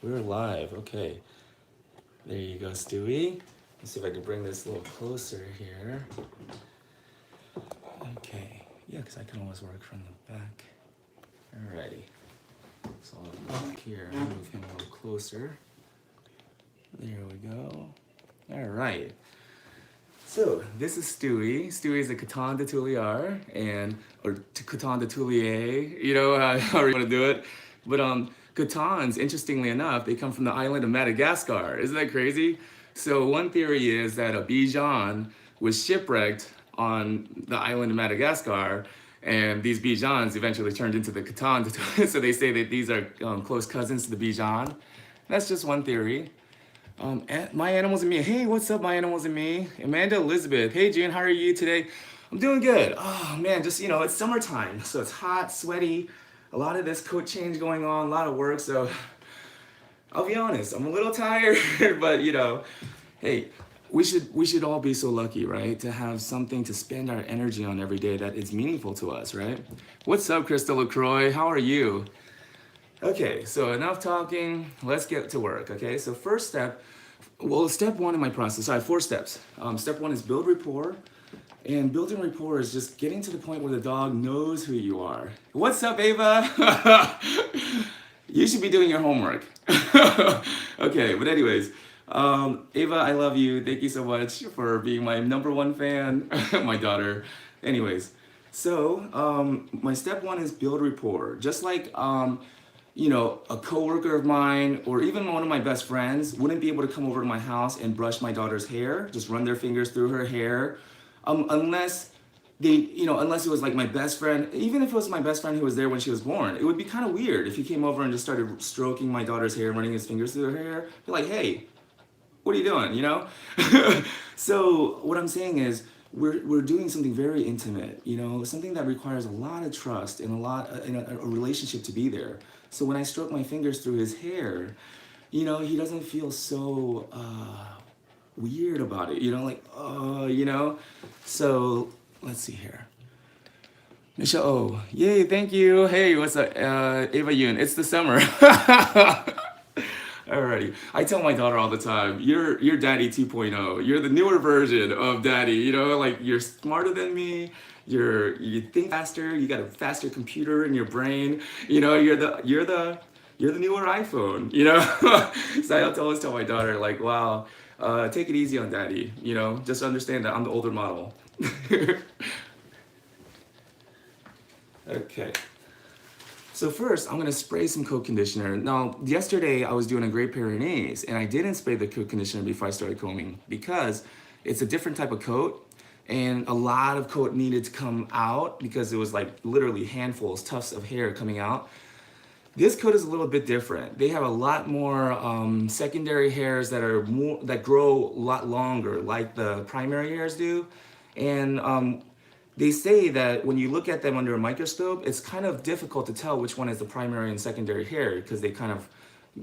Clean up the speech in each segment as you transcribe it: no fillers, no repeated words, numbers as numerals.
We're live. Okay. There you go, Stewie. Let's see if I can bring this a little closer here. Okay. Yeah, because I can always work from the back. Alrighty. So I'll look here, move him a little closer. There we go. Alright. So this is Stewie. Stewie is a Coton de Tuliar, or Coton de Tulier, you know, however you want to do it. But Cotons, interestingly enough, they come from the island of Madagascar. Isn't that crazy? So one theory is that a Bijan was shipwrecked on the island of Madagascar, and these Bijans eventually turned into the Coton. So they say that these are close cousins to the Bijan. That's just one theory. My Animals and Me. Hey, what's up, My Animals and Me? Amanda Elizabeth. Hey, June, how are you today? I'm doing good. Oh, man, just, it's summertime. So it's hot, sweaty, a lot of this coat change going on, a lot of work. So I'll be honest, I'm a little tired, but, hey, we should all be so lucky, right? To have something to spend our energy on every day that is meaningful to us, right? What's up, Crystal LaCroix? How are you? Okay, so enough talking, let's get to work, okay? So first step, well, step one in my process, I have 4 steps. Step one is build rapport, and building rapport is just getting to the point where the dog knows who you are. What's up, Ava? You should be doing your homework. Okay, but anyways, Ava, I love you. Thank you so much for being my #1 fan, my daughter. Anyways, so my step one is build rapport. Just like a coworker of mine or even one of my best friends wouldn't be able to come over to my house and brush my daughter's hair, just run their fingers through her hair, unless unless it was like my best friend. Even if it was my best friend who was there when she was born, it would be kind of weird if he came over and just started stroking my daughter's hair, running his fingers through her hair. Be like, hey, what are you doing? So what I'm saying is, we're doing something very intimate, something that requires a lot of trust and a relationship to be there. So when I stroke my fingers through his hair, he doesn't feel so weird about it, So let's see here. Michelle, oh, yay, thank you. Hey, what's up? Ava Yoon, it's the summer. Alrighty. I tell my daughter all the time, you're Daddy 2.0. You're the newer version of Daddy. Like you're smarter than me. You think faster. You got a faster computer in your brain. You're the newer iPhone. So I always tell my daughter, like, wow, take it easy on Daddy. Just understand that I'm the older model. Okay. So first, I'm gonna spray some coat conditioner. Now, yesterday I was doing a Great Pyrenees, and I didn't spray the coat conditioner before I started combing because it's a different type of coat, and a lot of coat needed to come out because it was like literally handfuls, tufts of hair coming out. This coat is a little bit different. They have a lot more secondary hairs that grow a lot longer, like the primary hairs do, and they say that when you look at them under a microscope, it's kind of difficult to tell which one is the primary and secondary hair because they kind of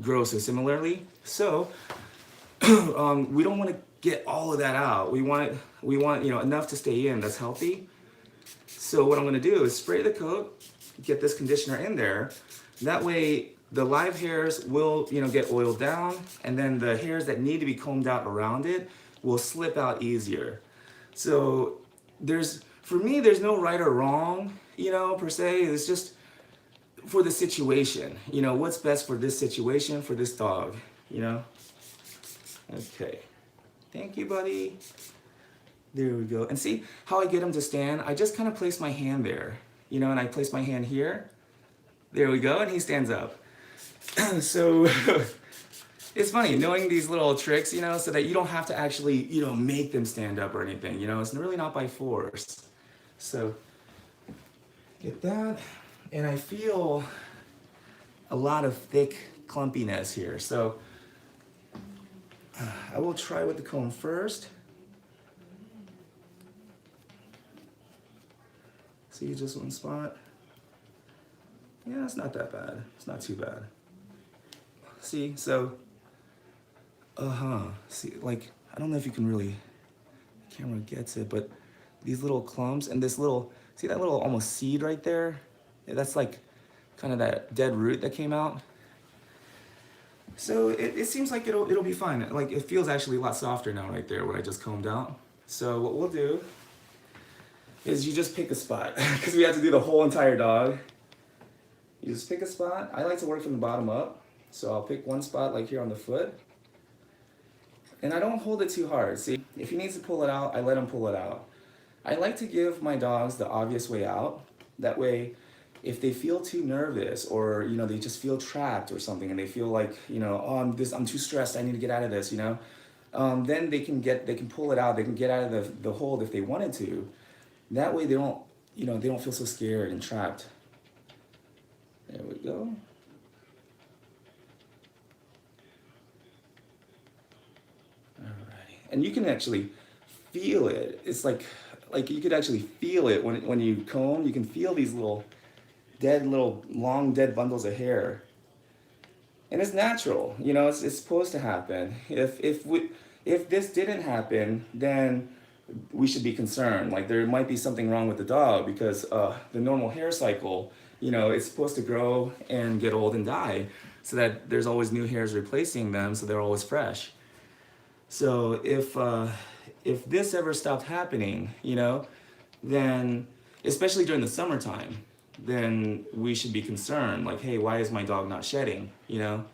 grow so similarly. So we don't want to get all of that out. We want enough to stay in that's healthy. So what I'm going to do is spray the coat, get this conditioner in there. That way the live hairs will get oiled down, and then the hairs that need to be combed out around it will slip out easier. So for me, there's no right or wrong, per se. It's just for the situation. What's best for this situation, for this dog, Okay. Thank you, buddy. There we go. And see how I get him to stand? I just kind of place my hand there, and I place my hand here. There we go, and he stands up. So it's funny knowing these little tricks, so that you don't have to actually, make them stand up or anything. It's really not by force. So get that, and I feel a lot of thick clumpiness here. So I will try with the comb first. See, just one spot. Yeah, it's not that bad. It's not too bad. See, so, see, like, I don't know if you can really, the camera gets it, but these little clumps and this little, see that little almost seed right there? Yeah, that's like kind of that dead root that came out. So it seems like it'll be fine. Like it feels actually a lot softer now right there when I just combed out. So what we'll do is you just pick a spot because we have to do the whole entire dog. You just pick a spot. I like to work from the bottom up. So I'll pick one spot like here on the foot. And I don't hold it too hard. See, if he needs to pull it out, I let him pull it out. I like to give my dogs the obvious way out. That way, if they feel too nervous or, you know, they just feel trapped or something and they feel like, you know, oh, I'm too stressed, I need to get out of this, you know, then they can pull it out, they can get out of the hold if they wanted to. That way they don't, you know, they don't feel so scared and trapped. There we go. And you can actually feel it. It's like you could actually feel it when you comb. You can feel these little long dead bundles of hair. And it's natural, you know. It's supposed to happen. If this didn't happen, then we should be concerned. Like there might be something wrong with the dog because the normal hair cycle, you know, it's supposed to grow and get old and die, so that there's always new hairs replacing them, so they're always fresh. So if this ever stopped happening, you know, then especially during the summertime, then we should be concerned. Like, hey, why is my dog not shedding? You know.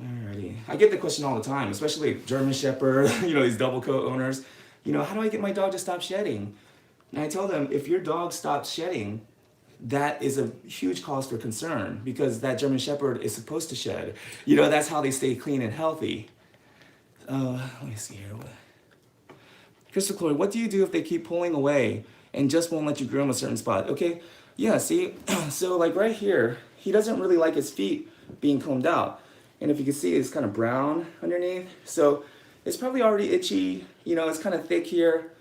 Alrighty, I get the question all the time, especially German Shepherd, you know, these double coat owners. You know, how do I get my dog to stop shedding? And I tell them, if your dog stops shedding, that is a huge cause for concern because that German Shepherd is supposed to shed. You know, that's how they stay clean and healthy. Let me see here. Crystal Chloe, what do you do if they keep pulling away and just won't let you groom a certain spot? Okay, yeah, see, so like right here, he doesn't really like his feet being combed out. And if you can see, it's kind of brown underneath. So it's probably already itchy, you know, it's kind of thick here.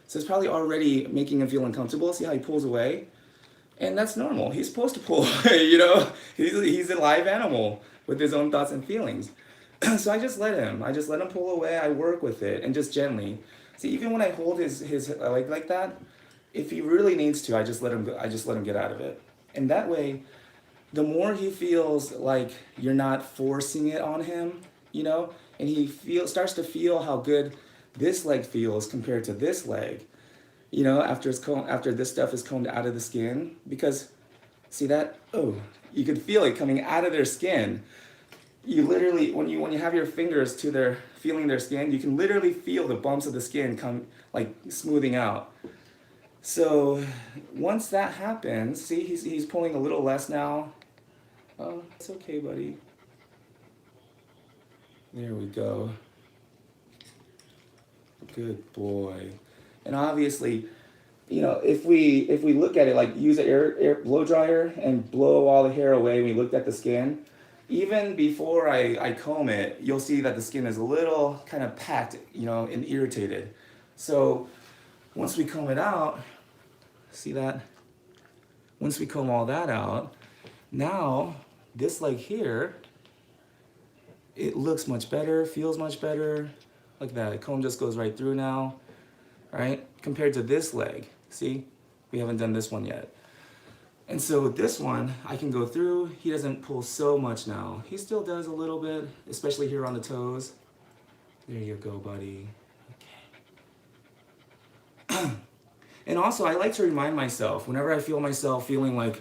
So it's probably already making him feel uncomfortable. See how he pulls away? And that's normal. He's supposed to pull away, you know? He's a live animal with his own thoughts and feelings. So I just let him pull away. I work with it and just gently. See, even when I hold his leg like that, if he really needs to, I just let him get out of it. And that way, the more he feels like you're not forcing it on him, you know, and he starts to feel how good this leg feels compared to this leg, you know, after this stuff is combed out of the skin. Because see that? Oh, you can feel it coming out of their skin. You literally, when you have your fingers to feeling their skin, you can literally feel the bumps of the skin come, like, smoothing out. So once that happens, see, he's pulling a little less now. Oh, it's okay, buddy. There we go. Good boy. And obviously, you know, if we look at it, like use an air blow dryer and blow all the hair away, we looked at the skin. Even before I comb it, you'll see that the skin is a little kind of packed, you know, and irritated. So once we comb it out, see that? Once we comb all that out, now this leg here, it looks much better, feels much better. Look at that, the comb just goes right through now, right? Compared to this leg, see? We haven't done this one yet. And so with this one, I can go through. He doesn't pull so much now. He still does a little bit, especially here on the toes. There you go, buddy. Okay. And also, I like to remind myself, whenever I feel myself feeling like,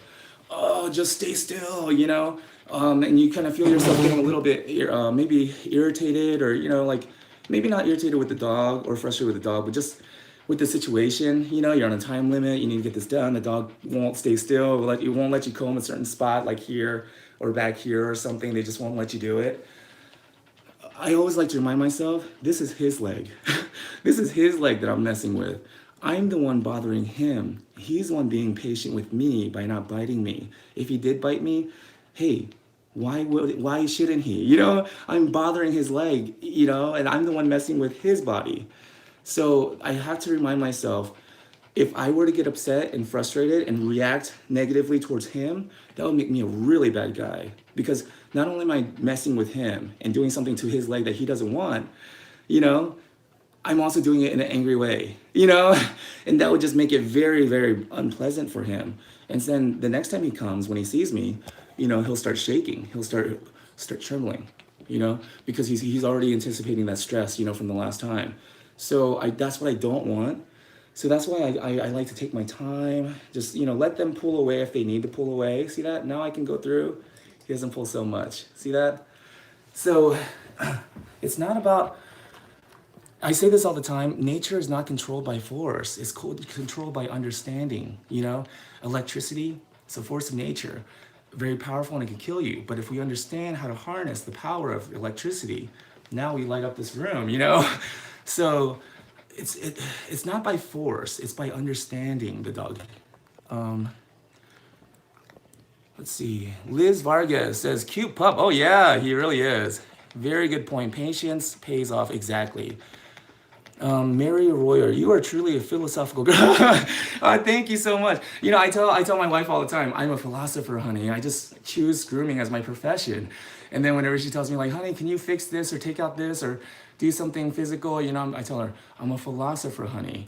oh, just stay still, you know? And you kind of feel yourself getting a little bit maybe irritated or, you know, like maybe not irritated with the dog or frustrated with the dog, but just with the situation, you know, you're on a time limit, you need to get this done, the dog won't stay still, it won't let you comb a certain spot like here or back here or something, they just won't let you do it. I always like to remind myself, this is his leg. This is his leg that I'm messing with. I'm the one bothering him. He's the one being patient with me by not biting me. If he did bite me, hey, why shouldn't he? You know, I'm bothering his leg, you know, and I'm the one messing with his body. So I have to remind myself, if I were to get upset and frustrated and react negatively towards him, that would make me a really bad guy. Because not only am I messing with him and doing something to his leg that he doesn't want, you know, I'm also doing it in an angry way, you know? And that would just make it very, very unpleasant for him. And then the next time he comes, when he sees me, you know, he'll start shaking. He'll start start trembling, you know, because he's already anticipating that stress, you know, from the last time. So that's what I don't want. So that's why I like to take my time, just, you know, let them pull away if they need to pull away. See that? Now I can go through. He doesn't pull so much. See that? So it's not about, I say this all the time, nature is not controlled by force. It's controlled by understanding, you know? Electricity, it's a force of nature. Very powerful and it can kill you. But if we understand how to harness the power of electricity, now we light up this room, you know? So it's not by force, it's by understanding the dog. Let's see, Liz Vargas says, cute pup. Oh yeah, he really is. Very good point. Patience pays off, exactly. Mary Royer, you are truly a philosophical girl. Thank you so much. You know, I tell my wife all the time, I'm a philosopher, honey. I just choose grooming as my profession. And then whenever she tells me like, honey, can you fix this or take out this or do something physical, you know, I tell her, I'm a philosopher, honey.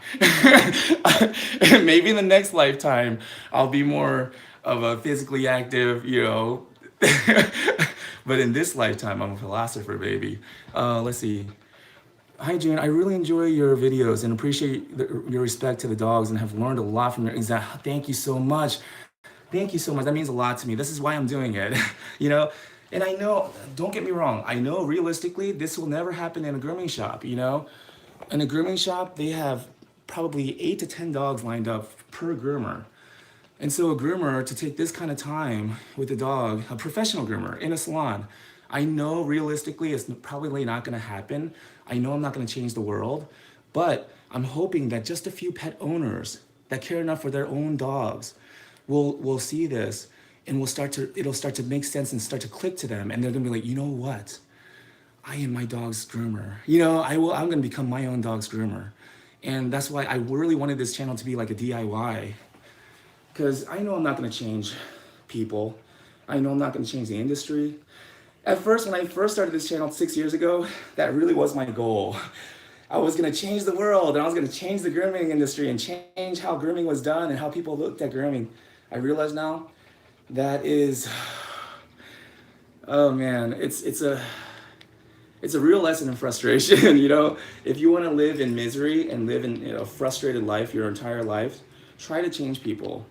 Maybe in the next lifetime, I'll be more of a physically active, you know. But in this lifetime, I'm a philosopher, baby. Let's see. Hi, June. I really enjoy your videos and appreciate your respect to the dogs and have learned a lot from your exact. Thank you so much. Thank you so much. That means a lot to me. This is why I'm doing it, you know? And I know, don't get me wrong, I know realistically this will never happen in a grooming shop, you know? In a grooming shop, they have probably 8 to 10 dogs lined up per groomer. And so a groomer to take this kind of time with a dog, a professional groomer in a salon, I know realistically it's probably not gonna happen. I know I'm not gonna change the world, but I'm hoping that just a few pet owners that care enough for their own dogs will see this and it'll start to make sense and start to click to them. And they're gonna be like, you know what? I am my dog's groomer. You know, I'm gonna become my own dog's groomer. And that's why I really wanted this channel to be like a DIY, because I know I'm not gonna change people. I know I'm not gonna change the industry. At first, when I first started this channel 6 years ago, that really was my goal. I was gonna change the world and I was gonna change the grooming industry and change how grooming was done and how people looked at grooming. I realize now that is, oh man, it's a real lesson in frustration, you know? If you wanna live in misery and live in a frustrated life your entire life, try to change people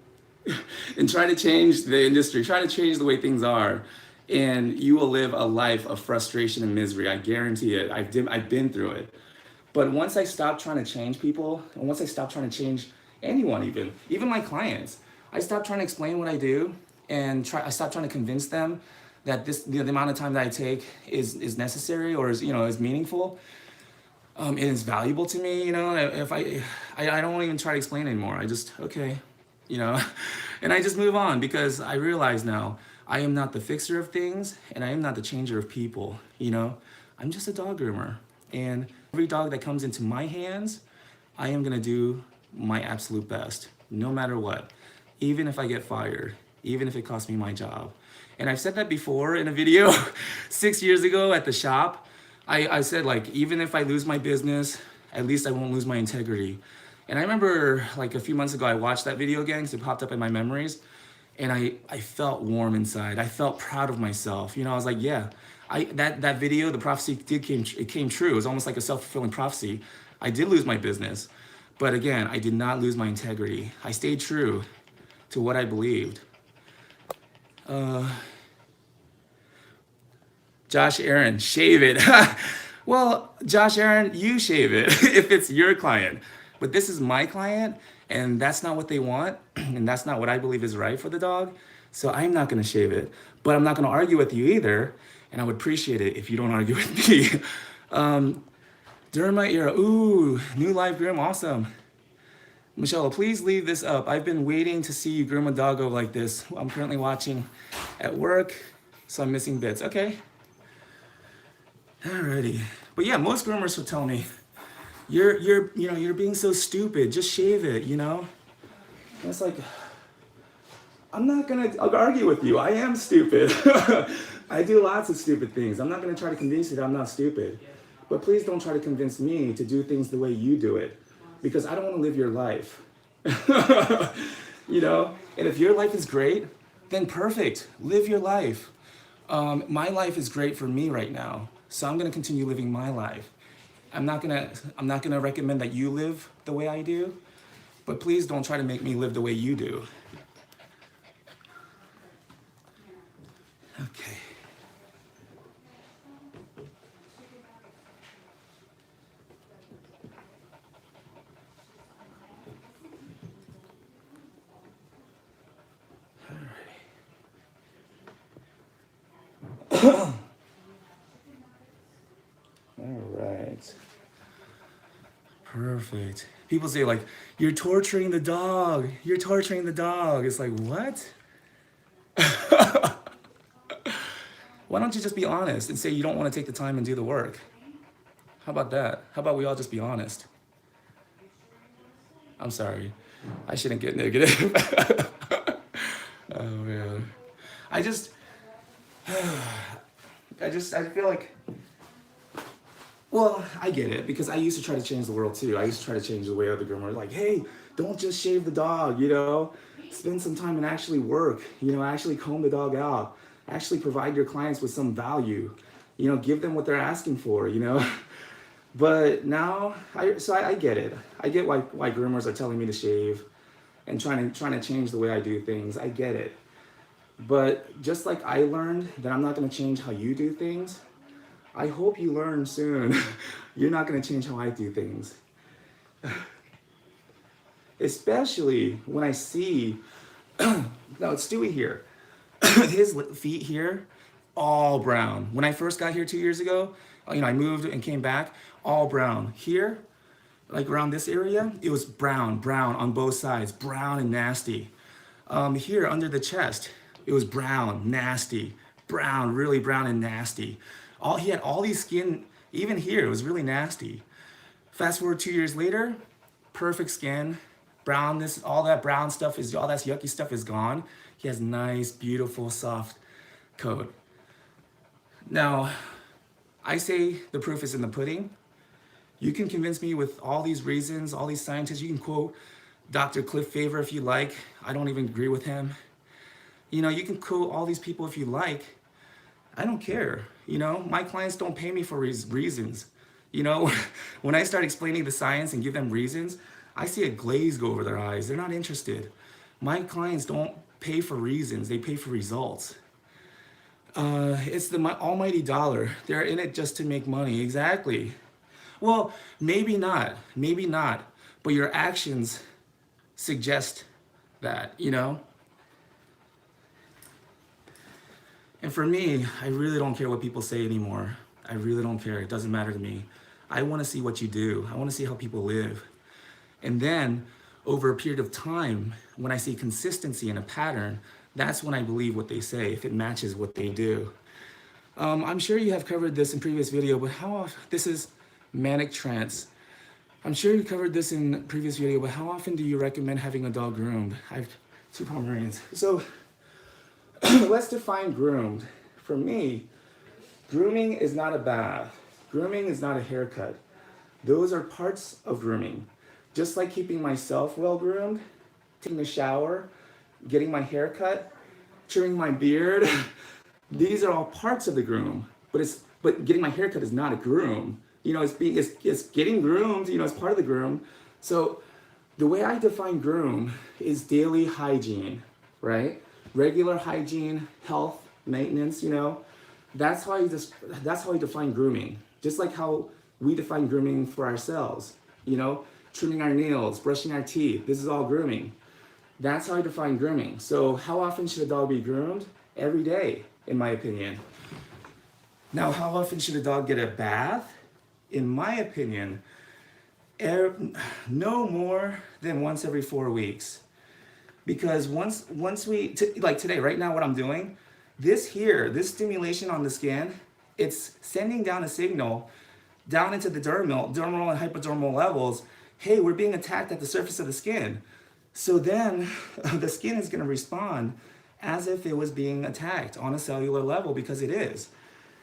and try to change the industry, try to change the way things are. And you will live a life of frustration and misery. I guarantee it. I've been through it. But once I stopped trying to change people, and once I stopped trying to change anyone, even my clients, I stopped trying to explain what I do, and I stopped trying to convince them that the amount of time that I take is necessary or is meaningful. It is valuable to me. You know, if I don't even try to explain anymore. I just okay, you know, and I just move on because I realize now. I am not the fixer of things, and I am not the changer of people, you know? I'm just a dog groomer, and every dog that comes into my hands, I am gonna do my absolute best, no matter what. Even if I get fired, even if it costs me my job. And I've said that before in a video 6 years ago at the shop. I said, like, even if I lose my business, at least I won't lose my integrity. And I remember, like, a few months ago, I watched that video again because it popped up in my memories. And I felt warm inside. I felt proud of myself. You know, I was like, yeah, that video, the prophecy came true. It was almost like a self-fulfilling prophecy. I did lose my business, but again, I did not lose my integrity. I stayed true to what I believed. Josh Aaron, shave it. Well, Josh Aaron, you shave it if it's your client. But this is my client, and that's not what they want, and that's not what I believe is right for the dog. So I'm not gonna shave it, but I'm not gonna argue with you either, and I would appreciate it if you don't argue with me. During my era, ooh, new live groom, awesome. Michelle, please leave this up. I've been waiting to see you groom a doggo like this. I'm currently watching at work, so I'm missing bits. Okay. Alrighty. But yeah, most groomers will tell me, you're being so stupid. Just shave it, you know? And it's like, I'm not gonna argue with you. I am stupid. I do lots of stupid things. I'm not gonna try to convince you that I'm not stupid. But please don't try to convince me to do things the way you do it, because I don't want to live your life. You know? And if your life is great, then perfect. Live your life. My life is great for me right now, so I'm gonna continue living my life. I'm not gonna recommend that you live the way I do, but please don't try to make me live the way you do. Okay. All right. Perfect. People say like, you're torturing the dog. You're torturing the dog. It's like, what? Why don't you just be honest and say you don't want to take the time and do the work? How about that? How about we all just be honest? I'm sorry. I shouldn't get negative. Oh man. I just I feel like, well, I get it because I used to try to change the world too. I used to try to change the way other groomers like, hey, don't just shave the dog, you know? Spend some time and actually work, you know, actually comb the dog out, actually provide your clients with some value, you know, give them what they're asking for, you know? But now, I get it. I get why groomers are telling me to shave and trying to change the way I do things. I get it. But just like I learned that I'm not going to change how you do things, I hope you learn soon. You're not going to change how I do things. Especially when I see, now it's Stewie here. His feet here, all brown. When I first got here 2 years ago, you know, I moved and came back, all brown. Here, like around this area, it was brown on both sides, brown and nasty. Here under the chest, it was brown, nasty, brown, really brown and nasty. He had all these skin, even here, it was really nasty. Fast forward 2 years later, perfect skin, brown, all that brown stuff all that yucky stuff is gone. He has nice, beautiful, soft coat. Now, I say the proof is in the pudding. You can convince me with all these reasons, all these scientists. You can quote Dr. Cliff Favor if you like. I don't even agree with him. You know, you can quote all these people if you like. I don't care. You know, my clients don't pay me for reasons. You know, when I start explaining the science and give them reasons, I see a glaze go over their eyes. They're not interested. My clients don't pay for reasons. They pay for results. It's the almighty dollar. They're in it just to make money. Exactly. Well, maybe not, but your actions suggest that, you know? And for me, I really don't care what people say anymore. I really don't care. It doesn't matter to me. I want to see what you do. I want to see how people live. And then, over a period of time, when I see consistency and a pattern, that's when I believe what they say, if it matches what they do. I'm sure you have covered this in previous video, but how often, this is manic trance. I'm sure you covered this in previous video, but how often do you recommend having a dog groomed? I have 2 Pomeranians. So let's define groomed. For me, grooming is not a bath. Grooming is not a haircut. Those are parts of grooming. Just like keeping myself well groomed, taking a shower, getting my hair cut, trimming my beard. These are all parts of the groom, but getting my hair cut is not a groom. You know, it's getting groomed, you know, it's part of the groom. So the way I define groom is daily hygiene, right? Regular hygiene, health, maintenance, you know. That's how I define grooming. Just like how we define grooming for ourselves, you know, trimming our nails, brushing our teeth. This is all grooming. That's how I define grooming. So how often should a dog be groomed? Every day, in my opinion. Now, how often should a dog get a bath? In my opinion, no more than once every 4 weeks. Because once like today, right now what I'm doing, this stimulation on the skin, it's sending down a signal down into the dermal and hypodermal levels. Hey, we're being attacked at the surface of the skin. So then the skin is going to respond as if it was being attacked on a cellular level, because it is.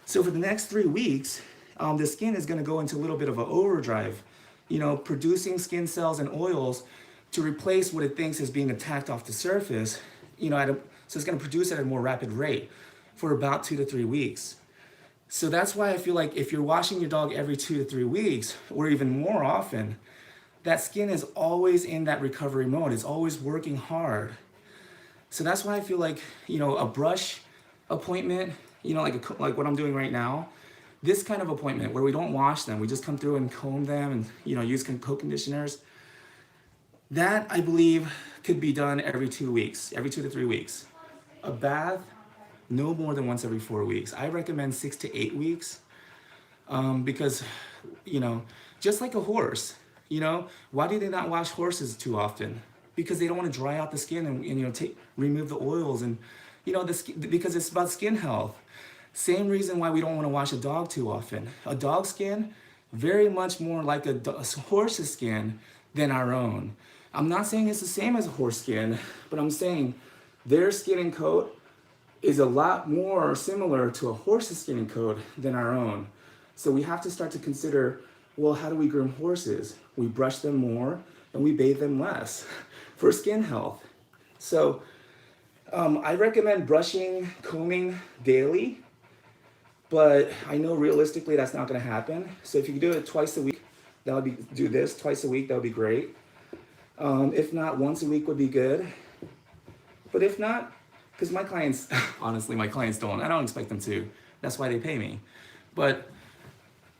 So for the next 3 weeks, the skin is going to go into a little bit of an overdrive, you know, producing skin cells and oils to replace what it thinks is being attacked off the surface, you know, so it's going to produce at a more rapid rate. for about 2 to 3 weeks. So that's why I feel like if you're washing your dog every 2 to 3 weeks, or even more often, that skin is always in that recovery mode. It's always working hard. So that's why I feel like, you know, a brush appointment, you know, like what I'm doing right now, this kind of appointment where we don't wash them, we just come through and comb them and, you know, use co-conditioners, that I believe could be done every 2 weeks, every 2 to 3 weeks. A bath, no more than once every 4 weeks. I recommend 6 to 8 weeks because, you know, just like a horse, you know, why do they not wash horses too often? Because they don't want to dry out the skin and you know, remove the oils and, you know, because it's about skin health. Same reason why we don't want to wash a dog too often. A dog's skin, very much more like a horse's skin than our own. I'm not saying it's the same as a horse skin, but I'm saying their skin and coat is a lot more similar to a horse's skin and coat than our own. So we have to start to consider, well, how do we groom horses? We brush them more and we bathe them less for skin health. So I recommend brushing, combing daily, but I know realistically that's not gonna happen. So if you can do it twice a week, do this twice a week, that would be great. If not, once a week would be good. But if not, because my clients, honestly, my clients I don't expect them to. That's why they pay me. But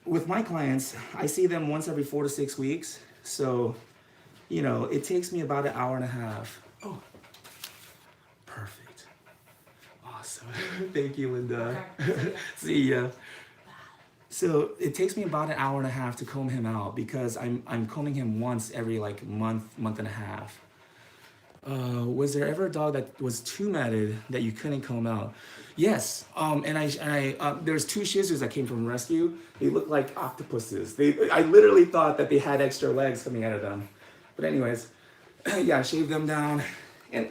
with my clients, I see them once every 4 to 6 weeks. So, you know, it takes me about an hour and a half. Oh, perfect. Awesome. Thank you, Linda. See ya. So it takes me about an hour and a half to comb him out because I'm combing him once every like month and a half. Was there ever a dog that was too matted that you couldn't comb out? Yes. There's 2 Shih Tzus that came from rescue. They look like octopuses. I literally thought that they had extra legs coming out of them. But anyways, yeah, shave them down. And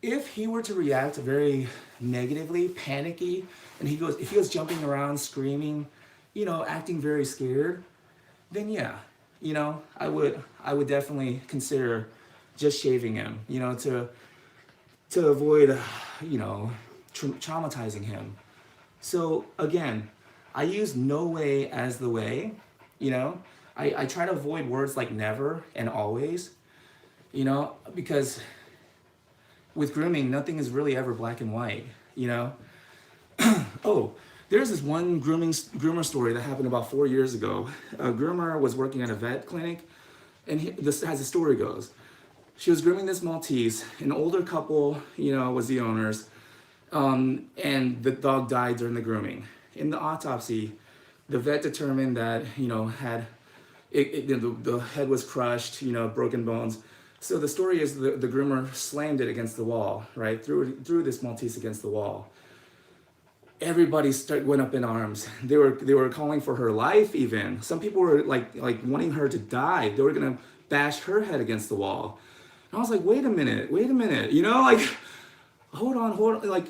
if he were to react very negatively, panicky, and if he was jumping around, screaming, you know, acting very scared, then yeah, you know, I would definitely consider just shaving him, you know, to avoid, you know, traumatizing him. So again, I use no way as the way, you know. I try to avoid words like never and always, you know, because with grooming, nothing is really ever black and white, you know. Oh, there's this one groomer story that happened about 4 years ago. A groomer was working at a vet clinic, and this as the story goes. She was grooming this Maltese. An older couple, you know, was the owners, and the dog died during the grooming. In the autopsy, the vet determined that, you know, the head was crushed, you know, broken bones. So the story is the groomer slammed it against the wall, right? Threw this Maltese against the wall. Everybody went up in arms. They were calling for her life even. Some people were like wanting her to die. They were gonna bash her head against the wall. And I was like, wait a minute, you know, like, hold on. Like,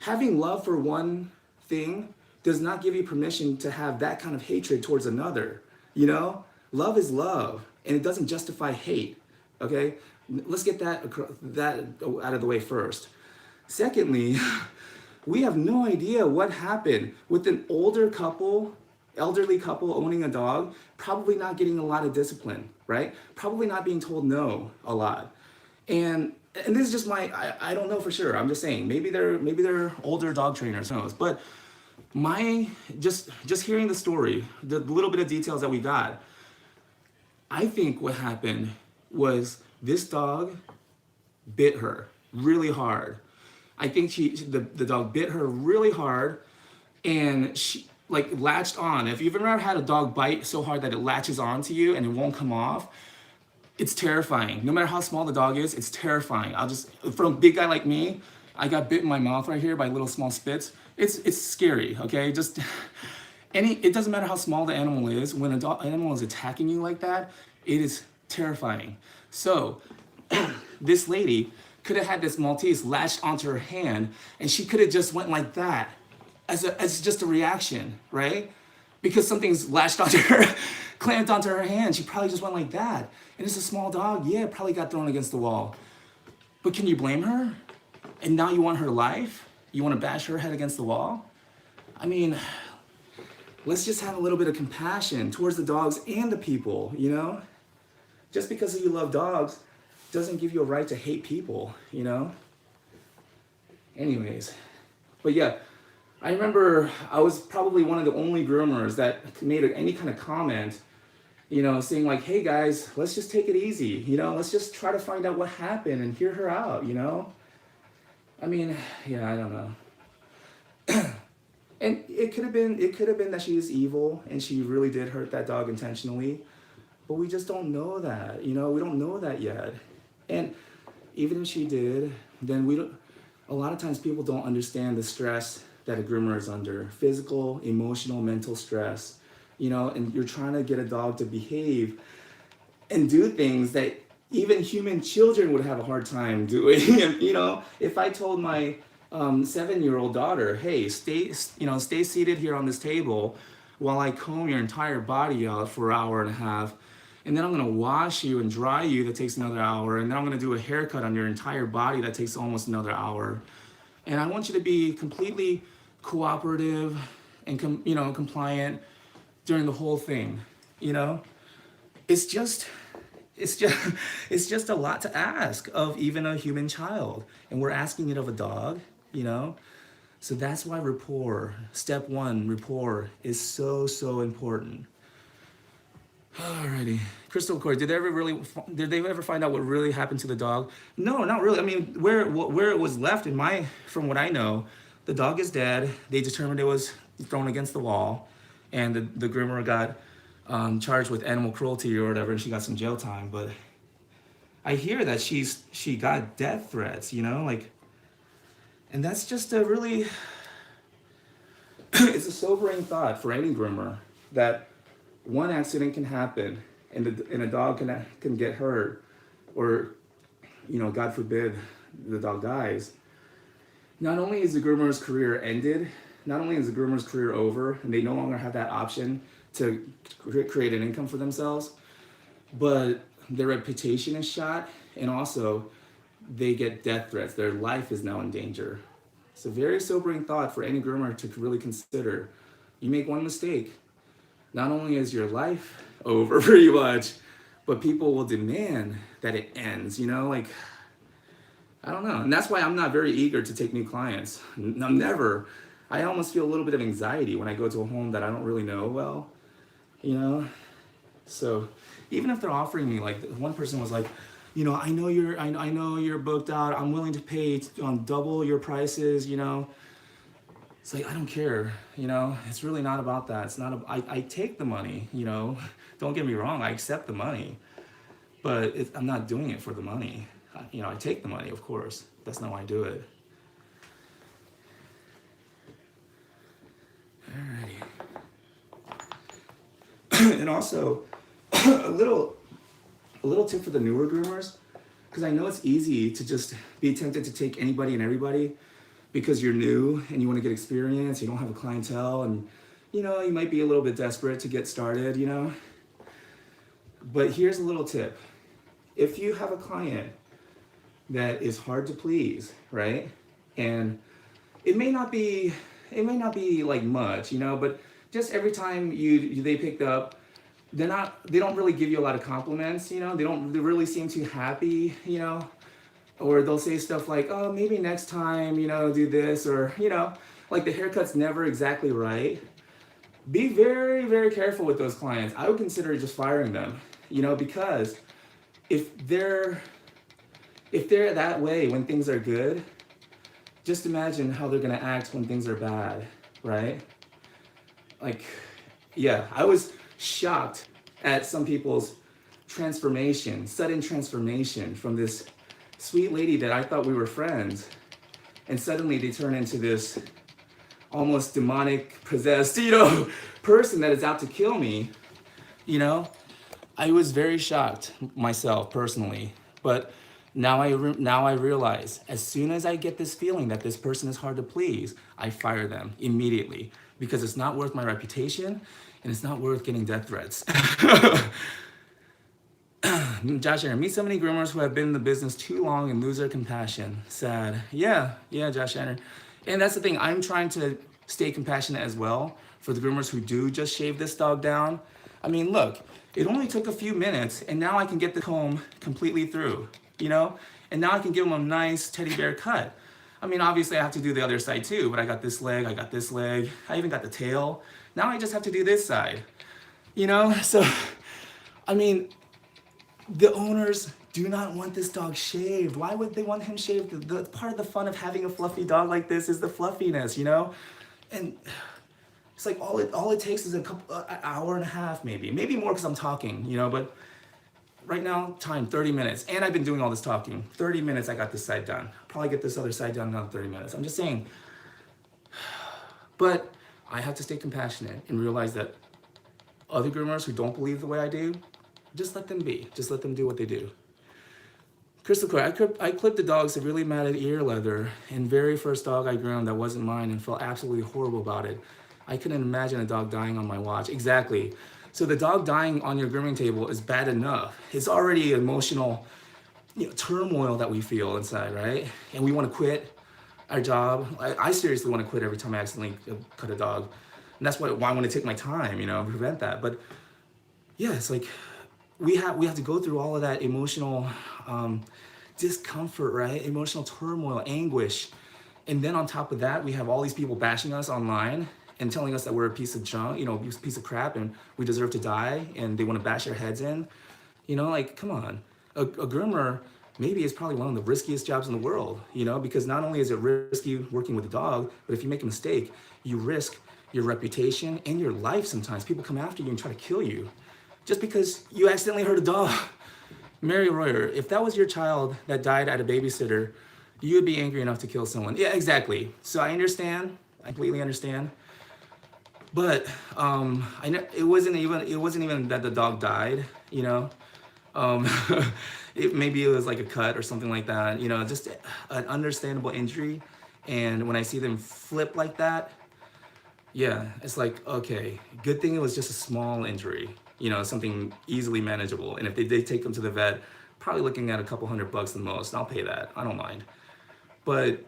having love for one thing does not give you permission to have that kind of hatred towards another, you know? Love is love, and it doesn't justify hate, okay? Let's get that out of the way first. Secondly, we have no idea what happened with an elderly couple owning a dog, probably not getting a lot of discipline, right? Probably not being told no a lot. And this is just I don't know for sure. I'm just saying, maybe they're older dog trainers, who knows? But just hearing the story, the little bit of details that we got, I think what happened was this dog bit her really hard. I think the dog bit her really hard, and she like latched on. If you've ever had a dog bite so hard that it latches onto you and it won't come off, it's terrifying. No matter how small the dog is, it's terrifying. For a big guy like me, I got bit in my mouth right here by little small spits. It's scary, okay? It doesn't matter how small the animal is. When an animal is attacking you like that, it is terrifying. So this lady could have had this Maltese latched onto her hand, and she could have just went like that as just a reaction, right? Because something's latched onto her, clamped onto her hand. She probably just went like that. And it's a small dog, yeah, it probably got thrown against the wall. But can you blame her? And now you want her life? You want to bash her head against the wall? I mean, let's just have a little bit of compassion towards the dogs and the people, you know? Just because you love dogs doesn't give you a right to hate people, you know? Anyways, but yeah, I remember I was probably one of the only groomers that made any kind of comment, you know, saying like, hey guys, let's just take it easy, you know? Let's just try to find out what happened and hear her out, you know? I mean, yeah, I don't know. And it could have been that she is evil and she really did hurt that dog intentionally, but we just don't know that, you know, we don't know that yet. And even if she did, then a lot of times people don't understand the stress that a groomer is under, physical, emotional, mental stress, you know, and you're trying to get a dog to behave and do things that even human children would have a hard time doing. You know, if I told my 7-year-old daughter, hey, stay seated here on this table while I comb your entire body out for an hour and a half, and then I'm gonna wash you and dry you, that takes another hour, and then I'm gonna do a haircut on your entire body that takes almost another hour. And I want you to be completely cooperative and compliant during the whole thing, you know? It's just a lot to ask of even a human child, and we're asking it of a dog, you know? So that's why rapport, step one, rapport is so important. Alrighty, Crystal Core, did they ever find out what really happened to the dog? No, not really. I mean, where it was left from what I know, the dog is dead. They determined it was thrown against the wall, and the groomer got charged with animal cruelty or whatever, and she got some jail time. But I hear that she got death threats, you know, like, and that's just a really, it's a sobering thought for any groomer that one accident can happen and a dog can get hurt, or, you know, God forbid, the dog dies. Not only is the groomer's career ended, not only is the groomer's career over and they no longer have that option to create an income for themselves, but their reputation is shot, and also they get death threats. Their life is now in danger. It's a very sobering thought for any groomer to really consider. You make one mistake, not only is your life over pretty much, but people will demand that it ends, you know, like, I don't know. And that's why I'm not very eager to take new clients. I'm never. I almost feel a little bit of anxiety when I go to a home that I don't really know well, you know? So even if they're offering me, like one person was like, you know, I know you're booked out. I'm willing to pay double your prices, you know? It's like, I don't care, you know? It's really not about that. It's not, I take the money, you know? Don't get me wrong, I accept the money, but I'm not doing it for the money. You know, I take the money, of course. That's not why I do it. Alrighty. And also, a little tip for the newer groomers, because I know it's easy to just be tempted to take anybody and everybody because you're new and you want to get experience, you don't have a clientele, and, you know, you might be a little bit desperate to get started, you know? But here's a little tip. If you have a client that is hard to please, right? And it may not be like much, you know, but just every time they picked up, they don't really give you a lot of compliments, you know, they really seem too happy, you know, or they'll say stuff like, oh, maybe next time, you know, do this, or, you know, like the haircut's never exactly right. Be very, very careful with those clients. I would consider just firing them, you know, because if they're that way when things are good, just imagine how they're gonna act when things are bad, right? Like, yeah, I was shocked at some people's sudden transformation from this sweet lady that I thought we were friends, and suddenly they turn into this almost demonic, possessed, you know, person that is out to kill me, you know? I was very shocked myself personally, but now I realize, as soon as I get this feeling that this person is hard to please, I fire them immediately, because it's not worth my reputation and it's not worth getting death threats. Josh Aaron, meet so many groomers who have been in the business too long and lose their compassion. Sad. Yeah, Josh Aaron. And that's the thing, I'm trying to stay compassionate as well for the groomers who do just shave this dog down. I mean, look, it only took a few minutes and now I can get the comb completely through, you know? And now I can give him a nice teddy bear cut. I mean, obviously I have to do the other side too, but I got this leg, I got this leg, I even got the tail. Now I just have to do this side, you know? So, I mean, the owners do not want this dog shaved. Why would they want him shaved? The part of the fun of having a fluffy dog like this is the fluffiness, you know? And it's like all it takes is an hour and a half, maybe more because I'm talking, you know. But right now, time 30 minutes, and I've been doing all this talking. 30 minutes, I got this side done. Probably get this other side done in another 30 minutes. I'm just saying. But I have to stay compassionate and realize that other groomers who don't believe the way I do, just let them be. Just let them do what they do. Crystal clear, I clipped the dog severely matted ear leather, and very first dog I groomed that wasn't mine, and felt absolutely horrible about it. I couldn't imagine a dog dying on my watch. Exactly. So the dog dying on your grooming table is bad enough. It's already emotional, you know, turmoil that we feel inside, right? And we want to quit our job. I seriously want to quit every time I accidentally cut a dog. And that's why I want to take my time, you know, to prevent that. But yeah, it's like we have to go through all of that emotional discomfort, right? Emotional turmoil, anguish. And then on top of that, we have all these people bashing us online and telling us that we're a piece of junk, you know, a piece of crap, and we deserve to die, and they want to bash our heads in. You know, like, come on. A groomer maybe is probably one of the riskiest jobs in the world, you know, because not only is it risky working with a dog, but if you make a mistake, you risk your reputation and your life sometimes. People come after you and try to kill you just because you accidentally hurt a dog. Mary Royer, if that was your child that died at a babysitter, you would be angry enough to kill someone. Yeah, exactly. So I understand. I completely understand. But it wasn't even that the dog died, you know. Maybe it was like a cut or something like that, you know, just an understandable injury. And when I see them flip like that, yeah, it's like, okay, good thing it was just a small injury, you know, something easily manageable. And if they did take them to the vet, probably looking at a couple $100 the most. I'll pay that. I don't mind. But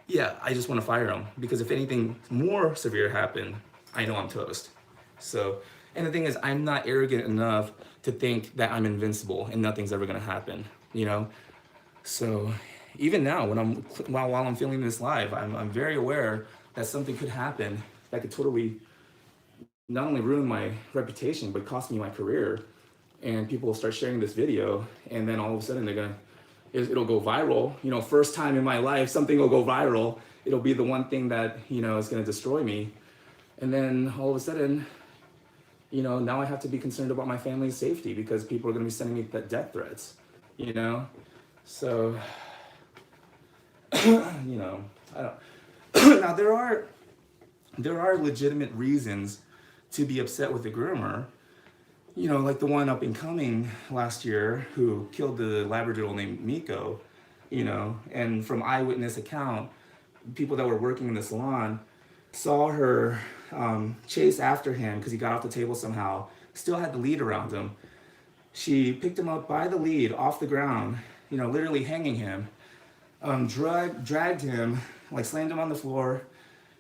yeah, I just want to fire them because if anything more severe happened, I know I'm toast. So, and the thing is, I'm not arrogant enough to think that I'm invincible and nothing's ever gonna happen, you know? So even now, while I'm filming this live, I'm very aware that something could happen that could totally not only ruin my reputation, but cost me my career. And people will start sharing this video, and then all of a sudden it'll go viral. You know, first time in my life, something will go viral. It'll be the one thing that, you know, is gonna destroy me. And then all of a sudden, you know, now I have to be concerned about my family's safety because people are going to be sending me death threats, you know? So, you know, I don't. Now, there are legitimate reasons to be upset with the groomer, you know, like the one up and coming last year who killed the Labradoodle named Miko, you know, and from eyewitness account, people that were working in the salon saw her chase after him because he got off the table somehow, still had the lead around him. She picked him up by the lead off the ground, you know, literally hanging him, dragged him, like slammed him on the floor.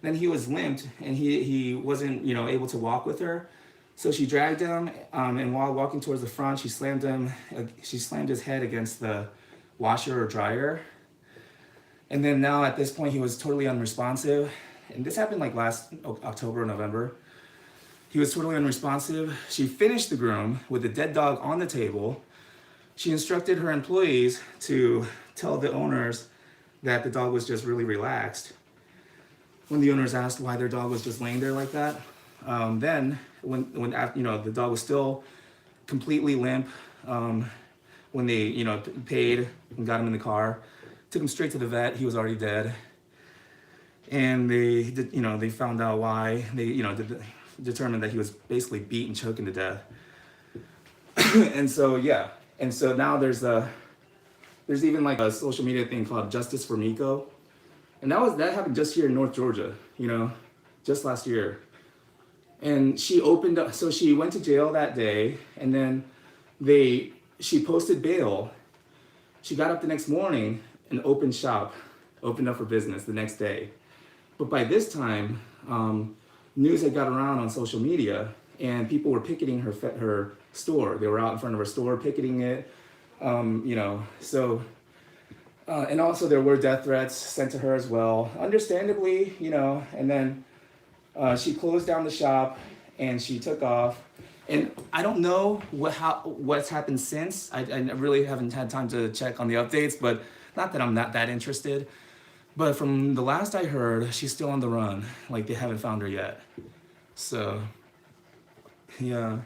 Then he was limped and he wasn't, you know, able to walk with her. So she dragged him, and while walking towards the front, she slammed his head against the washer or dryer. And then now at this point, he was totally unresponsive. And this happened like last October or November. He was totally unresponsive. She finished the groom with the dead dog on the table. She instructed her employees to tell the owners that the dog was just really relaxed. When the owners asked why their dog was just laying there like that, then when you know, the dog was still completely limp, when they, you know, paid and got him in the car, took him straight to the vet. He was already dead. And they did, you know, they found out why. They, you know, determined that he was basically beat and choking to death. And so, yeah. And so now there's even like a social media thing called Justice for Miko. And that happened just here in North Georgia, you know, just last year. And she opened up, so she went to jail that day, and then she posted bail. She got up the next morning and opened up for business the next day. But by this time, news had got around on social media, and people were picketing her store. They were out in front of her store picketing it, you know. So, and also there were death threats sent to her as well, understandably, you know. And then she closed down the shop, and she took off. And I don't know what's happened since. I really haven't had time to check on the updates, but not that I'm not that interested. But from the last I heard, she's still on the run. Like, they haven't found her yet. So, yeah.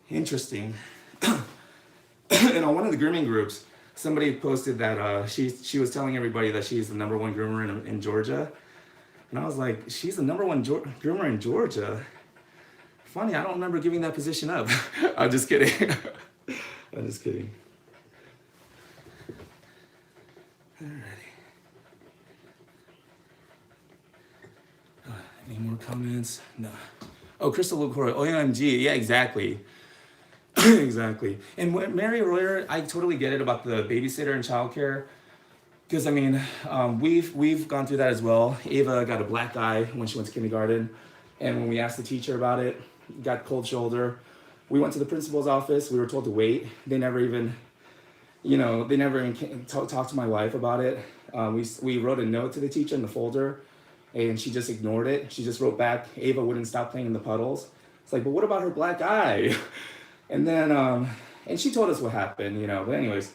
Interesting. And on one of the grooming groups, somebody posted that she was telling everybody that she's the #1 groomer in Georgia. And I was like, she's the #1 groomer in Georgia? Funny, I don't remember giving that position up. I'm just kidding. I'm just kidding. Alrighty. Any more comments? No. Oh, Crystal LaCroix. OMG. Yeah, exactly. Exactly. And Mary Royer, I totally get it about the babysitter and childcare. Because, I mean, we've gone through that as well. Ava got a black eye when she went to kindergarten. And when we asked the teacher about it, got cold shoulder. We went to the principal's office. We were told to wait. They never even, you know, talked to my wife about it. We wrote a note to the teacher in the folder, and she just ignored it. She just wrote back, Ava wouldn't stop playing in the puddles. It's like, but what about her black eye? And then, and she told us what happened, you know, but anyways.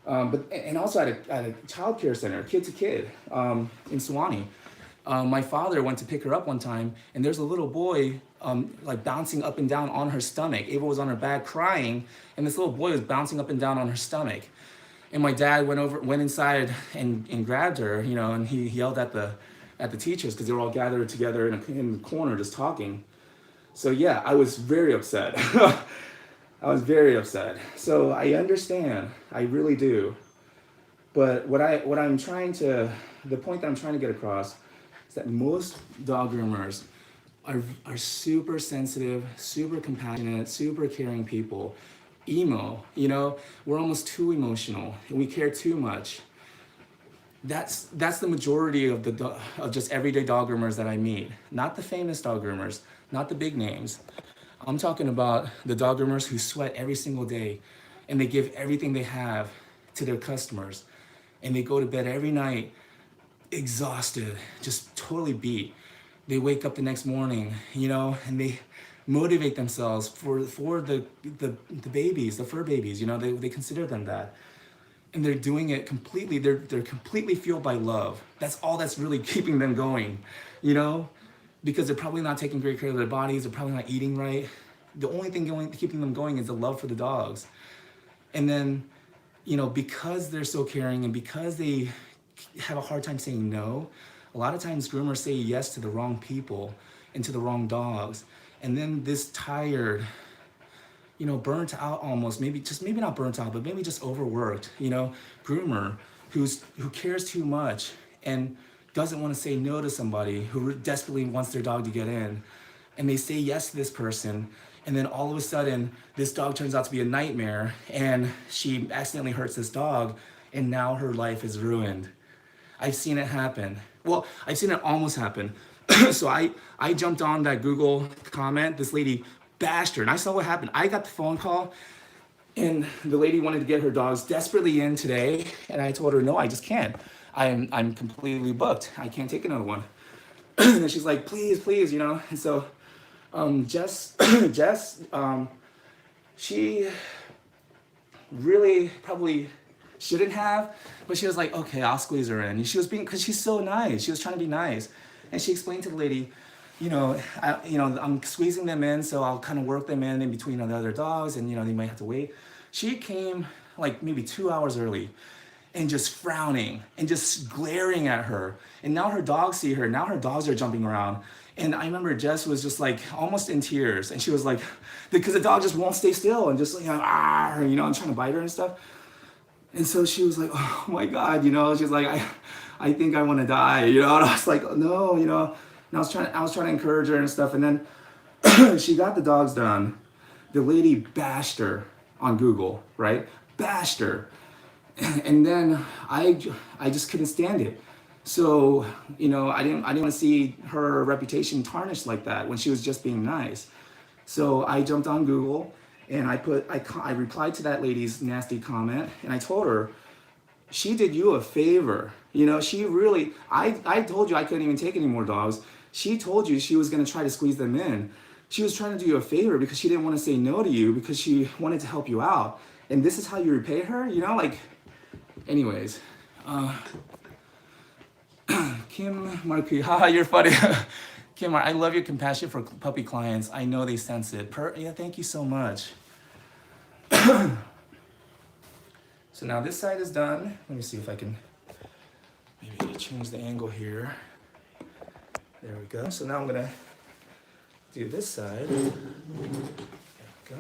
And also at a child care center, kid to kid, in Suwannee. My father went to pick her up one time, and there's a little boy like bouncing up and down on her stomach. Ava was on her back crying, and this little boy was bouncing up and down on her stomach. And my dad went inside and grabbed her, you know, and he yelled at the teachers because they were all gathered together in the corner just talking. So yeah, I was very upset. I was very upset. So I understand, I really do. But the point that I'm trying to get across is that most dog groomers are super sensitive, super compassionate, super caring people. Emo, you know, we're almost too emotional and we care too much. That's the majority of of just everyday dog groomers that I meet. Not the famous dog groomers, not the big names. I'm talking about the dog groomers who sweat every single day and they give everything they have to their customers. And they go to bed every night exhausted, just totally beat. They wake up the next morning, you know, and they motivate themselves for the babies, the fur babies, you know, they consider them that. And they're doing it completely, they're completely fueled by love. That's all that's really keeping them going, you know, because they're probably not taking great care of their bodies, they're probably not eating right. The only thing keeping them going is the love for the dogs. And then, you know, because they're so caring and because they have a hard time saying no, a lot of times groomers say yes to the wrong people and to the wrong dogs. And then this tired, you know, burnt out almost, maybe not burnt out, but maybe just overworked, you know, groomer who cares too much and doesn't want to say no to somebody who desperately wants their dog to get in. And they say yes to this person. And then all of a sudden, this dog turns out to be a nightmare and she accidentally hurts this dog and now her life is ruined. I've seen it happen. Well, I've seen it almost happen. So I jumped on that Google comment. This lady bashed her and I saw what happened. I got the phone call and the lady wanted to get her dogs desperately in today. And I told her, no, I just can't. I'm completely booked. I can't take another one. And she's like, please, you know. And so Jess, she really probably shouldn't have, but she was like, okay, I'll squeeze her in. And she was because she's so nice. She was trying to be nice. And she explained to the lady, you know, I'm squeezing them in, so I'll kind of work them in between the other dogs, and, you know, they might have to wait. She came like maybe 2 hours early and just frowning and just glaring at her. And now her dogs see her. Now her dogs are jumping around. And I remember Jess was just like almost in tears. And she was like, because the dog just won't stay still and just, you know, and trying to bite her and stuff. And so she was like, oh my God, you know, she's like, I think I want to die, you know. And I was like, no, you know. And I was trying to encourage her and stuff. And then she got the dogs done. The lady bashed her on Google, right? Bashed her. And then I just couldn't stand it. So, you know, I didn't want to see her reputation tarnished like that when she was just being nice. So I jumped on Google and I replied to that lady's nasty comment and I told her, she did you a favor. You know, she really, I told you I couldn't even take any more dogs. She told you she was going to try to squeeze them in. She was trying to do you a favor because she didn't want to say no to you because she wanted to help you out. And this is how you repay her? You know, like, anyways. Kim Marquis, haha, you're funny. Kim, I love your compassion for puppy clients. I know they sense it. Yeah, thank you so much. So now this side is done. Let me see if I can maybe change the angle here. There we go. So now I'm gonna do this side. There we go.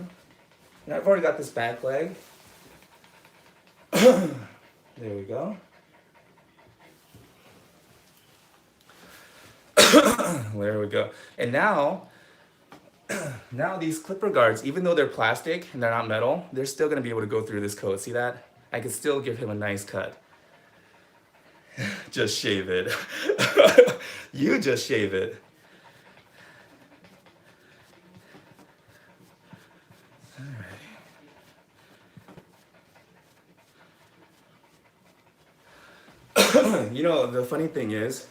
Now I've already got this back leg. There we go. There we go. And now these clipper guards, even though they're plastic and they're not metal, they're still gonna be able to go through this coat. See that? I can still give him a nice cut. Just shave it. You just shave it. Alright. You know, the funny thing is,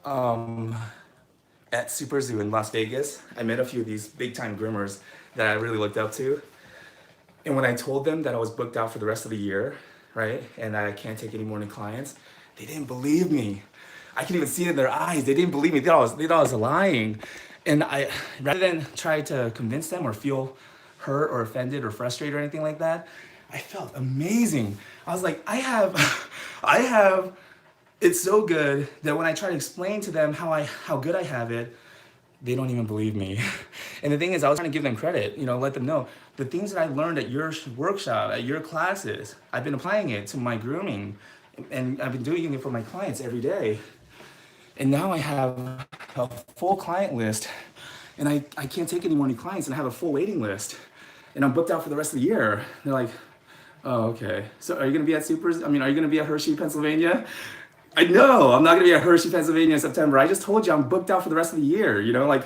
at Super Zoo in Las Vegas, I met a few of these big time groomers that I really looked up to. And when I told them that I was booked out for the rest of the year, right, and that I can't take any more new clients, they didn't believe me. I can even see it in their eyes. They didn't believe me. They thought I was lying. And I, rather than try to convince them or feel hurt or offended or frustrated or anything like that, I felt amazing. I was like, I have, it's so good that when I try to explain to them how good I have it, they don't even believe me. And the thing is, I was trying to give them credit, you know, let them know the things that I learned at your workshop, at your classes, I've been applying it to my grooming and I've been doing it for my clients every day. And now I have a full client list and I can't take any more new clients and I have a full waiting list and I'm booked out for the rest of the year. They're like, oh, okay. So are you gonna be at are you gonna be at Hershey, Pennsylvania? I know, I'm not gonna be at Hershey, Pennsylvania in September. I just told you I'm booked out for the rest of the year, you know, like,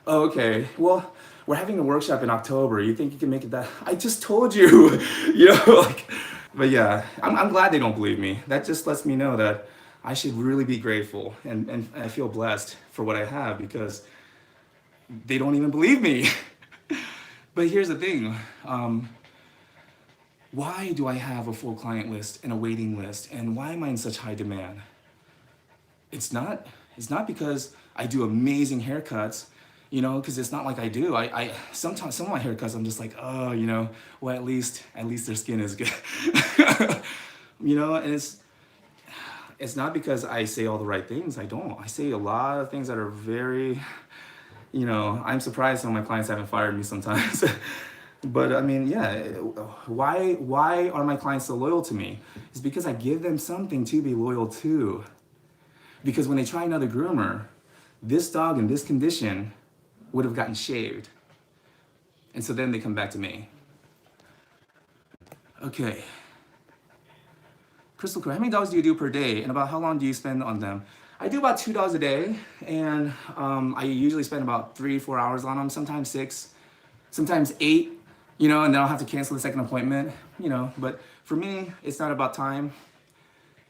oh, okay. Well, we're having a workshop in October. You think you can make it that? I just told you, you know, like, but yeah, I'm glad they don't believe me. That just lets me know that I should really be grateful and I feel blessed for what I have because they don't even believe me. But here's the thing. Why do I have a full client list and a waiting list? And why am I in such high demand? It's not because I do amazing haircuts, you know, because it's not like I do. I sometimes some of my haircuts I'm just like, oh, you know, well at least their skin is good. You know, and it's not because I say all the right things. I don't. I say a lot of things that are very, you know, I'm surprised some of my clients haven't fired me sometimes. But I mean, yeah, why are my clients so loyal to me? It's because I give them something to be loyal to. Because when they try another groomer, this dog in this condition would have gotten shaved. And so then they come back to me. Okay. Crystal Clear, how many dogs do you do per day? And about how long do you spend on them? I do about 2 dogs a day. And I usually spend about 3-4 hours on them, sometimes 6, sometimes 8. You know, and then I'll have to cancel the second appointment, you know, but for me, it's not about time.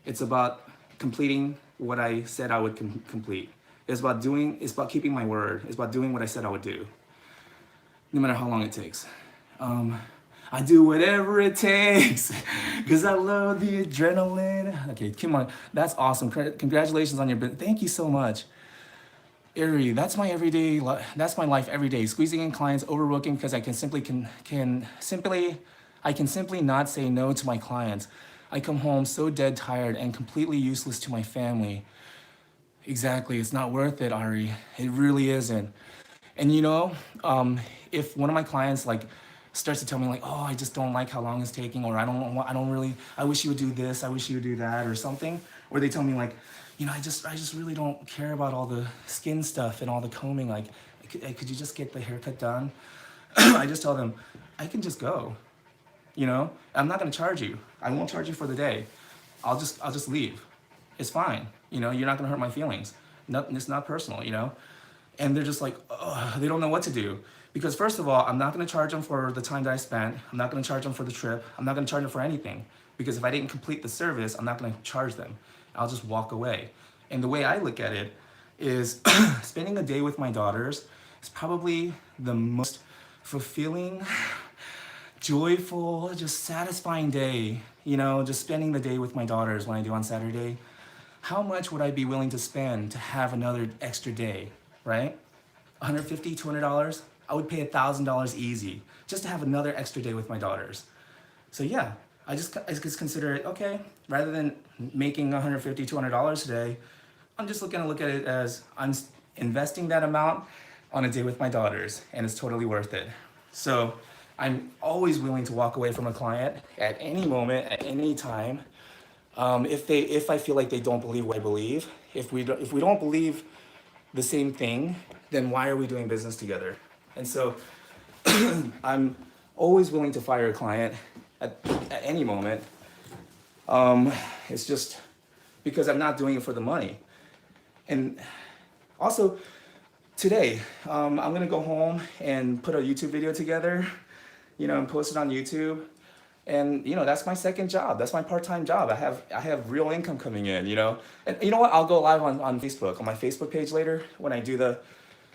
It's about completing what I said I would complete. It's about keeping my word. It's about doing what I said I would do, no matter how long it takes. I do whatever it takes because I love the adrenaline. Okay, come on, that's awesome. Congratulations on your business. Thank you so much. Ari, that's my everyday. That's my life every day. Squeezing in clients, overbooking because I can simply not say no to my clients. I come home so dead tired and completely useless to my family. Exactly, it's not worth it, Ari. It really isn't. And you know, if one of my clients like starts to tell me like, oh, I just don't like how long it's taking, or I wish you would do this, I wish you would do that, or something, or they tell me like, you know, I just really don't care about all the skin stuff and all the combing. Like, could you just get the haircut done? I just tell them, I can just go. You know, I'm not gonna charge you. I won't charge you for the day. I'll just leave. It's fine. You know, you're not gonna hurt my feelings. Nothing, it's not personal, you know? And they're just like, ugh, they don't know what to do. Because first of all, I'm not gonna charge them for the time that I spent. I'm not gonna charge them for the trip. I'm not gonna charge them for anything. Because if I didn't complete the service, I'm not gonna charge them. I'll just walk away. And the way I look at it is spending a day with my daughters is probably the most fulfilling, joyful, just satisfying day. You know, just spending the day with my daughters when I do on Saturday. How much would I be willing to spend to have another extra day, right? $150, $200? I would pay $1,000 easy just to have another extra day with my daughters. So yeah, I just consider it, okay, rather than making $150, $200 today, I'm just gonna look at it as I'm investing that amount on a day with my daughters, and it's totally worth it. So I'm always willing to walk away from a client at any moment, at any time, if I feel like they don't believe what I believe. If we don't believe the same thing, then why are we doing business together? And so I'm always willing to fire a client at any moment. It's just because I'm not doing it for the money. And also today, I'm gonna go home and put a YouTube video together, you know, and post it on YouTube. And you know, that's my second job. That's my part-time job. I have real income coming in, you know. And you know what? I'll go live on Facebook, on my Facebook page later when I do the,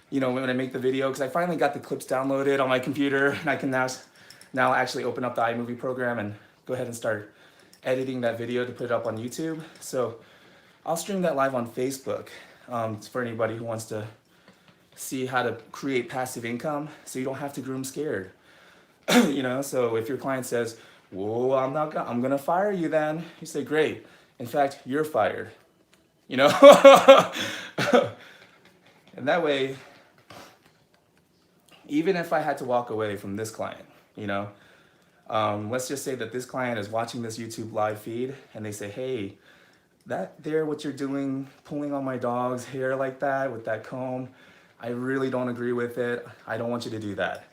you know, when I make the video, because I finally got the clips downloaded on my computer, and I can now actually open up the iMovie program and go ahead and start editing that video to put it up on YouTube. So I'll stream that live on Facebook for anybody who wants to see how to create passive income so you don't have to groom scared. You know, so if your client says, whoa, I'm gonna fire you then, you say, great. In fact, you're fired. You know? And that way, even if I had to walk away from this client, you know, let's just say that this client is watching this YouTube live feed and they say, hey, that there, what you're doing, pulling on my dog's hair like that with that comb, I really don't agree with it. I don't want you to do that.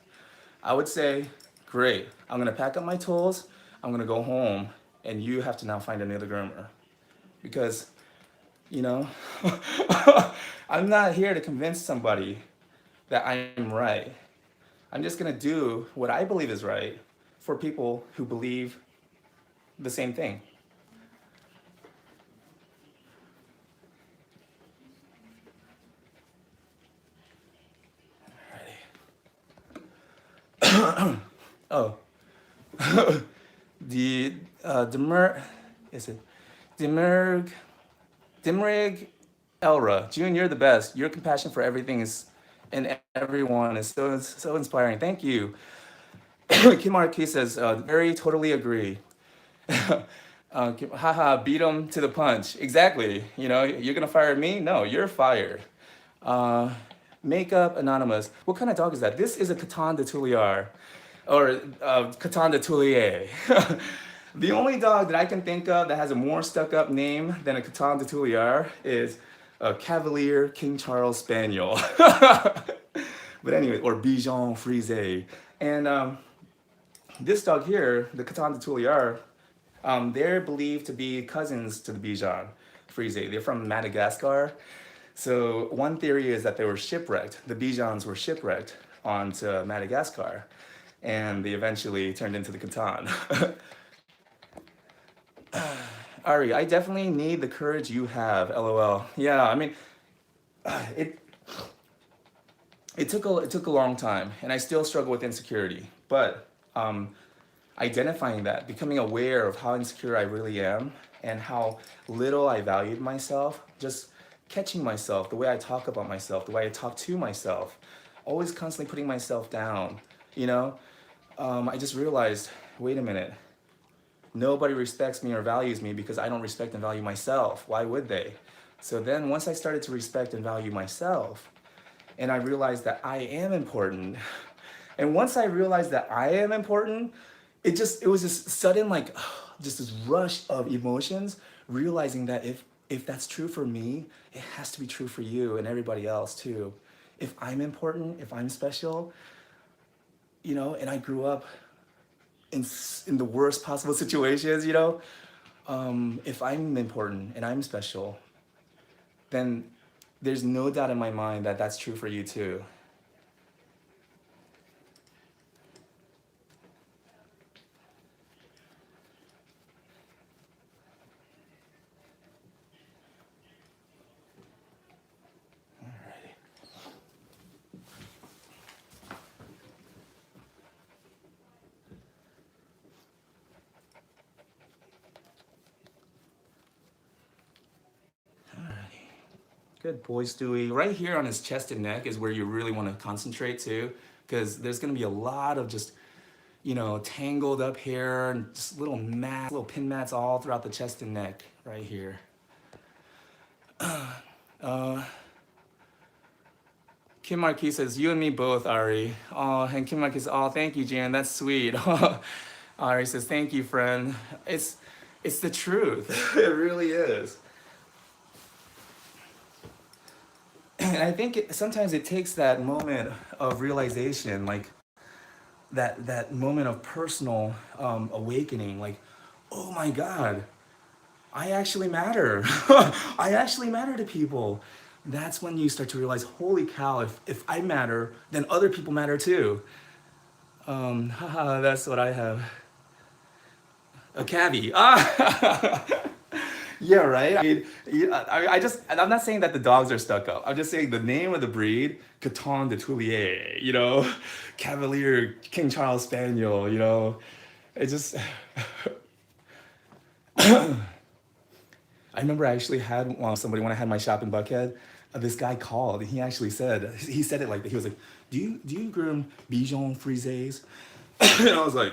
I would say, great, I'm gonna pack up my tools, I'm gonna go home, and you have to now find another groomer. Because, you know, I'm not here to convince somebody that I'm right. I'm just gonna do what I believe is right for people who believe the same thing. Oh, Dimrig Elra, June, you're the best. Your compassion for everything is, and everyone is so inspiring. Thank you. Kim RK says, very totally agree. Haha, beat him to the punch. Exactly. You know, you're gonna fire me? No, you're fired. Makeup Anonymous. What kind of dog is that? This is a Catan de Tuliar, or Catan de Tulier. The only dog that I can think of that has a more stuck-up name than a Catan de Tuliar is a Cavalier King Charles Spaniel. But anyway, or Bichon Frise. And this dog here, the Catan de Tuliar, they're believed to be cousins to the Bichon Frise. They're from Madagascar. So one theory is that they were shipwrecked. The Bichons were shipwrecked onto Madagascar, and they eventually turned into the Catan. Ari, I definitely need the courage you have, LOL. Yeah, I mean, it took a long time, and I still struggle with insecurity. But identifying that, becoming aware of how insecure I really am, and how little I valued myself, just catching myself, the way I talk about myself, the way I talk to myself, always constantly putting myself down, you know? I just realized, wait a minute, nobody respects me or values me because I don't respect and value myself. Why would they? So then once I started to respect and value myself, and I realized that I am important, and once I realized that I am important, it was this sudden, like, just this rush of emotions, realizing that if that's true for me, it has to be true for you and everybody else too. If I'm important, if I'm special, you know, and I grew up in the worst possible situations, you know, if I'm important and I'm special, then there's no doubt in my mind that that's true for you too. Good boy, Stewie. Right here on his chest and neck is where you really want to concentrate too, because there's going to be a lot of just, you know, tangled up hair and just little mats, little pin mats all throughout the chest and neck right here. Kim Marquis says, you and me both, Ari. Oh, and Kim Marquis says, oh, thank you, Jan. That's sweet. Ari says, thank you, friend. It's the truth. It really is. And I think sometimes it takes that moment of realization, like that moment of personal awakening, like, oh my God, I actually matter. I actually matter to people. That's when you start to realize, holy cow, if I matter, then other people matter too. Haha, that's what I have. A cavi. Ah! Yeah, right. I mean, I'm not saying that the dogs are stuck up. I'm just saying the name of the breed, Caton de Toulier, you know, Cavalier King Charles Spaniel, you know, it just. I remember I actually had somebody when I had my shop in Buckhead. This guy called. And he actually said it like that. He was like, "Do you groom Bichon Frises?" And I was like,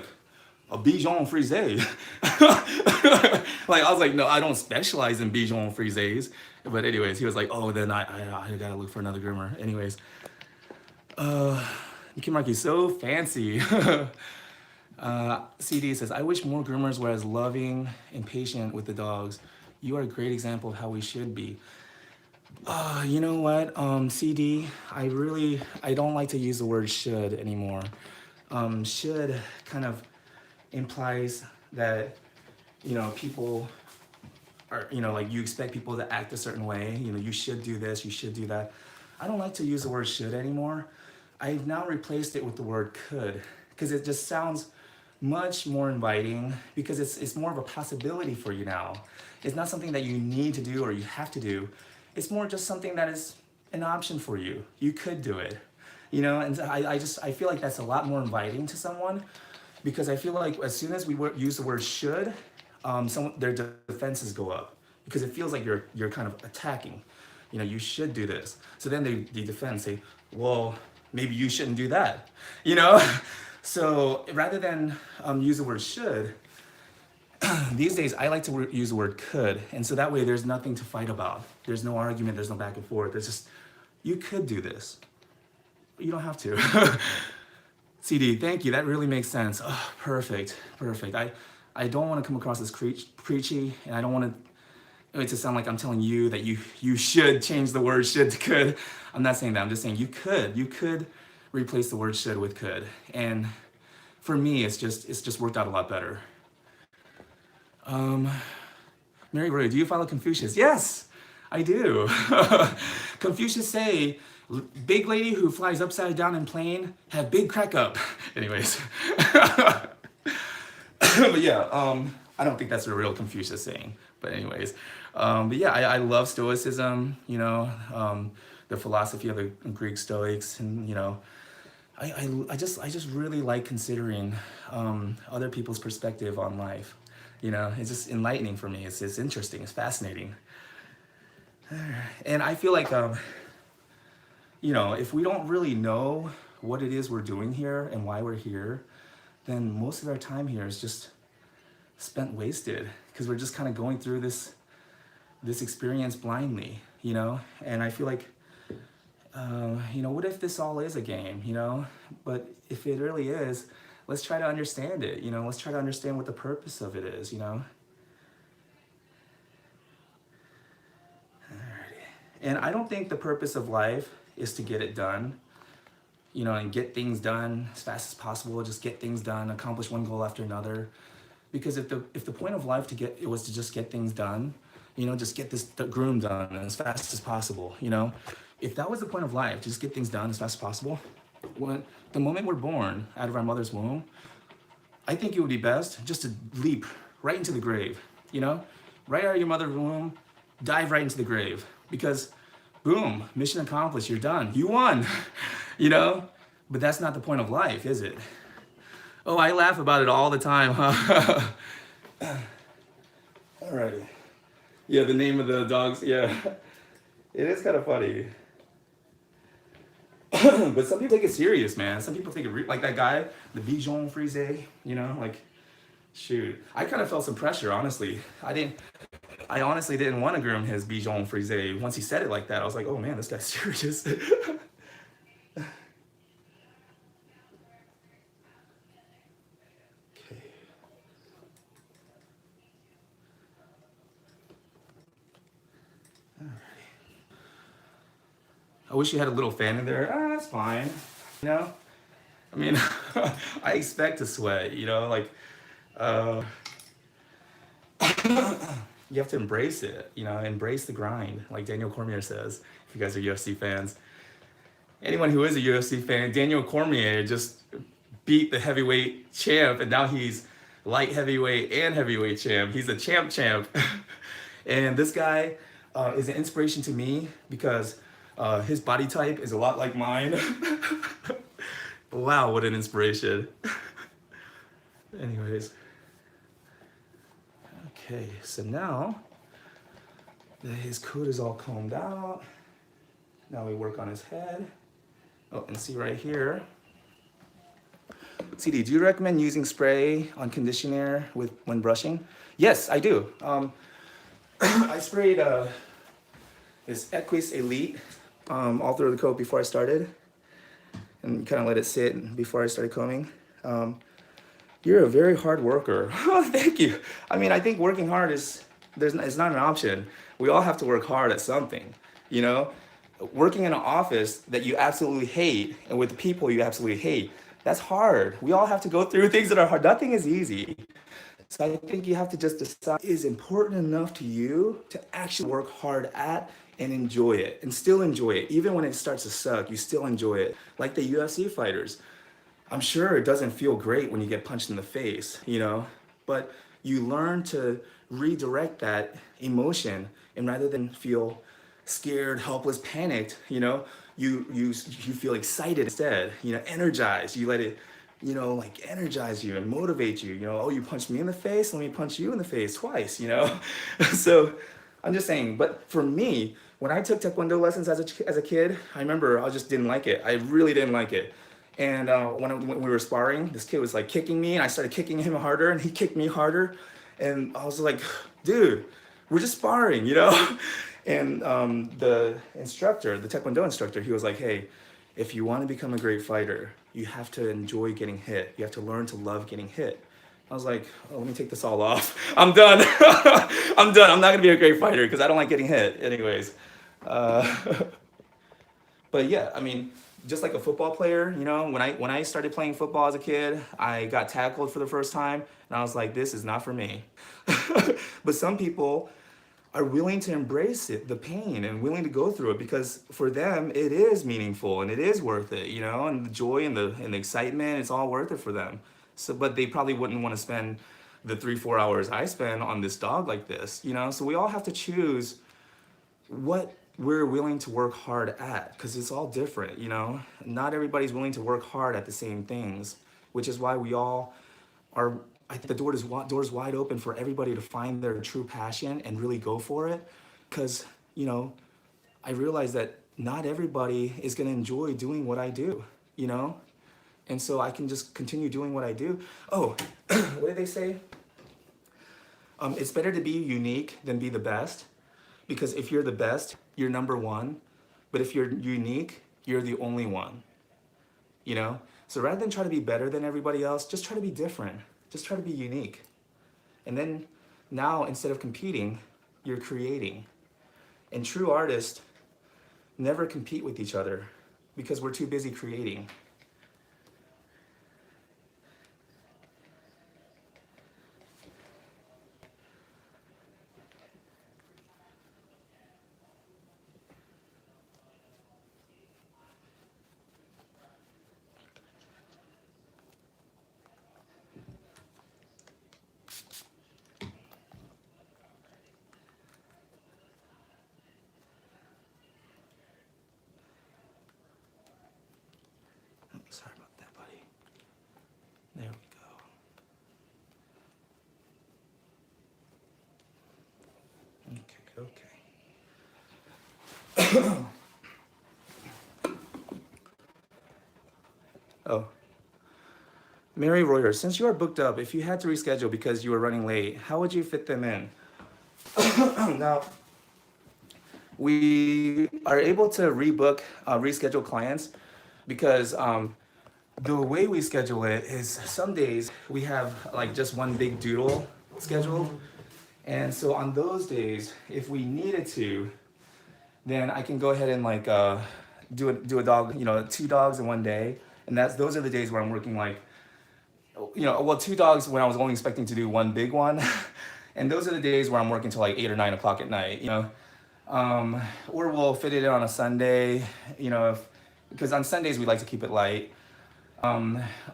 a Bichon Frise. Like, I was like, no, I don't specialize in Bichon Frises. But anyways, he was like, oh, then I gotta look for another groomer. Anyways, Kim Markey, so fancy. CD says, I wish more groomers were as loving and patient with the dogs. You are a great example of how we should be. You know what, CD, I don't like to use the word should anymore. Should kind of implies that, you know, people are, you know, like you expect people to act a certain way, you know, you should do this, you should do that. I don't like to use the word should anymore. I've now replaced it with the word could, because it just sounds much more inviting, because it's more of a possibility for you now. It's not something that you need to do or you have to do. It's more just something that is an option for you. You could do it, you know, and I feel like that's a lot more inviting to someone, because I feel like as soon as we use the word should, their defenses go up, because it feels like you're kind of attacking. You know, you should do this. So then they defend, say, well, maybe you shouldn't do that. You know, so rather than use the word should, these days I like to use the word could, and so that way there's nothing to fight about. There's no argument. There's no back and forth. There's just, you could do this, but you don't have to. CD, thank you. That really makes sense. Oh, perfect. I don't want to come across as preachy, and I don't want it to sound like I'm telling you that you should change the word should to could. I'm not saying that. I'm just saying you could replace the word should with could, and for me, it's just worked out a lot better. Mary Roy, do you follow Confucius? Yes, I do. Confucius say, big lady who flies upside down in plane have big crack up. Anyways. But yeah, I don't think that's a real Confucius saying. But anyways, but yeah, I love Stoicism, you know, the philosophy of the Greek Stoics, and you know, I just really like considering other people's perspective on life. You know, it's just enlightening for me. It's interesting. It's fascinating. And I feel like, you know, if we don't really know what it is we're doing here and why we're here, then most of our time here is just spent wasted, because we're just kind of going through this experience blindly, you know? And I feel like, you know, what if this all is a game, you know? But if it really is, let's try to understand it, you know? Let's try to understand what the purpose of it is, you know? Alrighty. And I don't think the purpose of life is to get it done, you know, and get things done as fast as possible, just get things done, accomplish one goal after another. Because if the point of life was to just get things done, you know, just get the groom done as fast as possible, you know, if that was the point of life, just get things done as fast as possible, when the moment we're born out of our mother's womb, I think it would be best just to leap right into the grave, you know, right out of your mother's womb, dive right into the grave, because boom, mission accomplished, you're done, you won, you know, but that's not the point of life, is it? Oh, I laugh about it all the time, huh? Alrighty. Yeah, the name of the dogs, yeah. It is kind of funny. But some people take it serious, man. Some people take it, like that guy, the Bichon Frise, you know, like, shoot. I kind of felt some pressure, honestly. I honestly didn't want to groom his Bichon Frise. Once he said it like that, I was like, oh man, this guy's serious. I wish you had a little fan in there. Ah, that's fine. You know? I mean, I expect to sweat, you know? Like, uh, you have to embrace it, you know? Embrace the grind, like Daniel Cormier says, if you guys are UFC fans. Anyone who is a UFC fan, Daniel Cormier just beat the heavyweight champ, and now he's light heavyweight and heavyweight champ. He's a champ. And this guy is an inspiration to me because his body type is a lot like mine. Wow, what an inspiration. Anyways. Okay, so now that his coat is all combed out, now we work on his head. Oh, and see right here. CD, do you recommend using spray on conditioner when brushing? Yes, I do. I sprayed this EQyss Elite all through the coat before I started, and kind of let it sit before I started combing. You're a very hard worker. Thank you. I mean, I think working hard it's not an option. We all have to work hard at something, you know? Working in an office that you absolutely hate and with people you absolutely hate, that's hard. We all have to go through things that are hard. Nothing is easy. So I think you have to just decide, is important enough to you to actually work hard at and enjoy it, and still enjoy it. Even when it starts to suck, you still enjoy it. Like the UFC fighters. I'm sure it doesn't feel great when you get punched in the face, you know, but you learn to redirect that emotion, and rather than feel scared, helpless, panicked, you know, you feel excited instead, you know, energized. You let it, you know, like energize you and motivate you. You know, oh, you punched me in the face, let me punch you in the face twice, you know. So I'm just saying, but for me, when I took Taekwondo lessons as a kid, I remember I just didn't like it. I really didn't like it. And when we were sparring, this kid was like kicking me, and I started kicking him harder, and he kicked me harder. And I was like, dude, we're just sparring, you know? And the instructor, the Taekwondo instructor, he was like, hey, if you want to become a great fighter, you have to enjoy getting hit. You have to learn to love getting hit. I was like, oh, let me take this all off. I'm done. I'm done. I'm not going to be a great fighter because I don't like getting hit. Anyways. But yeah, I mean, just like a football player, you know, when I started playing football as a kid, I got tackled for the first time, and I was like, this is not for me. But some people are willing to embrace it, the pain, and willing to go through it because for them it is meaningful and it is worth it, you know, and the joy and the excitement, it's all worth it for them. So, but they probably wouldn't want to spend the 3-4 hours I spend on this dog like this, you know. So we all have to choose what we're willing to work hard at, because it's all different, you know. Not everybody's willing to work hard at the same things, which is why we all are, I think the door's wide open for everybody to find their true passion and really go for it. Because, you know, I realize that not everybody is going to enjoy doing what I do, you know. And so I can just continue doing what I do. Oh, what did they say? It's better to be unique than be the best. Because if you're the best, you're number one. But if you're unique, you're the only one. You know? So rather than try to be better than everybody else, just try to be different. Just try to be unique. And then now, instead of competing, you're creating. And true artists never compete with each other because we're too busy creating. Oh, Mary Reuter, since you are booked up, if you had to reschedule because you were running late, how would you fit them in? Now, we are able to rebook, reschedule clients because the way we schedule it is some days we have like just one big doodle scheduled. And so on those days, if we needed to, then I can go ahead and like do a dog, 2 dogs in one day. And those are the days where I'm working like, well, 2 dogs when I was only expecting to do one big one. And those are the days where I'm working till like 8 or 9 o'clock at night, or we'll fit it in on a Sunday, because on Sundays we like to keep it light.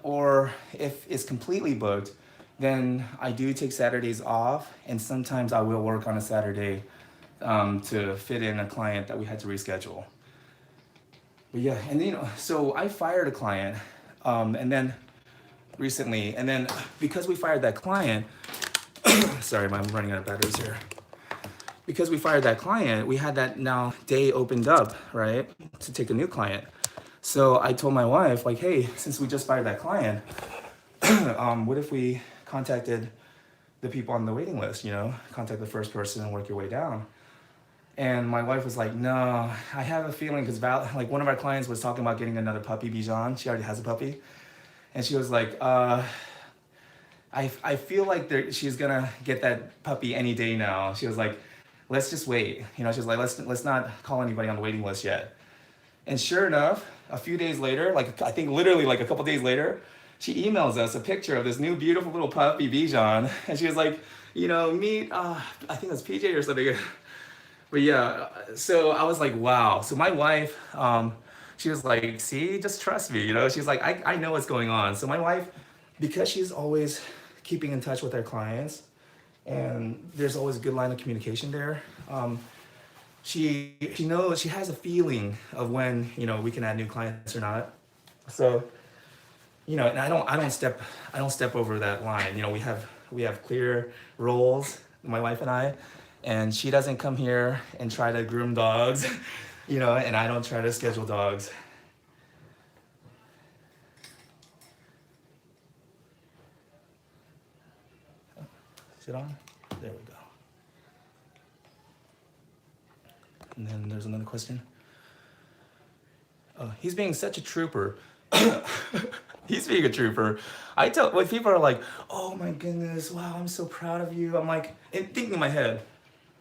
Or if it's completely booked, then I do take Saturdays off, and sometimes I will work on a Saturday to fit in a client that we had to reschedule. But yeah, and so I fired a client, and then recently, and then because we fired that client, sorry, I'm running out of batteries here. Because we fired that client, we had that now day opened up, right, to take a new client. So I told my wife, like, hey, since we just fired that client, what if we contacted the people on the waiting list, contact the first person and work your way down. And my wife was like, no, I have a feeling, because like one of our clients was talking about getting another puppy, Bijan. She already has a puppy. And she was like, I feel like she's gonna get that puppy any day now. She was like, let's just wait. She was like, let's not call anybody on the waiting list yet. And sure enough, a few days later, like I think literally like a couple days later, she emails us a picture of this new beautiful little puppy, Bijan. And she was like, meet, I think it's PJ or something. But yeah, so I was like, wow. So my wife, she was like, see, just trust me. She's like, I know what's going on. So my wife, because she's always keeping in touch with her clients, and there's always a good line of communication there, she knows, she has a feeling of when we can add new clients or not. So and I don't step over that line. We have clear roles, my wife and I, and she doesn't come here and try to groom dogs, and I don't try to schedule dogs. Is it on? There we go. And then there's another question. He's being such a trooper. He's being a trooper. When people are like, oh my goodness, wow, I'm so proud of you. I'm like, and thinking in my head,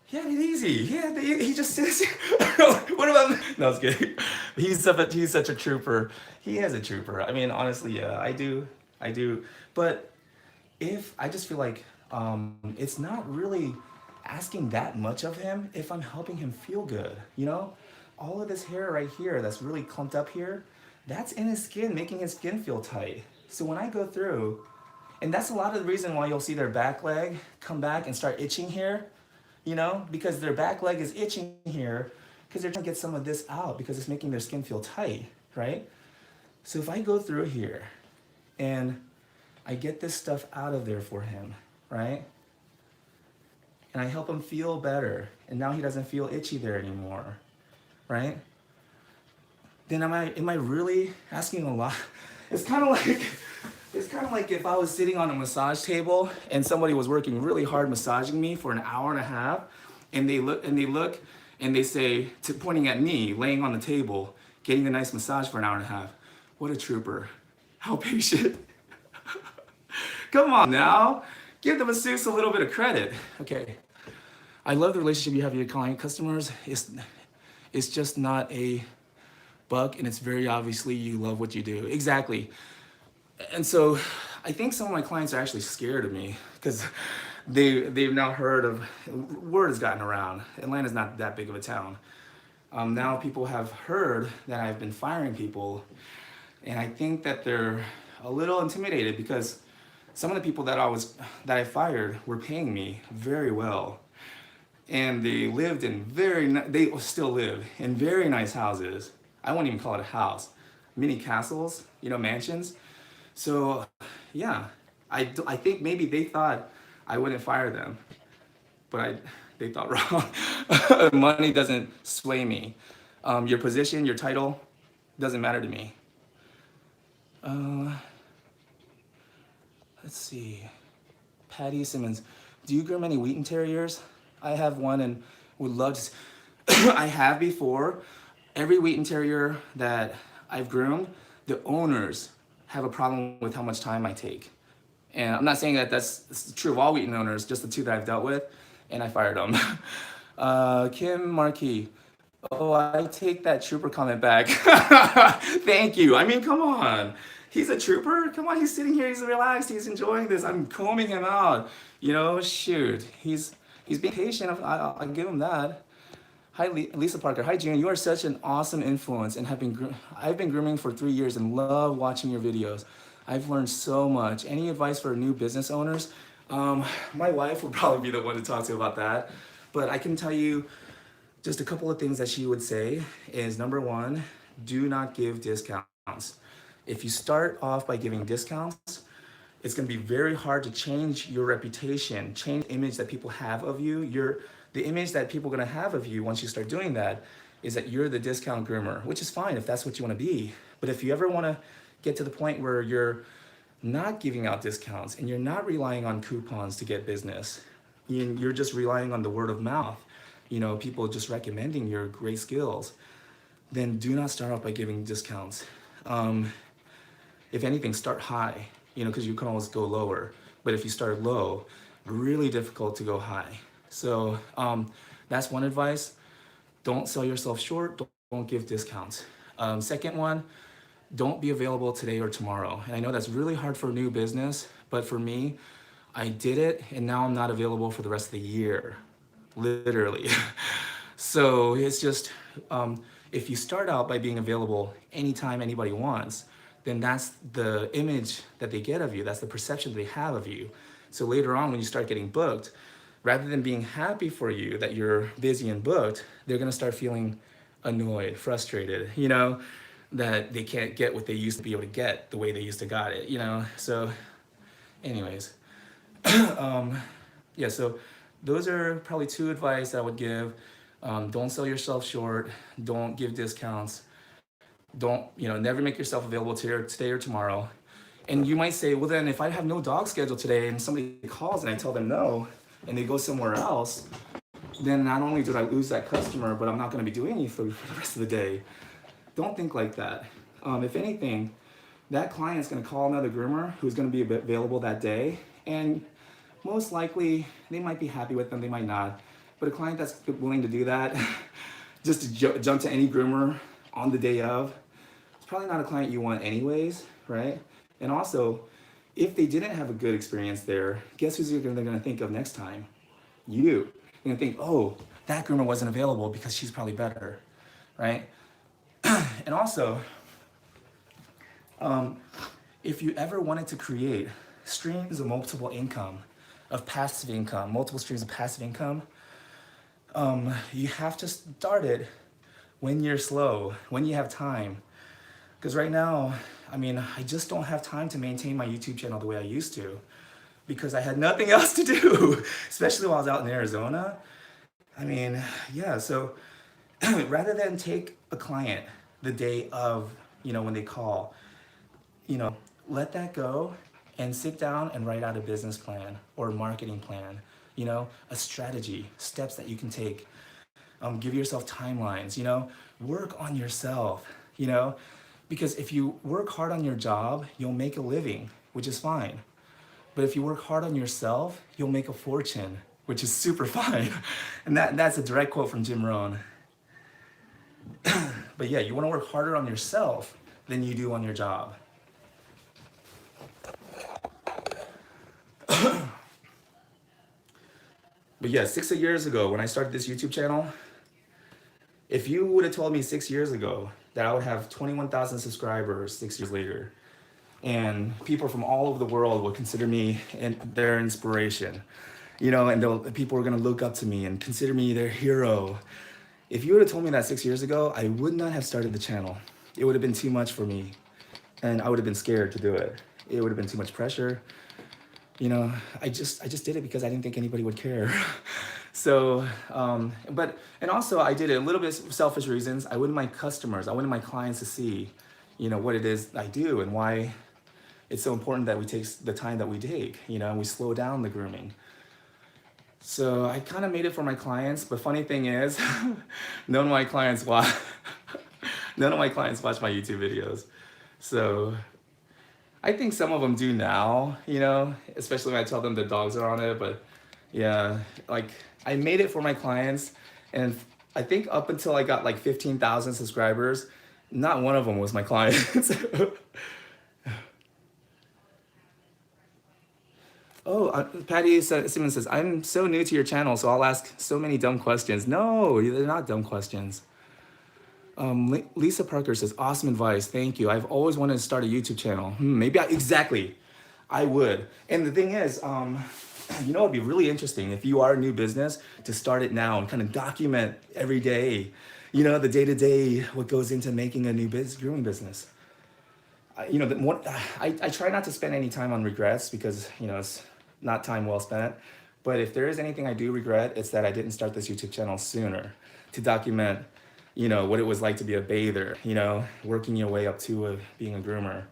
he had it easy. He just says, what about me? No, I was kidding. He's such a trooper. He is a trooper. I mean, honestly, yeah, I do. But I just feel like it's not really asking that much of him if I'm helping him feel good, All of this hair right here that's really clumped up here, that's in his skin, making his skin feel tight. So when I go through, and that's a lot of the reason why you'll see their back leg come back and start itching here, because their back leg is itching here because they're trying to get some of this out because it's making their skin feel tight, right? So if I go through here and I get this stuff out of there for him, right? And I help him feel better, and now he doesn't feel itchy there anymore, right? Then am I really asking a lot? It's kind of like if I was sitting on a massage table and somebody was working really hard massaging me for an hour and a half, and they look and they say, pointing at me, laying on the table, getting a nice massage for an hour and a half. What a trooper. How patient. Come on now. Give the masseuse a little bit of credit. Okay. I love the relationship you have with your client customers. It's just not a buck, and it's very obviously you love what you do. Exactly. And so I think some of my clients are actually scared of me because they've now heard of, word has gotten around. Atlanta's not that big of a town. Now people have heard that I've been firing people, and I think that they're a little intimidated because some of the people that I fired were paying me very well, and they still live in very nice houses. I won't even call it a house, mini castles, mansions. So yeah, I think maybe they thought I wouldn't fire them, but they thought wrong. Money doesn't sway me. Your position, your title, doesn't matter to me. Let's see. Patty Simmons, do you groom any Wheaten Terriers? I have one and would love to. I have before. Every Wheaten Terrier that I've groomed, the owners have a problem with how much time I take. And I'm not saying that that's true of all Wheaten owners, just the two that I've dealt with, and I fired them. Kim Markey, oh, I take that trooper comment back. Thank you. I mean, come on. He's a trooper. Come on, he's sitting here. He's relaxed. He's enjoying this. I'm combing him out. You know, shoot. He's being patient. I'll give him that. Hi, Lisa Parker. Hi, June. You are such an awesome influence and I've been grooming for 3 years and love watching your videos. I've learned so much. Any advice for new business owners? My wife would probably be the one to talk to about that. But I can tell you just a couple of things that she would say is, number one, do not give discounts. If you start off by giving discounts, it's going to be very hard to change your reputation, change the image that people have of you. The image that people are going to have of you once you start doing that is that you're the discount groomer, which is fine if that's what you want to be. But if you ever want to get to the point where you're not giving out discounts and you're not relying on coupons to get business, you're just relying on the word of mouth, you know, people just recommending your great skills, then do not start off by giving discounts. If anything, start high, you know, because you can always go lower. But if you start low, really difficult to go high. So that's one advice. Don't sell yourself short. Don't give discounts. Second one, don't be available today or tomorrow. And I know that's really hard for a new business, but for me, I did it and now I'm not available for the rest of the year, literally. So it's just, if you start out by being available anytime anybody wants, then that's the image that they get of you. That's the perception they have of you. So later on, when you start getting booked, rather than being happy for you that you're busy and booked, they're gonna start feeling annoyed, frustrated, you know, that they can't get what they used to be able to get the way they used to got it, you know? So anyways, yeah, so those are probably two advice I would give. Don't sell yourself short, don't give discounts, don't, you know, never make yourself available today or tomorrow. And you might say, well then if I have no dog schedule today and somebody calls and I tell them no, and they go somewhere else, then not only did I lose that customer, but I'm not gonna be doing anything for the rest of the day. Don't think like that. If anything, that client's gonna call another groomer who's gonna be available that day, and most likely they might be happy with them, they might not. But a client that's willing to do that, just to jump to any groomer on the day of, it's probably not a client you want anyways, right? And also, if they didn't have a good experience there, guess who's they're gonna think of next time? You. You're gonna think, oh, that groomer wasn't available because she's probably better, right? And also, if you ever wanted to create streams of multiple income, of passive income, multiple streams of passive income, you have to start it when you're slow, when you have time. Because right now, I mean, I just don't have time to maintain my YouTube channel the way I used to because I had nothing else to do, especially while I was out in Arizona. I mean, yeah, so rather than take a client the day of, you know, when they call, you know, let that go and sit down and write out a business plan or a marketing plan, you know, a strategy, steps that you can take. Give yourself timelines, you know, work on yourself, you know, because if you work hard on your job, you'll make a living, which is fine. But if you work hard on yourself, you'll make a fortune, which is super fine. And that's a direct quote from Jim Rohn. But yeah, you want to work harder on yourself than you do on your job. But yeah, 6 years ago when I started this YouTube channel, if you would have told me 6 years ago that I would have 21,000 subscribers 6 years later, and people from all over the world would consider me their inspiration, you know, and people were gonna look up to me and consider me their hero. If you would have told me that 6 years ago, I would not have started the channel. It would have been too much for me, and I would have been scared to do it. It would have been too much pressure. You know, I just did it because I didn't think anybody would care. So, and also I did it a little bit selfish reasons. I wanted my customers, I wanted my clients to see, what it is I do and why it's so important that we take the time that we take, and we slow down the grooming. So I kind of made it for my clients, but funny thing is, none of my clients watch, none of my clients watch my YouTube videos. So I think some of them do now, especially when I tell them the dogs are on it, but yeah, like I made it for my clients, and I think up until I got like 15,000 subscribers, not one of them was my clients. Oh, Patty Simmons says, I'm so new to your channel, so I'll ask so many dumb questions. No, they're not dumb questions. Lisa Parker says, awesome advice, thank you. I've always wanted to start a YouTube channel. Exactly, I would. And the thing is, it'd be really interesting if you are a new business to start it now and kind of document every day, the day-to-day, what goes into making a new grooming business. I try not to spend any time on regrets because, it's not time well spent. But if there is anything I do regret, it's that I didn't start this YouTube channel sooner to document, what it was like to be a bather, working your way up to being a groomer.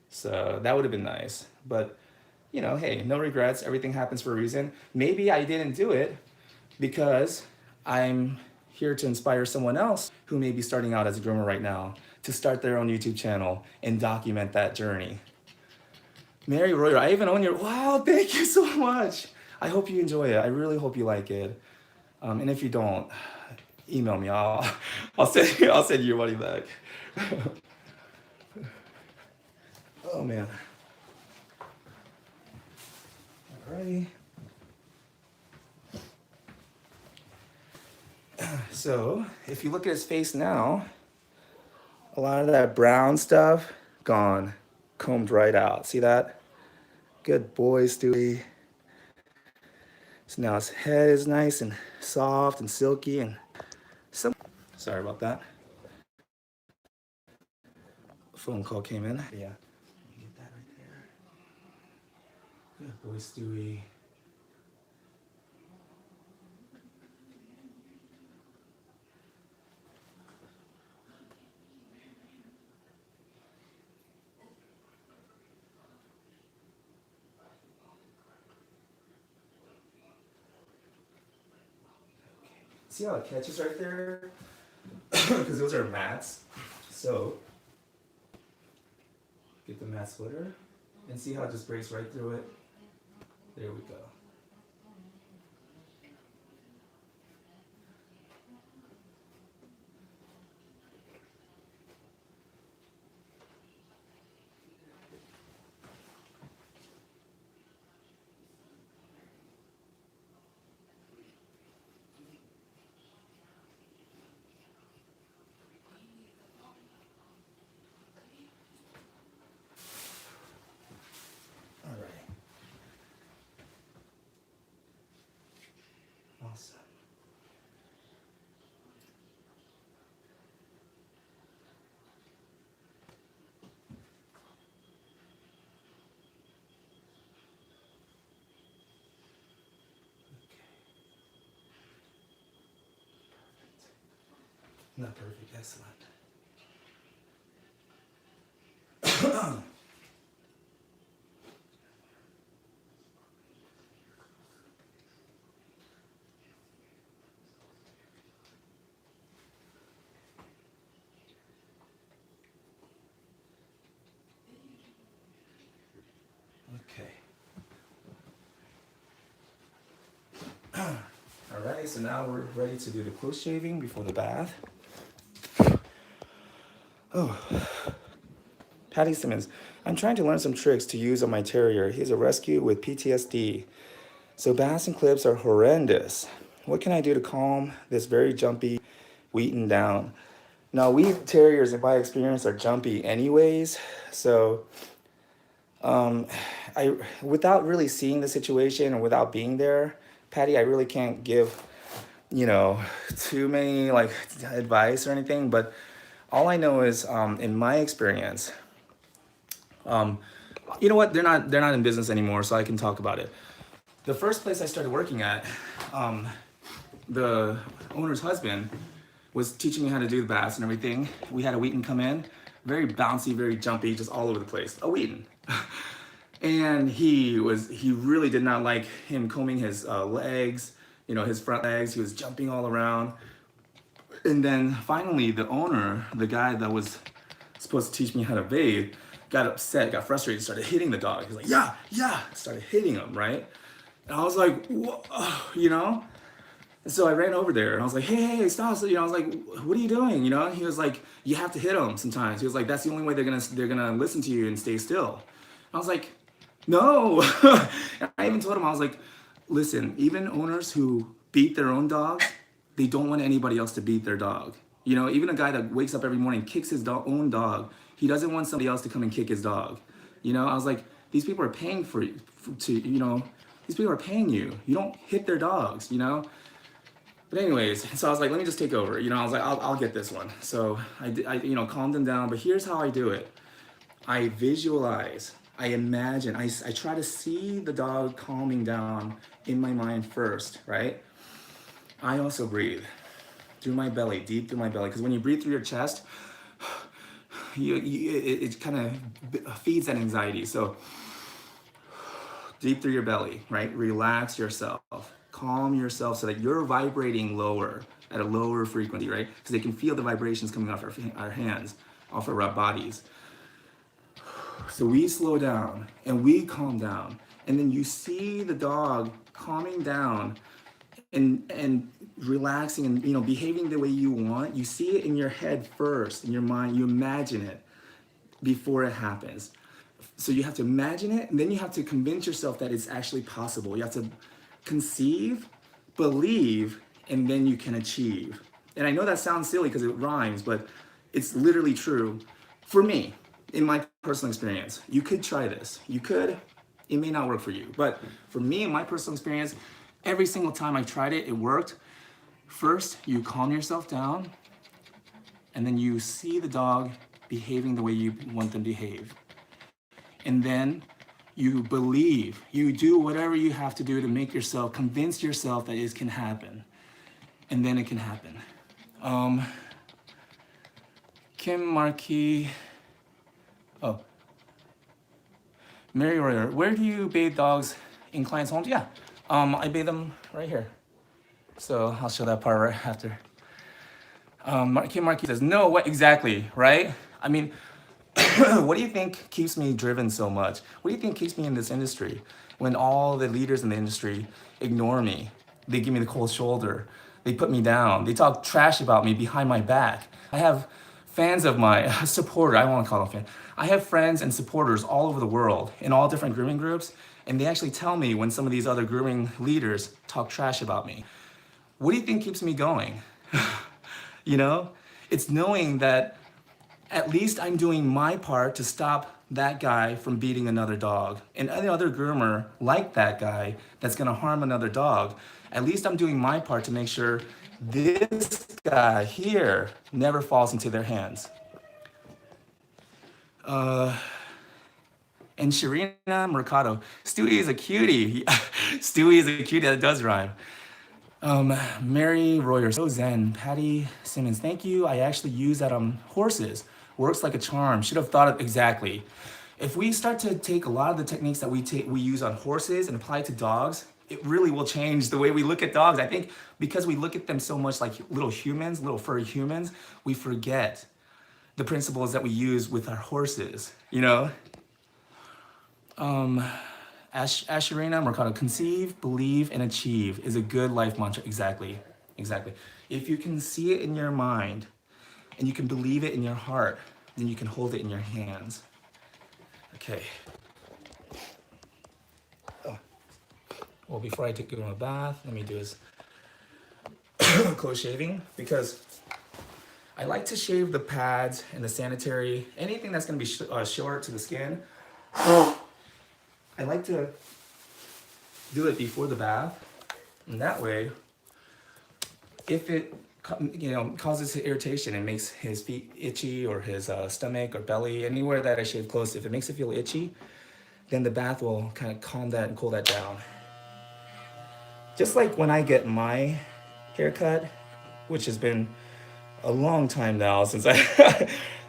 So that would have been nice. But, hey, no regrets. Everything happens for a reason. Maybe I didn't do it because I'm here to inspire someone else who may be starting out as a groomer right now to start their own YouTube channel and document that journey. Mary Royer, I even own your, wow, thank you so much. I hope you enjoy it. I really hope you like it. And if you don't, email me. I'll send you your money back. Oh man. Alrighty. So if you look at his face now, a lot of that brown stuff gone, combed right out. See that? Good boy, Stewie. So now his head is nice and soft and silky and sorry about that. A phone call came in. Yeah. Get that right there. Good boy, Stewie. See how it catches right there? Because those are mats. So, get the mat splitter and see how it just breaks right through it. There we go. Awesome. Not perfect, excellent. Okay. Alright, so now we're ready to do the close shaving before the bath. Oh. Patty Simmons, I'm trying to learn some tricks to use on my terrier. He's a rescue with PTSD. So baths and clips are horrendous. What can I do to calm this very jumpy Wheaton down? Now, we terriers, in my experience, are jumpy anyways. So, without really seeing the situation and without being there, Patty, I really can't give, too many like advice or anything. But all I know is, in my experience, you know what? They're not in business anymore, so I can talk about it. The first place I started working at, the owner's husband was teaching me how to do the baths and everything. We had a Wheaton come in, very bouncy, very jumpy, just all over the place. A Wheaton. And he really did not like him combing his legs, you know, his front legs. He was jumping all around. And then finally the owner, the guy that was supposed to teach me how to bathe, got upset, got frustrated, started hitting the dog. He's like, yeah, yeah, started hitting him, right? And I was like, whoa, you know? And so I ran over there and I was like, hey, stop. So, you know, I was like, what are you doing? You know, and he was like, you have to hit them sometimes. He was like, that's the only way they're gonna listen to you and stay still. And I was like, no. And I even told him, I was like, listen, even owners who beat their own dogs, they don't want anybody else to beat their dog. You know, even a guy that wakes up every morning, kicks his own dog, he doesn't want somebody else to come and kick his dog. You know, I was like, these people are paying for you, you know, these people are paying you. You don't hit their dogs, you know? But anyways, so I was like, let me just take over. You know, I was like, I'll get this one. So I you know, calmed them down, but here's how I do it. I visualize, I imagine, I try to see the dog calming down in my mind first, right? I also breathe through my belly, deep through my belly, because when you breathe through your chest, it kind of feeds that anxiety. So deep through your belly, right? Relax yourself, calm yourself so that you're vibrating lower, at a lower frequency, right? Because they can feel the vibrations coming off our hands, off our bodies. So we slow down and we calm down. And then you see the dog calming down and relaxing and, you know, behaving the way you want. You see it in your head first, in your mind. You imagine it before it happens. So you have to imagine it, and then you have to convince yourself that it's actually possible. You have to conceive, believe, and then you can achieve. And I know that sounds silly because it rhymes, but it's literally true for me, in my personal experience. You could try this. You could. It may not work for you. But for me, in my personal experience, every single time I tried it, it worked. First, you calm yourself down, and then you see the dog behaving the way you want them to behave. And then you believe, you do whatever you have to do to make yourself, convince yourself that it can happen. And then it can happen. Kim Markey, Mary Royer, where do you bathe dogs in clients' homes? Yeah, I bathe them right here. So I'll show that part right after. Kim Markey says, no, what exactly, right? I mean, what do you think keeps me driven so much? What do you think keeps me in this industry when all the leaders in the industry ignore me? They give me the cold shoulder. They put me down. They talk trash about me behind my back. I have fans of my supporter, I won't call them fans. I have friends and supporters all over the world in all different grooming groups, and they actually tell me when some of these other grooming leaders talk trash about me. What do you think keeps me going? You know, it's knowing that at least I'm doing my part to stop that guy from beating another dog. And any other groomer like that guy that's gonna harm another dog, at least I'm doing my part to make sure this guy here never falls into their hands. And Sharina Mercado, Stewie is a cutie. Stewie is a cutie, that does rhyme. Mary Royer, so zen. Patty Simmons, thank you. I actually use that on horses. Works like a charm. Should have thought of exactly. If we start to take a lot of the techniques that we use on horses and apply it to dogs, it really will change the way we look at dogs. I think because we look at them so much like little humans, little furry humans, we forget the principles that we use with our horses, you know? Asherina Mercado, conceive, believe, and achieve is a good life mantra. Exactly, exactly. If you can see it in your mind and you can believe it in your heart, then you can hold it in your hands. Okay. Well, before I take a bath, let me do is close shaving, because I like to shave the pads and the sanitary, anything that's gonna be short to the skin. I like to do it before the bath, and that way, if it causes irritation and makes his feet itchy or his stomach or belly, anywhere that I shave close, if it makes it feel itchy, then the bath will kind of calm that and cool that down. Just like when I get my haircut, which has been a long time now since I.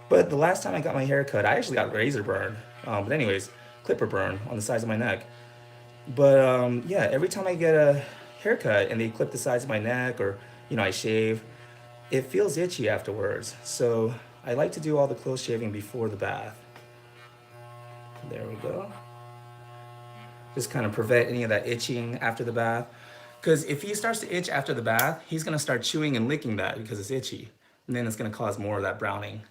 But the last time I got my hair cut, I actually got razor burn. But anyways, clipper burn on the sides of my neck. But yeah, every time I get a haircut and they clip the sides of my neck or I shave, it feels itchy afterwards. So I like to do all the close shaving before the bath. There we go. Just kind of prevent any of that itching after the bath. Because if he starts to itch after the bath, he's gonna start chewing and licking that because it's itchy. And then it's gonna cause more of that browning.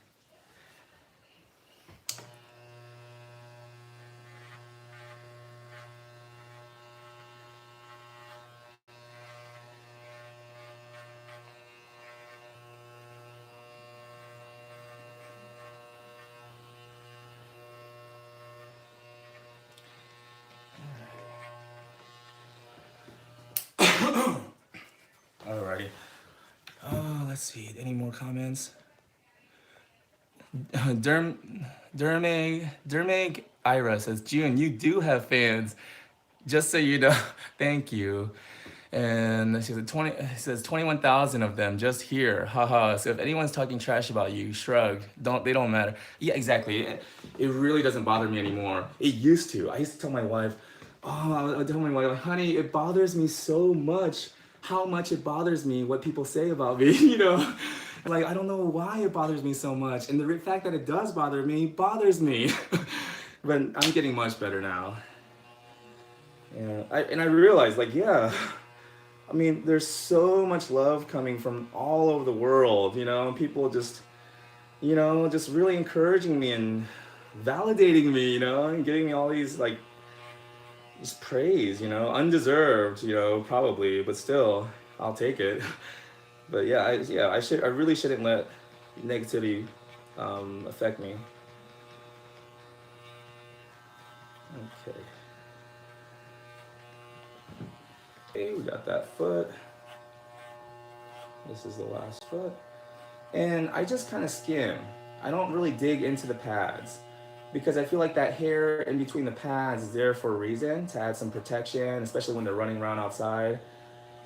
Alrighty. Let's see. Any more comments? Dermig Ira says, June, you do have fans. Just so you know, thank you. And she said 20 says 21,000 of them just here. Haha. So if anyone's talking trash about you, shrug. They don't matter. Yeah, exactly. It really doesn't bother me anymore. It used to. I used to tell my wife, I would tell my wife, honey, it bothers me so much how much it bothers me what people say about me, Like, I don't know why it bothers me so much. And the fact that it does bother me bothers me. But I'm getting much better now. Yeah, I realized, like, yeah, I mean, there's so much love coming from all over the world, people just really encouraging me and validating me, and giving me all these, like, just praise, undeserved, probably, but still, I'll take it. But yeah, I really shouldn't let negativity affect me. Okay. Okay, we got that foot. This is the last foot. And I just kind of skim. I don't really dig into the pads because I feel like that hair in between the pads is there for a reason, to add some protection, especially when they're running around outside.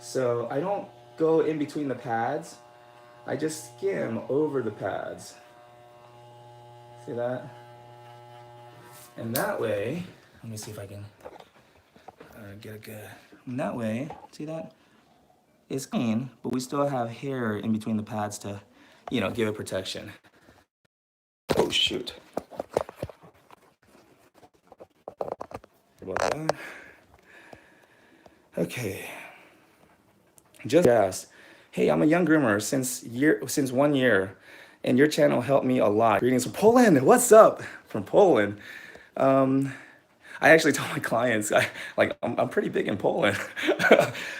So I don't go in between the pads. I just skim over the pads. See that? And that way, let me see if I can get it good. And that way, see that? It's clean, but we still have hair in between the pads to, give it protection. Oh, shoot. About that. Okay. Just asked, hey, I'm a young groomer since 1 year, and your channel helped me a lot. Greetings from Poland. What's up from Poland? I actually told my clients, I'm pretty big in Poland.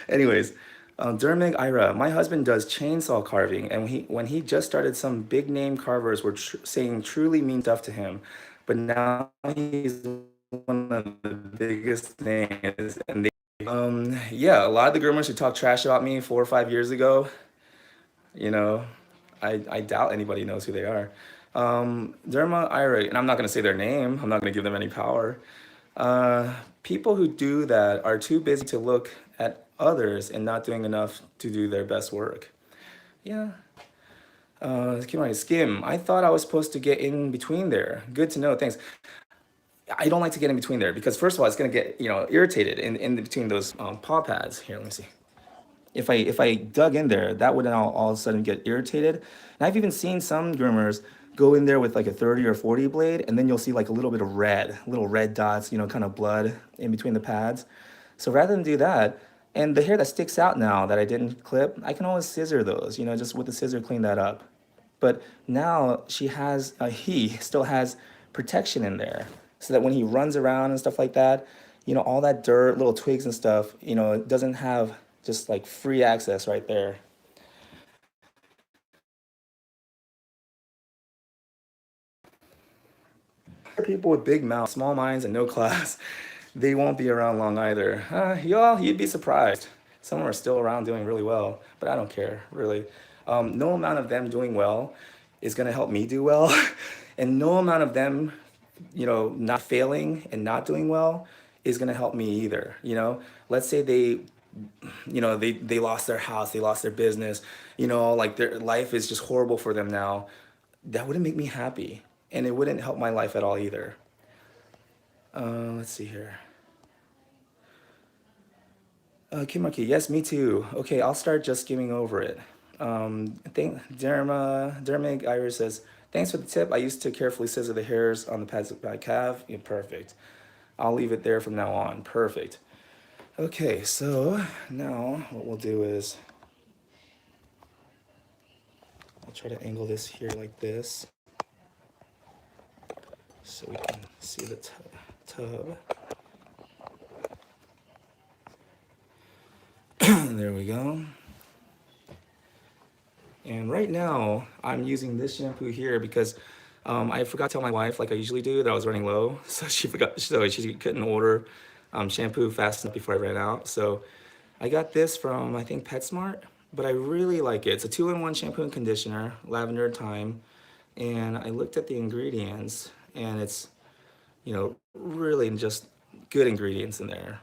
Anyways, Dermig Ira, my husband does chainsaw carving, and when he just started, some big name carvers were saying truly mean stuff to him, but now he's one of the biggest names, and yeah, a lot of the groomers who talked trash about me 4 or 5 years ago, you know, I doubt anybody knows who they are. Derma Ira, and I'm not gonna say their name. I'm not gonna give them any power. People who do that are too busy to look at others and not doing enough to do their best work. Yeah. Skim. I thought I was supposed to get in between there. Good to know. Thanks. I don't like to get in between there because first of all, it's gonna get irritated in between those paw pads. Here, let me see. If I dug in there, that would all of a sudden get irritated. And I've even seen some groomers go in there with like a 30 or 40 blade, and then you'll see like a little bit of little red dots, kind of blood in between the pads. So rather than do that, and the hair that sticks out now that I didn't clip, I can always scissor those, just with the scissor clean that up. But now he still has protection in there so that when he runs around and stuff like that, all that dirt, little twigs and stuff, it doesn't have just like free access right there. People with big mouths, small minds, and no class, they won't be around long either. You'd be surprised. Some are still around doing really well, but I don't care, really. No amount of them doing well is going to help me do well. And no amount of them, not failing and not doing well is going to help me either. Let's say they you know, they lost their house, they lost their business, you know, like their life is just horrible for them now, that wouldn't make me happy. And it wouldn't help my life at all either. Let's see here. Kimaki, yes, me too. Okay, I'll start just skimming over it. I think Dermig Iris says, thanks for the tip. I used to carefully scissor the hairs on the pads of my calf. Yeah, perfect. I'll leave it there from now on. Perfect. Okay, so now what we'll do is I'll try to angle this here like this so we can see the tub. There we go. And right now, I'm using this shampoo here because I forgot to tell my wife, like I usually do, that I was running low. So she couldn't order shampoo fast enough before I ran out. So I got this from, I think, PetSmart, but I really like it. It's a 2-in-1 shampoo and conditioner, lavender and thyme. And I looked at the ingredients, and it's, you know, really just good ingredients in there,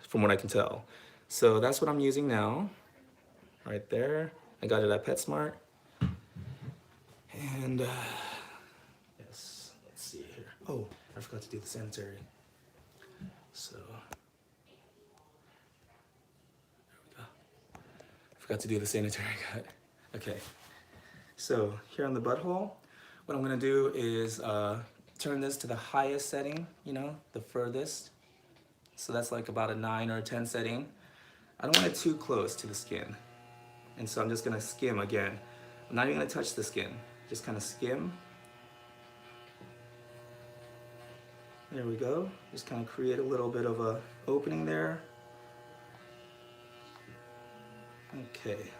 from what I can tell. So that's what I'm using now, right there. I got it at PetSmart. And yes, let's see here. Oh, I forgot to do the sanitary. So there we go. Forgot to do the sanitary cut. Okay. So here on the butthole, what I'm gonna do is turn this to the highest setting, you know, the furthest. So that's like about a 9 or a 10 setting. I don't want it too close to the skin. And so I'm just gonna skim again. I'm not even gonna touch the skin, just kind of skim. There we go. Just kind of create a little bit of a opening there. Okay.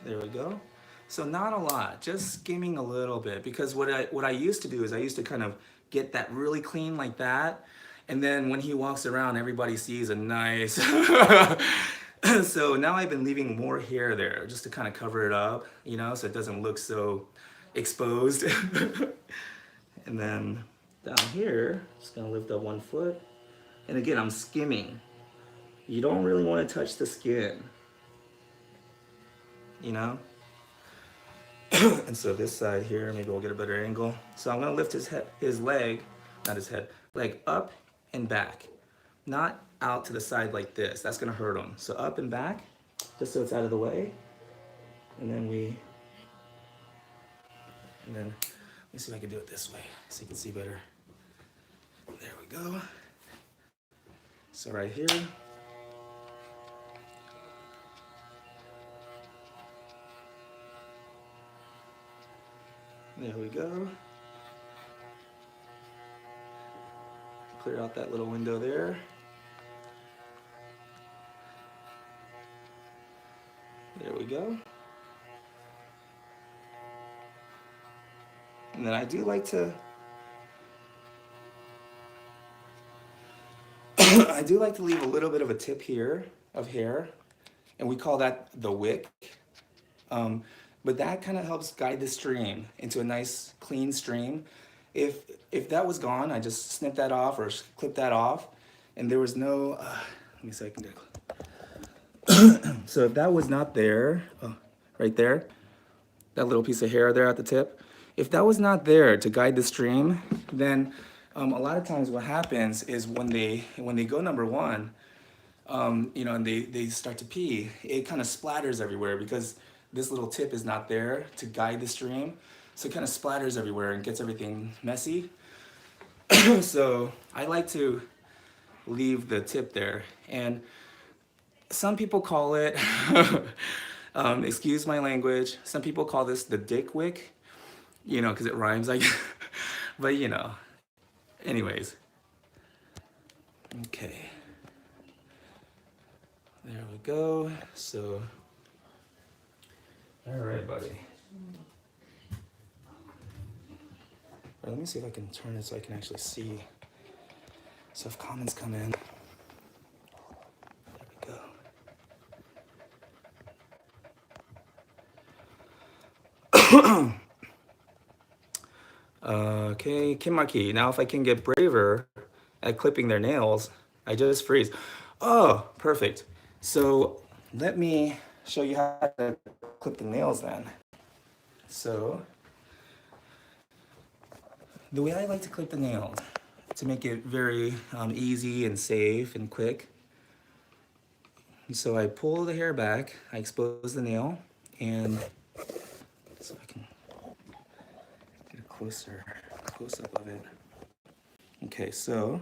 There we go. So not a lot, just skimming a little bit, because what I used to do is I used to kind of get that really clean like that, and then when he walks around, everybody sees a nice. So now I've been leaving more hair there just to kind of cover it up, you know, so it doesn't look so exposed. And then down here, just gonna lift up 1 foot, and again, I'm skimming. You don't really want to touch the skin, you know. And so this side here, maybe we'll get a better angle. So I'm gonna lift his leg, not his head, leg up and back, not out to the side like this. That's gonna hurt him. So up and back, just so it's out of the way. And then let me see if I can do it this way so you can see better. There we go. So right here. There we go. Clear out that little window there. There we go. And then I do like to I do like to leave a little bit of a tip here of hair, and we call that the wick. But that kind of helps guide the stream into a nice clean stream. If that was gone, I just snip that off or clip that off, and there was no. Let me see if I can get it. So if that was not there, right there, that little piece of hair there at the tip, if that was not there to guide the stream, then a lot of times what happens is when they go number one, you know, and they start to pee, it kind of splatters everywhere because this little tip is not there to guide the stream. So it kind of splatters everywhere and gets everything messy. So I like to leave the tip there. And some people call it, excuse my language, some people call this the dick wick, you know, because it rhymes like, but you know, anyways. Okay. There we go. So, all right, buddy. Let me see if I can turn it so I can actually see. So if comments come in, there we go. Okay, Kim Maki. Now if I can get braver at clipping their nails, I just freeze. Oh, perfect. So let me show you how to clip the nails then. So the way I like to clip the nails, to make it very easy and safe and quick. So I pull the hair back, I expose the nail, and so I can get a close-up of it. Okay, so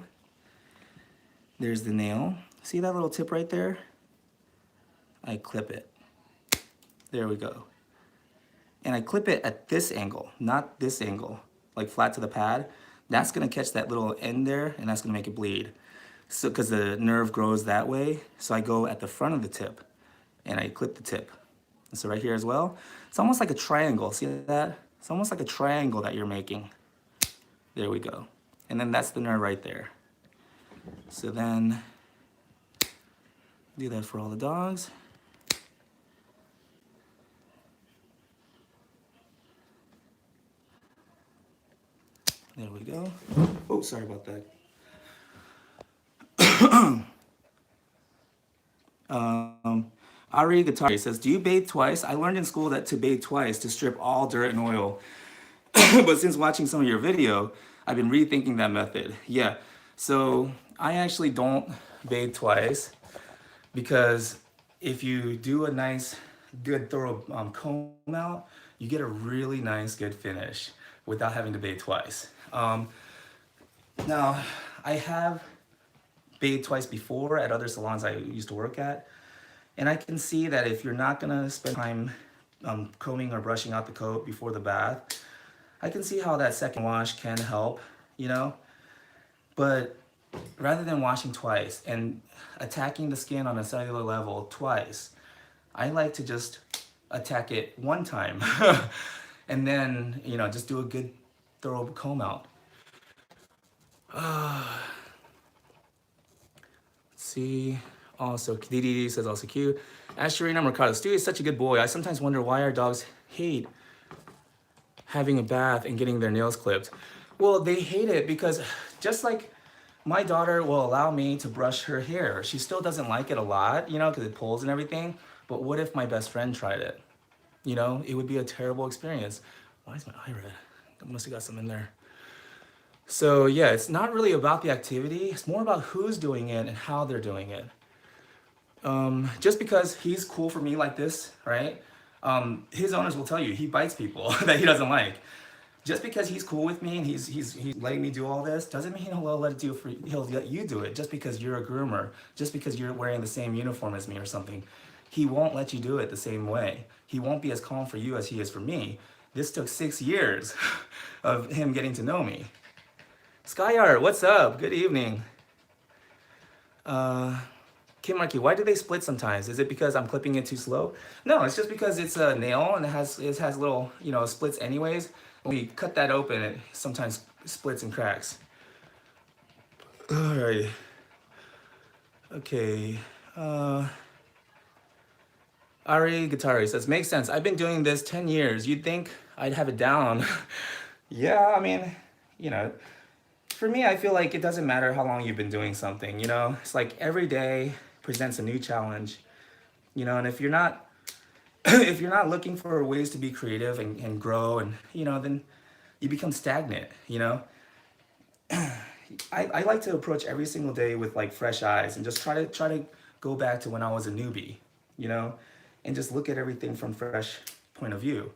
there's the nail. See that little tip right there? I clip it. There we go. And I clip it at this angle, not this angle, like flat to the pad. That's gonna catch that little end there, and that's gonna make it bleed. So, because the nerve grows that way, so I go at the front of the tip, and I clip the tip. And so right here as well, it's almost like a triangle. See that? It's almost like a triangle that you're making. There we go. And then that's the nerve right there. So then, do that for all the dogs. There we go. Oh, sorry about that. Ari Guitar says, do you bathe twice? I learned in school that to bathe twice to strip all dirt and oil. But since watching some of your video, I've been rethinking that method. Yeah, so I actually don't bathe twice because if you do a nice, good, thorough comb out, you get a really nice, good finish without having to bathe twice. Now, I have bathed twice before at other salons I used to work at, and I can see that if you're not gonna spend time combing or brushing out the coat before the bath, I can see how that second wash can help, you know? But rather than washing twice and attacking the skin on a cellular level twice, I like to just attack it one time and then, you know, just do a good thorough comb out. Let's see. Also, DDD says also cute. Asherina Mercado, Stewie is such a good boy. I sometimes wonder why our dogs hate having a bath and getting their nails clipped. Well, they hate it because just like my daughter will allow me to brush her hair. She still doesn't like it a lot, you know, because it pulls and everything. But what if my best friend tried it? You know, it would be a terrible experience. Why is my eye red? I must have got some in there. So yeah, it's not really about the activity. It's more about who's doing it and how they're doing it. Just because he's cool for me like this, right? His owners will tell you he bites people that he doesn't like. Just because he's cool with me and he's letting me do all this doesn't mean he'll let you do it. Just because you're a groomer, just because you're wearing the same uniform as me or something, he won't let you do it the same way. He won't be as calm for you as he is for me. This took 6 years of him getting to know me. Skyart, what's up? Good evening. Kim Markey, why do they split sometimes? Is it because I'm clipping it too slow? No, it's just because it's a nail and it has little, you know, splits anyways. When we cut that open, it sometimes splits and cracks. All right. Okay. Ari Guitari says, makes sense. I've been doing this 10 years. You'd think I'd have it down. Yeah, I mean, you know, for me, I feel like it doesn't matter how long you've been doing something, you know? It's like every day presents a new challenge, you know, and if you're not if you're not looking for ways to be creative and grow and, you know, then you become stagnant, you know? I like to approach every single day with like fresh eyes and just try to go back to when I was a newbie, you know, and just look at everything from fresh point of view.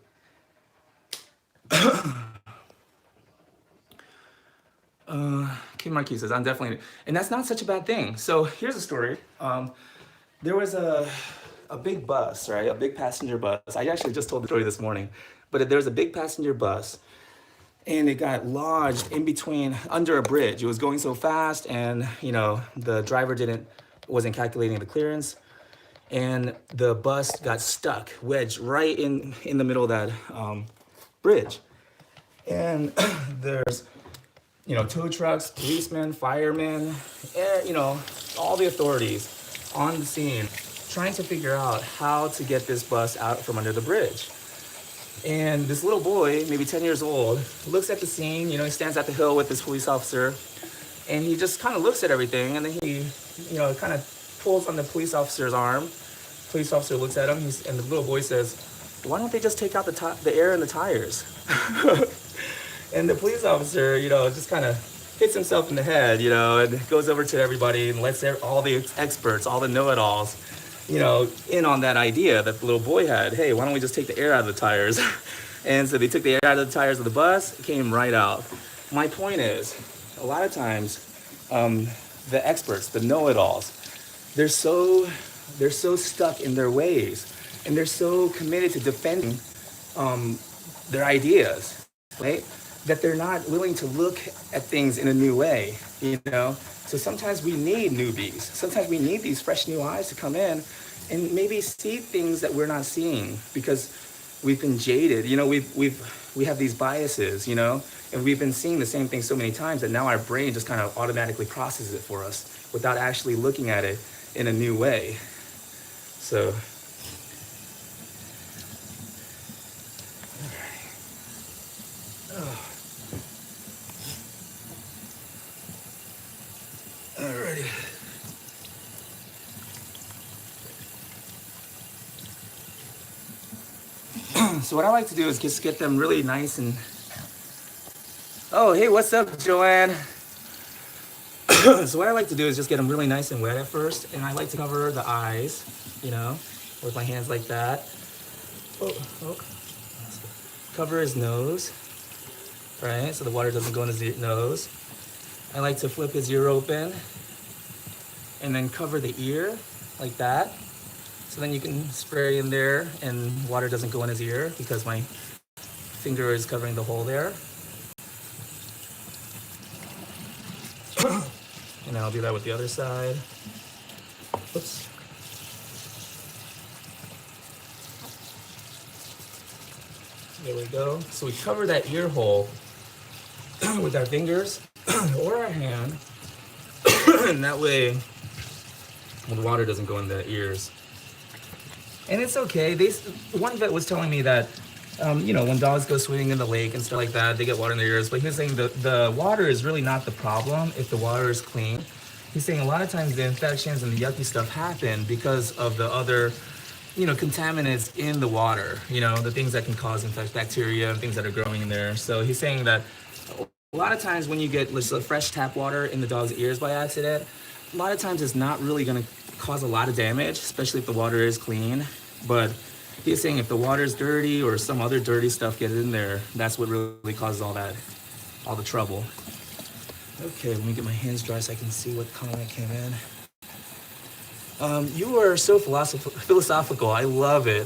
Kim Marquis says, I'm definitely, and that's not such a bad thing. So here's a story. There was a big bus, right? A big passenger bus. I actually just told the story this morning, but there was a big passenger bus and it got lodged in between, under a bridge. It was going so fast and, you know, the driver wasn't calculating the clearance and the bus got stuck, wedged right in the middle of that bridge. And there's, you know, tow trucks, policemen, firemen, you know, all the authorities on the scene trying to figure out how to get this bus out from under the bridge. And this little boy, maybe 10 years old, looks at the scene, you know, he stands at the hill with this police officer, and he just kind of looks at everything, and then he, you know, kind of pulls on the police officer's arm. Police officer looks at him, and the little boy says, "Why don't they just take out the air in the tires?" And the police officer, you know, just kind of hits himself in the head, you know, and goes over to everybody and lets all the experts, all the know-it-alls, you know, in on that idea that the little boy had. Hey, why don't we just take the air out of the tires? And so they took the air out of the tires of the bus, it came right out. My point is, a lot of times, the experts, the know-it-alls, they're so stuck in their ways, and they're so committed to defending their ideas, right? That they're not willing to look at things in a new way, you know? So sometimes we need newbies. Sometimes we need these fresh new eyes to come in and maybe see things that we're not seeing because we've been jaded. You know, we have these biases, you know, and we've been seeing the same thing so many times that now our brain just kind of automatically processes it for us without actually looking at it in a new way. So, alrighty. So what I like to do is just get them really nice and... Oh, hey, what's up, Joanne? So what I like to do is just get them really nice and wet at first, and I like to cover the eyes, you know, with my hands like that. Oh. Cover his nose, right, so the water doesn't go in his nose. I like to flip his ear open, and then cover the ear like that. So then you can spray in there and water doesn't go in his ear because my finger is covering the hole there. And I'll do that with the other side. Oops. There we go. So we cover that ear hole with our fingers or our hand. And that way the water doesn't go in the ears. And it's okay. One vet was telling me that, you know, when dogs go swimming in the lake and stuff like that, they get water in their ears. But he was saying the water is really not the problem if the water is clean. He's saying a lot of times the infections and the yucky stuff happen because of the other, you know, contaminants in the water. You know, the things that can cause bacteria and things that are growing in there. So he's saying that a lot of times when you get fresh tap water in the dog's ears by accident, a lot of times it's not really going to cause a lot of damage, especially if the water is clean. But he's saying if the water is dirty or some other dirty stuff gets in there, that's what really causes all the trouble. Okay, let me get my hands dry so I can see what comment came in. You are so philosophical. I love it.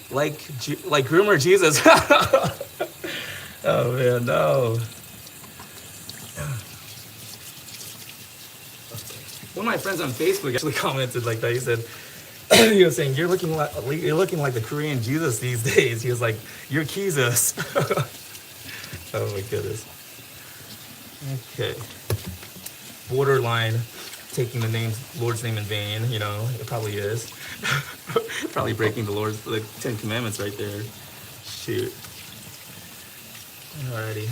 Like Groomer Jesus. Oh man, no. One of my friends on Facebook actually commented like that. He said, he was saying, you're looking like the Korean Jesus these days. He was like, you're EQyss. Oh my goodness. Okay. Borderline taking the Lord's name in vain, you know, it probably is. Probably breaking the 10 Commandments right there. Shoot. Alrighty.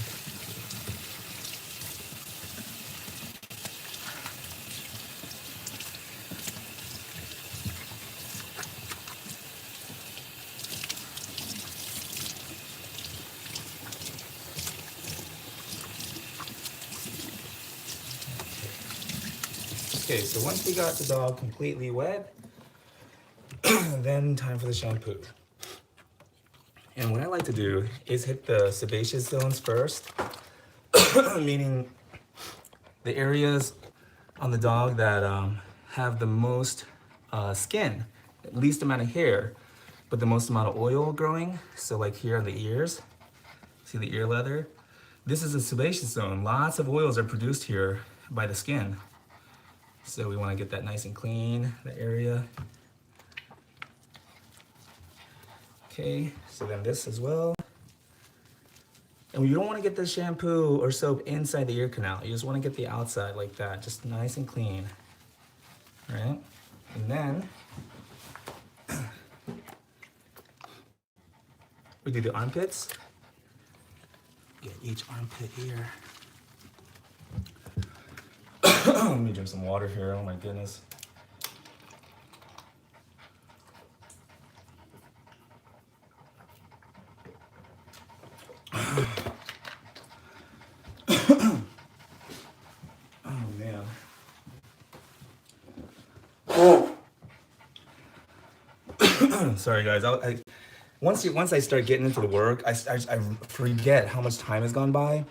Okay, so once we got the dog completely wet, then time for the shampoo. And what I like to do is hit the sebaceous zones first, meaning the areas on the dog that have the most skin, least amount of hair, but the most amount of oil growing. So like here on the ears, see the ear leather? This is a sebaceous zone. Lots of oils are produced here by the skin. So we want to get that nice and clean, the area. Okay, so then this as well. And you don't want to get the shampoo or soap inside the ear canal. You just want to get the outside like that, just nice and clean. All right, and then we do the armpits. Get each armpit here. Let me drink some water here, oh my goodness. Sorry guys, once I start getting into the work, I forget how much time has gone by.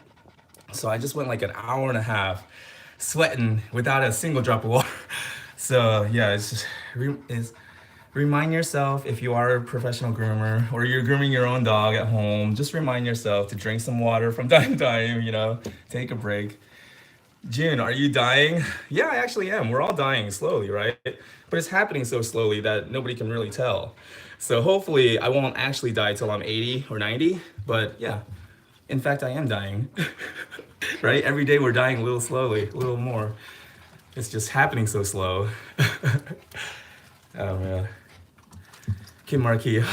So I just went like an hour and a half sweating without a single drop of water. So yeah, it's just remind yourself, if you are a professional groomer or you're grooming your own dog at home, just remind yourself to drink some water from time to time, you know, take a break. June, are you dying? Yeah, I actually am. We're all dying slowly, right? But it's happening so slowly that nobody can really tell. So hopefully I won't actually die till I'm 80 or 90, but yeah, in fact, I am dying. Right? Every day we're dying a little slowly, a little more. It's just happening so slow. Oh man. Kim Marquis.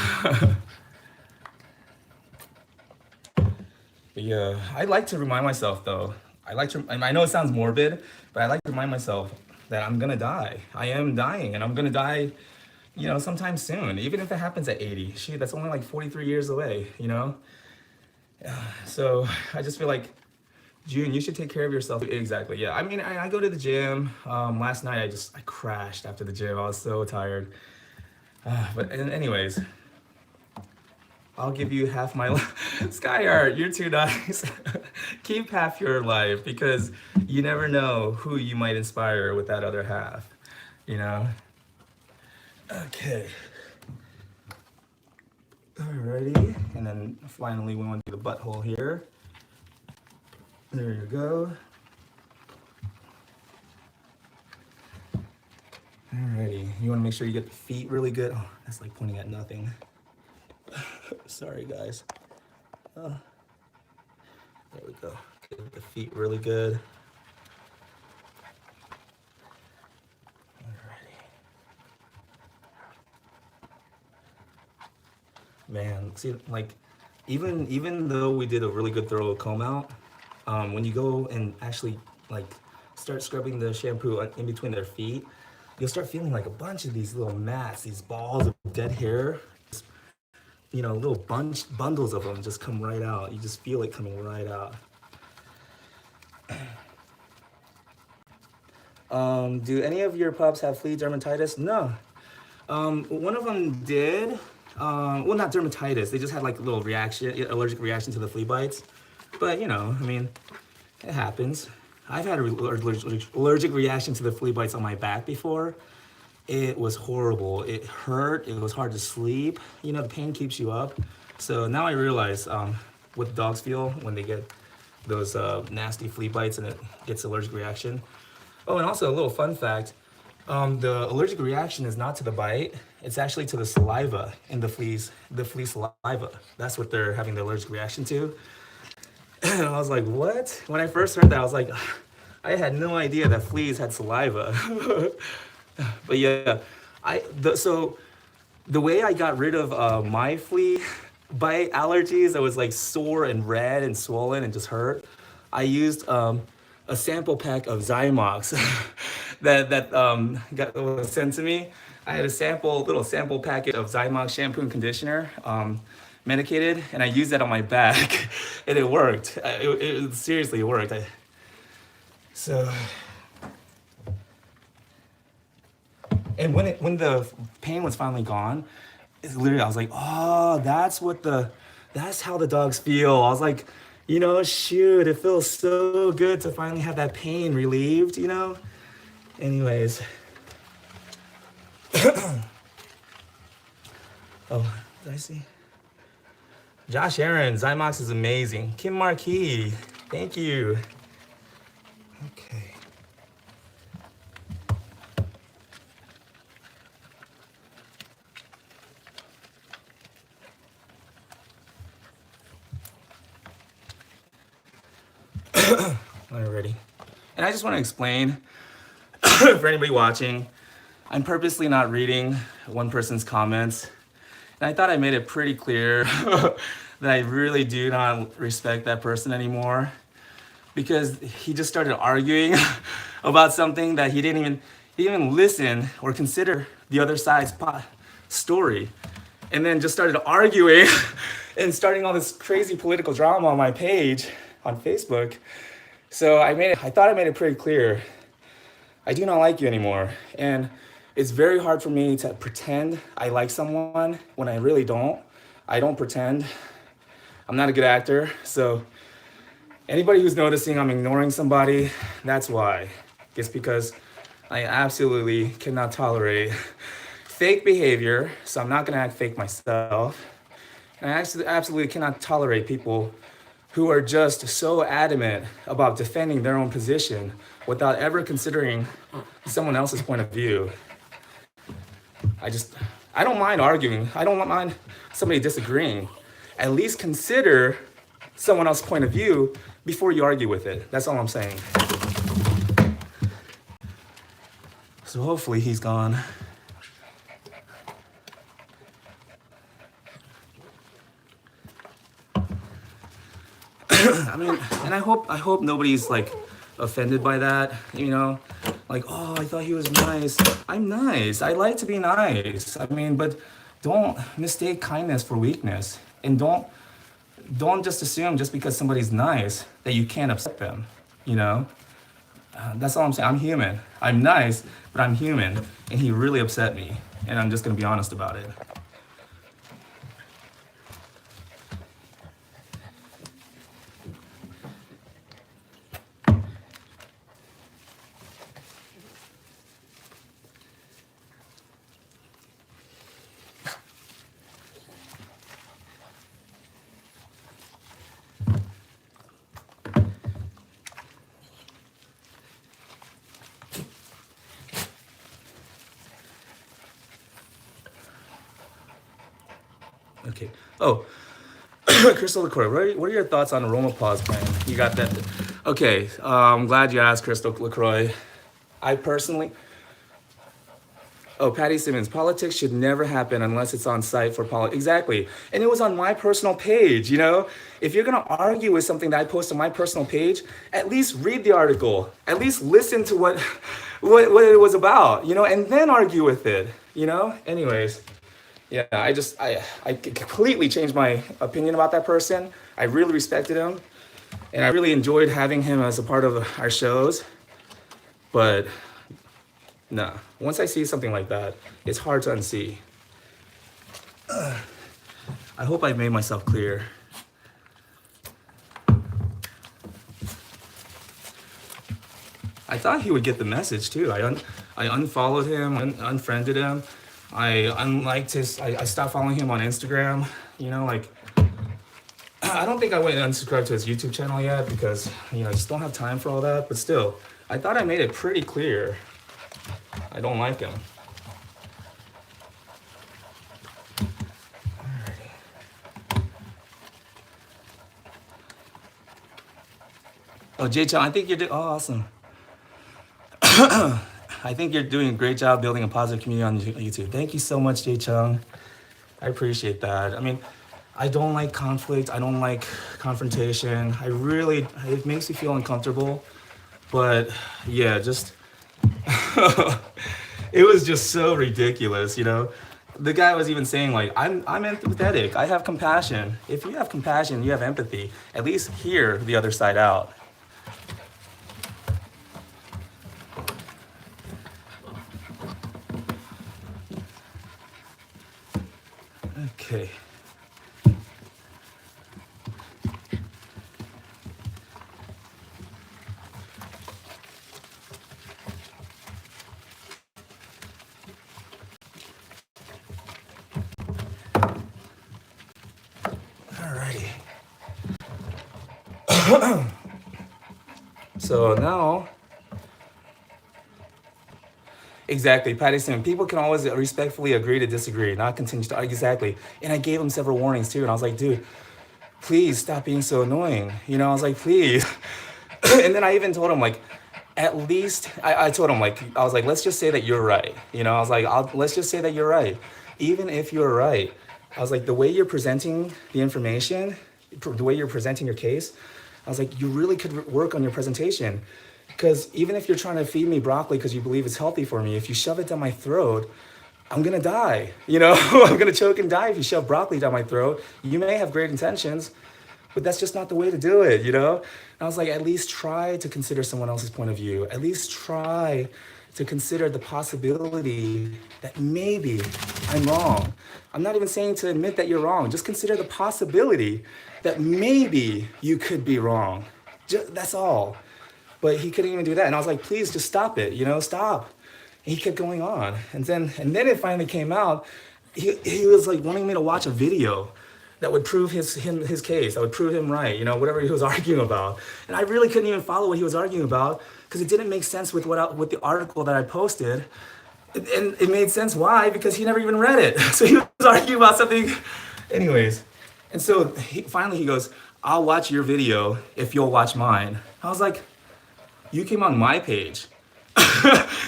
Yeah, I like to remind myself though. I know it sounds morbid, but I like to remind myself that I'm gonna die. I am dying, and I'm gonna die, you know, sometime soon. Even if it happens at 80, shoot, that's only like 43 years away, you know? So I just feel like, June, you should take care of yourself. Exactly, yeah. I mean, I go to the gym. Last night I crashed after the gym. I was so tired. But anyways, I'll give you half my life. Skyart, you're too nice. Keep half your life, because you never know who you might inspire with that other half, you know? Okay. Alrighty, and then finally we want to do the butthole here. There you go. Alrighty, you want to make sure you get the feet really good. Oh, that's like pointing at nothing. Sorry guys. There we go. Get the feet really good. Alrighty. Man, see, like, even though we did a really good thorough comb out, when you go and actually like start scrubbing the shampoo in between their feet, you'll start feeling like a bunch of these little mats, these balls of dead hair. You know, little bundles of them just come right out. You just feel it coming right out. Do any of your pups have flea dermatitis? No. One of them did. Well, not dermatitis. They just had like a little allergic reaction to the flea bites. But you know, I mean, it happens. I've had an allergic reaction to the flea bites on my back before. It was horrible. It hurt. It was hard to sleep. You know, the pain keeps you up. So now I realize what dogs feel when they get those nasty flea bites and it gets allergic reaction. Oh, and also a little fun fact. The allergic reaction is not to the bite. It's actually to the saliva in the flea saliva. That's what they're having the allergic reaction to. And I was like, what? When I first heard that, I was like, I had no idea that fleas had saliva. But yeah, so the way I got rid of my flea bite allergies that was like sore and red and swollen and just hurt, I used a sample pack of Zymox that was sent to me. I had a little sample packet of Zymox shampoo and conditioner, medicated, and I used that on my back, and it worked. It seriously worked. And when the pain was finally gone, it's literally, I was like, oh, that's how the dogs feel. I was like, you know, shoot, it feels so good to finally have that pain relieved, you know? Anyways. Oh, did I see? Josh Aaron, Zymox is amazing. Kim Marquis, thank you. Okay. Alrighty. And I just want to explain for anybody watching, I'm purposely not reading one person's comments. And I thought I made it pretty clear that I really do not respect that person anymore, because he just started arguing about something that he didn't even listen or consider the other side's story. And then just started arguing and starting all this crazy political drama on my page on Facebook. So I thought I made it pretty clear. I do not like you anymore. And it's very hard for me to pretend I like someone when I really don't. I don't pretend. I'm not a good actor, so anybody who's noticing I'm ignoring somebody, that's why. It's because I absolutely cannot tolerate fake behavior, so I'm not gonna act fake myself. And I absolutely cannot tolerate people who are just so adamant about defending their own position without ever considering someone else's point of view. I don't mind arguing. I don't mind somebody disagreeing. At least consider someone else's point of view before you argue with it. That's all I'm saying. So hopefully he's gone. I mean, and I hope nobody's like offended by that, you know? Like, oh, I thought he was nice. I'm nice. I like to be nice. I mean, but don't mistake kindness for weakness. And don't just assume just because somebody's nice that you can't upset them, you know? That's all I'm saying. I'm human. I'm nice, but I'm human. And he really upset me. And I'm just gonna be honest about it. Okay. Oh, Crystal LaCroix, what are your thoughts on aroma pause plan? You got that? Okay. I'm glad you asked, Crystal LaCroix. I personally. Oh, Patty Simmons. Politics should never happen unless it's on site for politics. Exactly. And it was on my personal page, you know? If you're going to argue with something that I post on my personal page, at least read the article. At least listen to what it was about, you know? And then argue with it, you know? Anyways. Yeah, I completely changed my opinion about that person. I really respected him, and I really enjoyed having him as a part of our shows. But, nah, once I see something like that, it's hard to unsee. I hope I made myself clear. I thought he would get the message, too. I unfollowed him, unfriended him. I unliked his, I stopped following him on Instagram, you know, like, I don't think I went and unsubscribed to his YouTube channel yet because, you know, I just don't have time for all that, but still, I thought I made it pretty clear. I don't like him. Alrighty. Oh, Jay-chan, I think you're doing, oh, awesome. I think you're doing a great job building a positive community on YouTube. Thank you so much, Jay Chung. I appreciate that. I mean, I don't like conflict. I don't like confrontation. It makes me feel uncomfortable. But yeah, just, it was just so ridiculous, you know? The guy was even saying like, I'm empathetic. I have compassion. If you have compassion, you have empathy. At least hear the other side out. Okay. Alrighty. So now, exactly, Patty Sim. People can always respectfully agree to disagree, not continue to argue. Exactly. And I gave him several warnings too, and I was like, dude, please stop being so annoying. You know, I was like, please. And then I even told him like, at least, I told him like, I was like, let's just say that you're right. You know, I was like, let's just say that you're right. Even if you're right, I was like, the way you're presenting the information, the way you're presenting your case, I was like, you really could work on your presentation. Because even if you're trying to feed me broccoli because you believe it's healthy for me, if you shove it down my throat, I'm gonna die. You know, I'm gonna choke and die if you shove broccoli down my throat. You may have great intentions, but that's just not the way to do it, you know? And I was like, at least try to consider someone else's point of view. At least try to consider the possibility that maybe I'm wrong. I'm not even saying to admit that you're wrong. Just consider the possibility that maybe you could be wrong. That's all. But he couldn't even do that. And I was like, please just stop it, stop. And he kept going on. And then it finally came out. He was like wanting me to watch a video that would prove his case, that would prove him right, whatever he was arguing about. And I really couldn't even follow what he was arguing about because it didn't make sense with with the article that I posted. And it made sense. Why? Because he never even read it. So he was arguing about something. Anyways. And so finally he goes, I'll watch your video if you'll watch mine. I was like, you came on my page.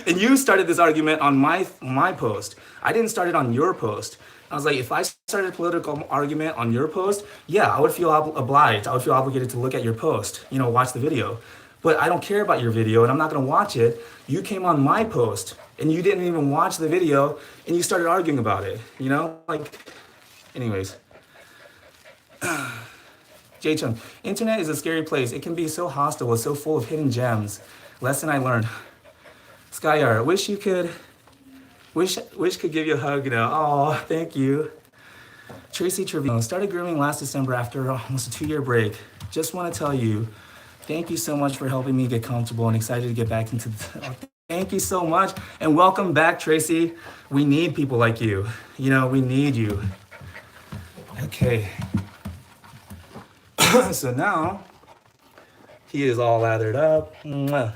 And you started this argument on my post. I didn't start it on your post. I was like, if I started a political argument on your post, yeah, I would feel obliged. I would feel obligated to look at your post, watch the video. But I don't care about your video and I'm not gonna watch it. You came on my post and you didn't even watch the video and you started arguing about it, anyways. J-Chung, internet is a scary place. It can be so hostile, it's so full of hidden gems. Lesson I learned. Skyar, wish could give you a hug, Oh, thank you. Tracy Trevino, started grooming last December after almost a 2-year break. Just want to tell you, thank you so much for helping me get comfortable and excited to get back into thank you so much. And welcome back, Tracy. We need people like you. We need you. Okay. So now, he is all lathered up. Mwah.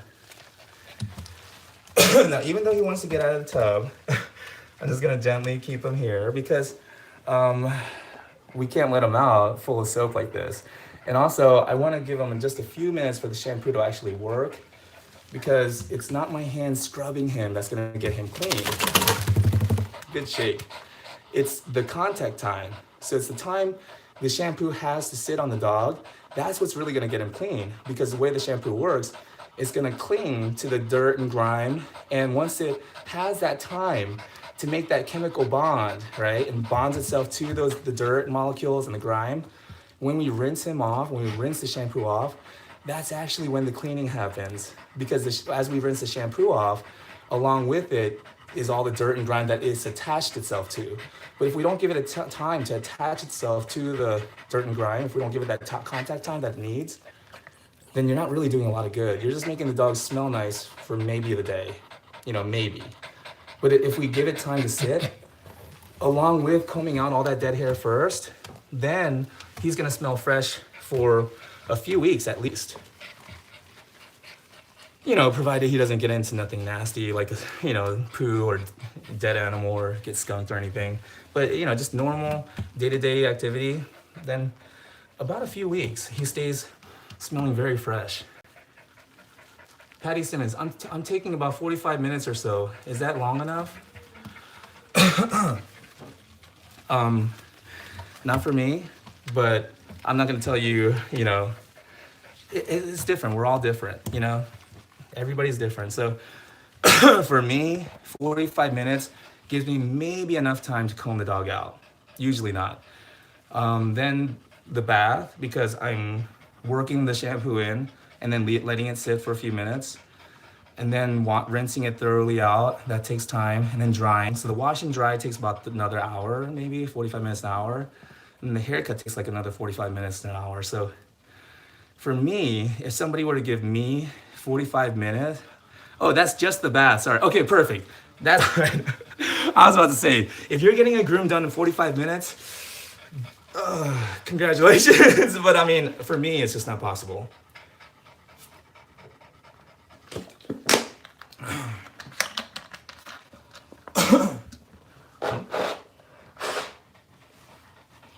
Now, even though he wants to get out of the tub, I'm just gonna gently keep him here because we can't let him out full of soap like this. And also, I wanna give him just a few minutes for the shampoo to actually work because it's not my hand scrubbing him that's gonna get him clean. Good shake. It's the contact time. So it's the time the shampoo has to sit on the dog. That's what's really gonna get him clean because the way the shampoo works, it's gonna cling to the dirt and grime. And once it has that time to make that chemical bond, right? And bonds itself to the dirt molecules and the grime, when we rinse him off, when we rinse the shampoo off, that's actually when the cleaning happens. Because as we rinse the shampoo off, along with it is all the dirt and grime that it's attached itself to. But if we don't give it time to attach itself to the dirt and grime, if we don't give it that contact time that it needs, then you're not really doing a lot of good. You're just making the dog smell nice for maybe the day, maybe. But if we give it time to sit, along with combing out all that dead hair first, then he's gonna smell fresh for a few weeks at least. Provided he doesn't get into nothing nasty like, poo or dead animal or get skunked or anything. But, just normal day-to-day activity, then about a few weeks, he stays smelling very fresh. Patty Simmons, I'm taking about 45 minutes or so. Is that long enough? Not for me, but I'm not gonna tell you, it's different. We're all different, Everybody's different. So for me, 45 minutes gives me maybe enough time to comb the dog out. Usually not. Then the bath, because I'm working the shampoo in and then letting it sit for a few minutes and then rinsing it thoroughly out. That takes time. And then drying. So the wash and dry takes about another hour, maybe 45 minutes, an hour. And the haircut takes like another 45 minutes to an hour. So for me, if somebody were to give me 45 minutes, oh, that's just the bath, sorry. Okay, perfect. That's right. I was about to say, if you're getting a groom done in 45 minutes, congratulations. But I mean, for me, it's just not possible.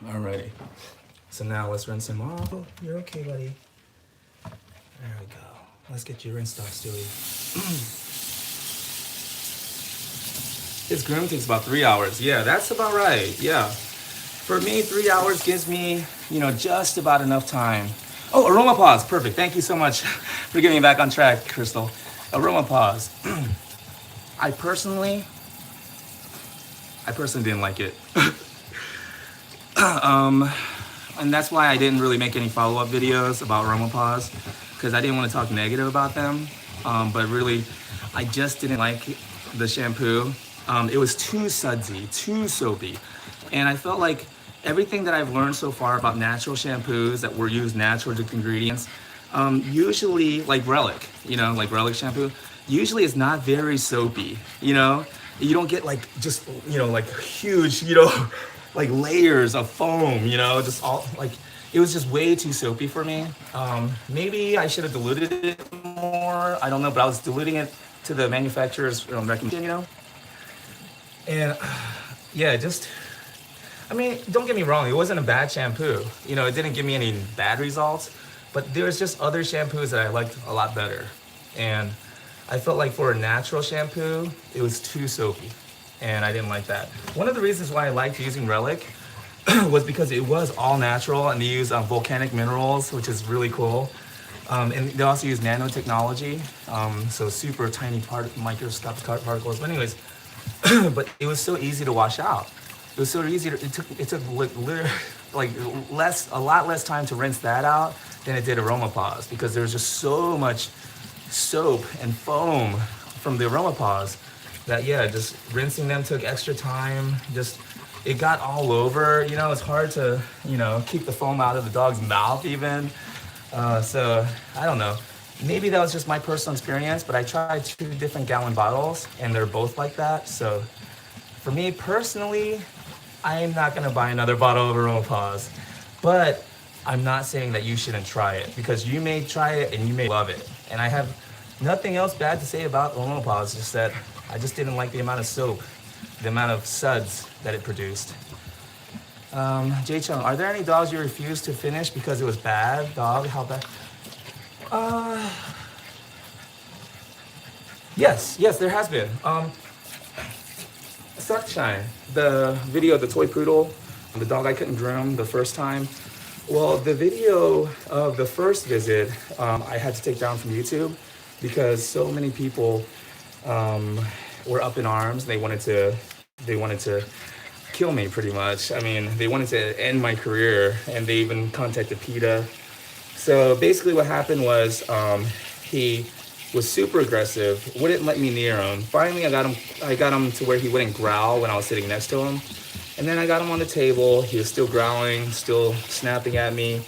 Alrighty. So now let's rinse him off. Oh, you're okay, buddy. There we go. Let's get you rinsed off, Stewie. His groom takes about 3 hours. Yeah, that's about right. Yeah. For me, 3 hours gives me, just about enough time. Oh, aroma pause. Perfect. Thank you so much for getting me back on track, Crystal. Aroma pause. I personally didn't like it. And that's why I didn't really make any follow-up videos about aroma pause, because I didn't want to talk negative about them. But really, I just didn't like the shampoo. It was too sudsy, too soapy. And I felt like everything that I've learned so far about natural shampoos that were used natural ingredients, usually like Relic, like Relic shampoo, usually it's not very soapy, You don't get like just, like huge, like layers of foam, just all like, it was just way too soapy for me. Maybe I should have diluted it more. I don't know, but I was diluting it to the manufacturer's recommendation, And yeah, I mean, don't get me wrong, it wasn't a bad shampoo. It didn't give me any bad results, but there was just other shampoos that I liked a lot better. And I felt like for a natural shampoo, it was too soapy, and I didn't like that. One of the reasons why I liked using Relic was because it was all natural, and they use volcanic minerals, which is really cool. And they also use nanotechnology, so super tiny microscopic particles. But anyways, but it was so easy to wash out. It was so easy. It took like a lot less time to rinse that out than it did Aromapause, because there was just so much soap and foam from the Aromapause that just rinsing them took extra time. It got all over. It's hard to keep the foam out of the dog's mouth even. So I don't know. Maybe that was just my personal experience, but I tried 2 different gallon bottles and they're both like that. So for me personally, I'm not gonna buy another bottle of Aromapause, but I'm not saying that you shouldn't try it, because you may try it and you may love it. And I have nothing else bad to say about Aromapause, just that I just didn't like the amount of soap, the amount of suds that it produced. Jay Chung, are there any dogs you refused to finish because it was bad? Dog, how bad? Yes, there has been. Sunshine, the video of the toy poodle, the dog I couldn't groom the first time. Well, the video of the first visit, I had to take down from YouTube because so many people were up in arms. They wanted to kill me pretty much. I mean, they wanted to end my career, and they even contacted PETA. So basically what happened was he was super aggressive, wouldn't let me near him. Finally, I got him to where he wouldn't growl when I was sitting next to him. And then I got him on the table. He was still growling, still snapping at me.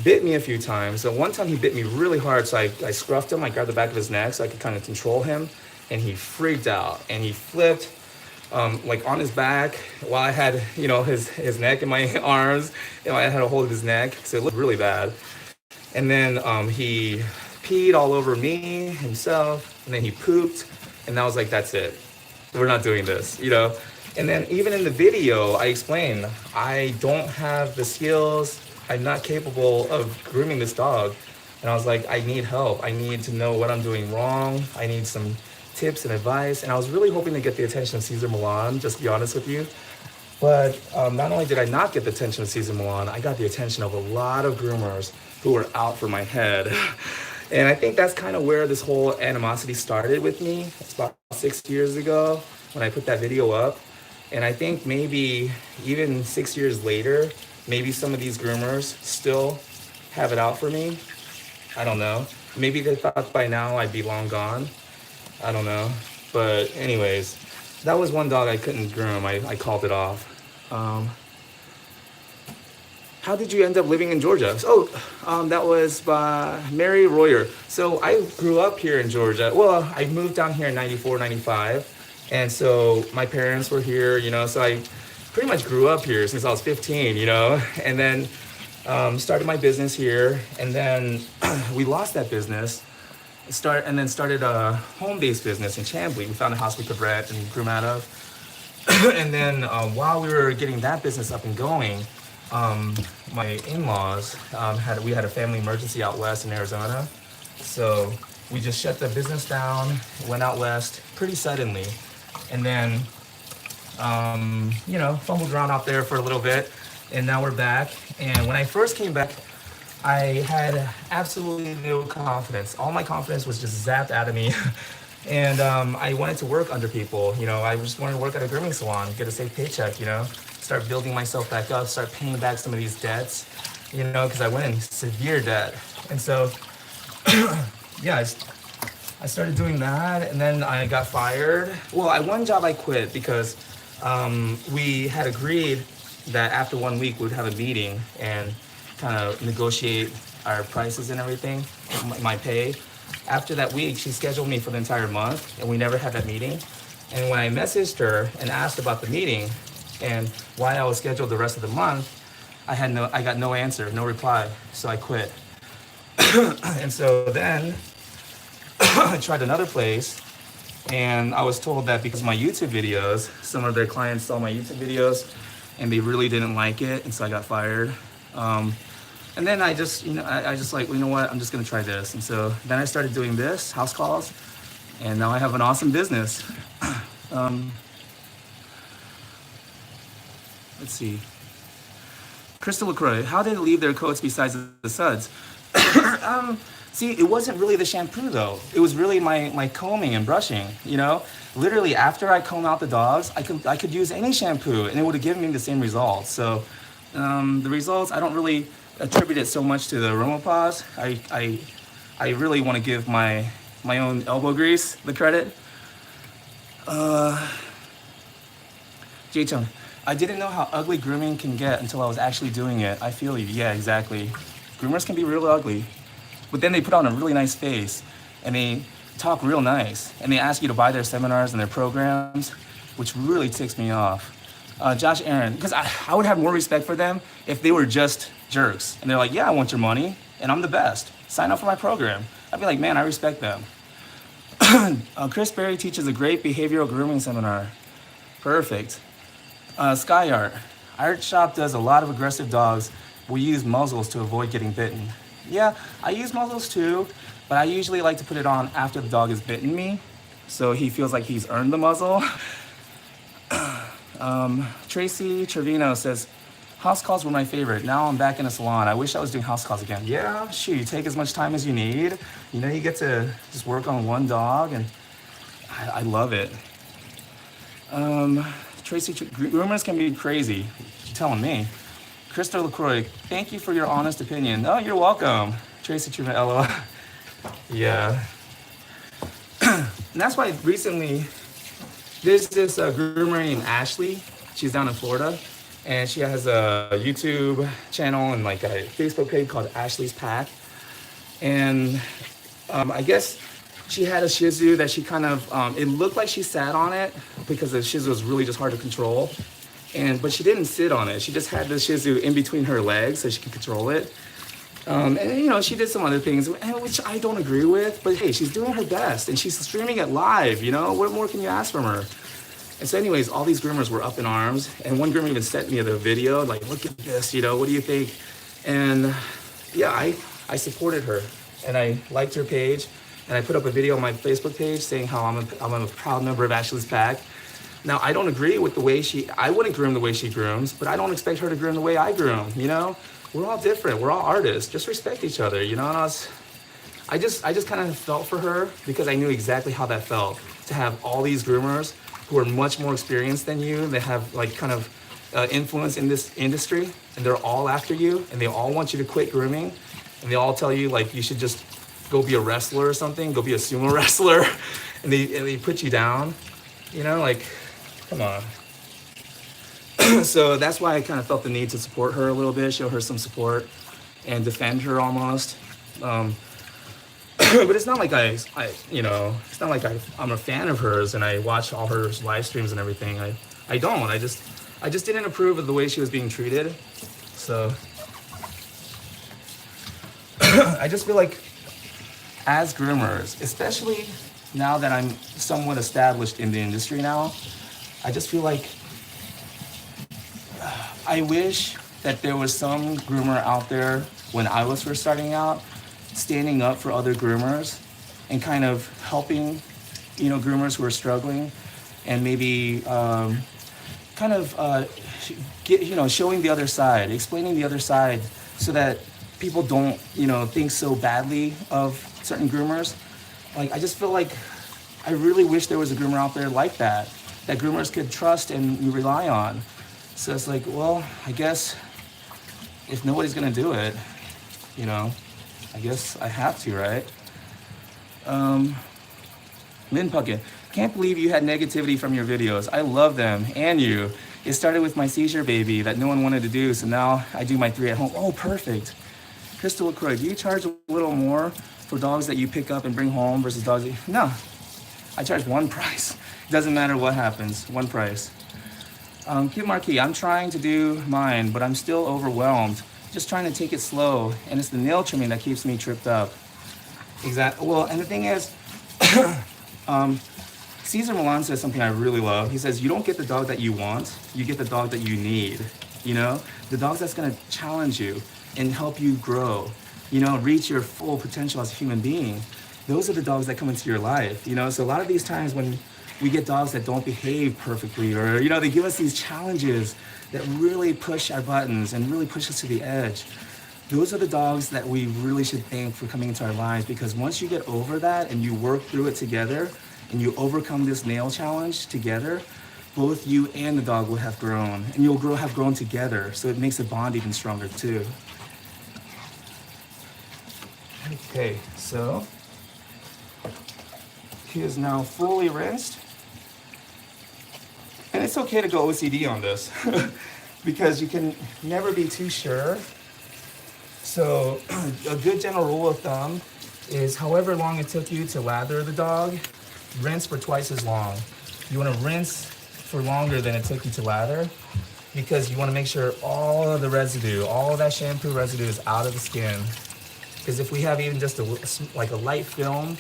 Bit me a few times. So one time he bit me really hard, so I scruffed him. I grabbed the back of his neck so I could kind of control him. And he freaked out, and he flipped like on his back while I had, his neck in my arms. I had a hold of his neck, so it looked really bad. And then he peed all over me, himself, and then he pooped, and I was like, that's it. We're not doing this, And then even in the video, I explained, I don't have the skills. I'm not capable of grooming this dog. And I was like, I need help. I need to know what I'm doing wrong. I need some tips and advice. And I was really hoping to get the attention of Cesar Millan, just to be honest with you. But not only did I not get the attention of Cesar Millan, I got the attention of a lot of groomers who were out for my head. And I think that's kind of where this whole animosity started with me. It's about 6 years ago when I put that video up. And I think maybe even 6 years later, maybe some of these groomers still have it out for me. I don't know. Maybe they thought by now I'd be long gone. I don't know. But anyways, that was one dog I couldn't groom. I called it off. How did you end up living in Georgia? That was by Mary Royer. So I grew up here in Georgia. Well, I moved down here in 94, 95. And so my parents were here, so I pretty much grew up here since I was 15, and then started my business here. And then we lost that business, started a home-based business in Chamblee. We found a house we could rent and groom out of. And then while we were getting that business up and going, my in-laws we had a family emergency out west in Arizona. So we just shut the business down, went out west pretty suddenly. And then, fumbled around out there for a little bit, and now we're back. And when I first came back, I had absolutely no confidence. All my confidence was just zapped out of me. And I wanted to work under people. I just wanted to work at a grooming salon, get a safe paycheck, start building myself back up, start paying back some of these debts, because I went in severe debt. And so, I started doing that, and then I got fired. Well, one job I quit because we had agreed that after 1 week we'd have a meeting and kind of negotiate our prices and everything, my pay. After that week, she scheduled me for the entire month, and we never had that meeting. And when I messaged her and asked about the meeting and why I was scheduled the rest of the month, I got no answer, no reply, so I quit. And so then I tried another place, and I was told that because of my YouTube videos, some of their clients saw my YouTube videos and they really didn't like it, and so I got fired. And then I just, I just like, well, you know what, I'm just gonna try this. And so then I started doing this, house calls, and now I have an awesome business. Let's see. Crystal LaCroix, how did they leave their coats besides the suds? See, it wasn't really the shampoo though. It was really my combing and brushing, Literally after I comb out the dogs, I could use any shampoo and it would have given me the same results. So the results, I don't really attribute it so much to the aroma pause. I really want to give my own elbow grease the credit. Jay Chung, I didn't know how ugly grooming can get until I was actually doing it. I feel you. Yeah, exactly. Groomers can be real ugly, but then they put on a really nice face and they talk real nice and they ask you to buy their seminars and their programs, which really ticks me off. Josh Aaron, because I would have more respect for them if they were just jerks and they're like, yeah, I want your money and I'm the best. Sign up for my program. I'd be like, man, I respect them. Chris Berry teaches a great behavioral grooming seminar. Perfect. Sky Art. Art Shop does a lot of aggressive dogs. We use muzzles to avoid getting bitten. Yeah, I use muzzles too, but I usually like to put it on after the dog has bitten me, so he feels like he's earned the muzzle. Tracy Trevino says, house calls were my favorite. Now I'm back in a salon. I wish I was doing house calls again. Yeah, shoot, you take as much time as you need. You get to just work on one dog, and I love it. Tracy, groomers can be crazy. You're telling me. Crystal LaCroix, thank you for your honest opinion. Oh, you're welcome. Tracy Trevino, LOL. Yeah. And that's why recently, there's this groomer named Ashley. She's down in Florida, and she has a YouTube channel and like a Facebook page called Ashley's Pack. And I guess she had a Shih Tzu that she kind of, it looked like she sat on it because the Shih Tzu was really just hard to control. But she didn't sit on it. She just had the Shih Tzu in between her legs so she could control it. And she did some other things, which I don't agree with, but hey, she's doing her best and she's streaming it live, What more can you ask from her? And so anyways, all these groomers were up in arms, and one groomer even sent me the video, like, look at this, what do you think? And yeah, I supported her, and I liked her page, and I put up a video on my Facebook page saying how I'm a proud member of Ashley's Pack. Now, I don't agree with the way I wouldn't groom the way she grooms, but I don't expect her to groom the way I groom, We're all different, we're all artists, just respect each other, and I just kind of felt for her because I knew exactly how that felt, to have all these groomers who are much more experienced than you, they have like kind of influence in this industry, and they're all after you, and they all want you to quit grooming, and they all tell you like you should just go be a wrestler or something, go be a sumo wrestler, and they put you down, like, come on. So that's why I kind of felt the need to support her a little bit, show her some support, and defend her almost. But it's not like it's not like I'm a fan of hers and I watch all her live streams and everything. I don't. I just didn't approve of the way she was being treated. So I just feel like as groomers, especially now that I'm somewhat established in the industry now, I just feel like I wish that there was some groomer out there when I was first starting out, standing up for other groomers and kind of helping, groomers who are struggling, and maybe showing the other side, explaining the other side, so that people don't, think so badly of certain groomers. Like, I just feel like I really wish there was a groomer out there like that groomers could trust and rely on. So it's like, well, I guess if nobody's gonna do it, I guess I have to, right? Lynn Puckett, can't believe you had negativity from your videos. I love them, and you. It started with my seizure baby that no one wanted to do, so now I do my 3 at home. Oh, perfect. Crystal LaCroix, do you charge a little more for dogs that you pick up and bring home versus dogs that you... No, I charge one price. It doesn't matter what happens, one price. Kid Marquis, I'm trying to do mine, but I'm still overwhelmed. Just trying to take it slow, and it's the nail trimming that keeps me tripped up. Exactly. Well, and the thing is, Cesar Milan says something I really love. He says, you don't get the dog that you want, you get the dog that you need, you know? The dog that's gonna challenge you and help you grow, you know, reach your full potential as a human being. Those are the dogs that come into your life, you know? So a lot of these times when we get dogs that don't behave perfectly, or, you know, they give us these challenges that really push our buttons and really push us to the edge. Those are the dogs that we really should thank for coming into our lives, because once you get over that and you work through it together and you overcome this nail challenge together, both you and the dog will have grown, and you'll have grown together. So it makes the bond even stronger too. Okay, so he is now fully rinsed. And it's okay to go OCD on this because you can never be too sure. So a good general rule of thumb is however long it took you to lather the dog, rinse for twice as long. You want to rinse for longer than it took you to lather, because you want to make sure all of the residue, all of that shampoo residue is out of the skin. Because if we have even just like a light film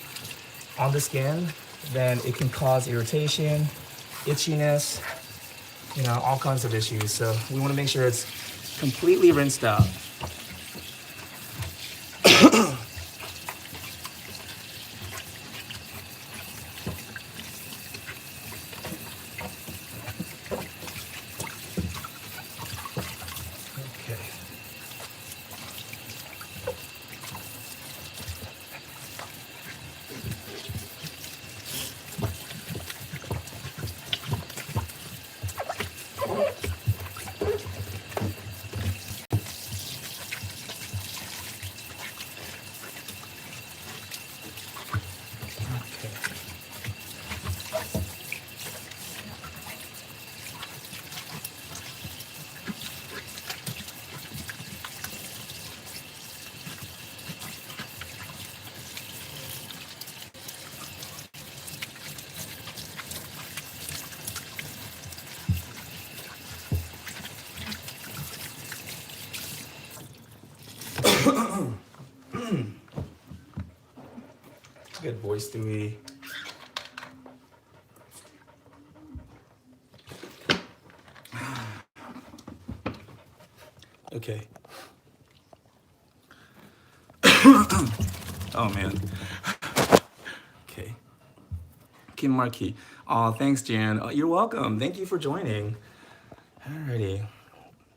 on the skin, then it can cause irritation, itchiness, you know, all kinds of issues. So we want to make sure it's completely rinsed out. Good boy, Stewie. Okay. Oh man. Okay. Kim Markey. Oh, thanks, Jan. Oh, you're welcome. Thank you for joining. Alrighty.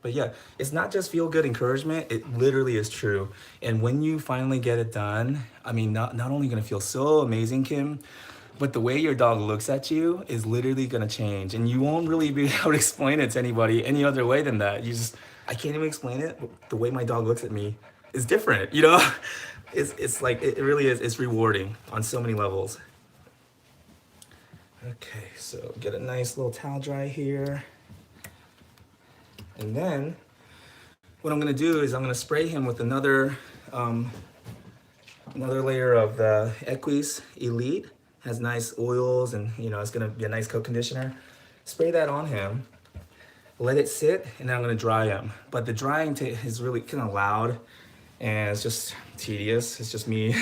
But yeah, it's not just feel-good encouragement, it literally is true. And when you finally get it done, I mean, not only gonna feel so amazing, Kim, but the way your dog looks at you is literally gonna change. And you won't really be able to explain it to anybody any other way than that. I can't even explain it, but the way my dog looks at me is different, you know? It's like, it really is, it's rewarding on so many levels. Okay, so get a nice little towel dry here. And then what I'm gonna do is I'm gonna spray him with another layer of the EQyss Elite. Has nice oils, and you know, it's gonna be a nice coat conditioner. Spray that on him, let it sit, and then I'm gonna dry him. But the drying is really kind of loud, and it's just tedious. It's just me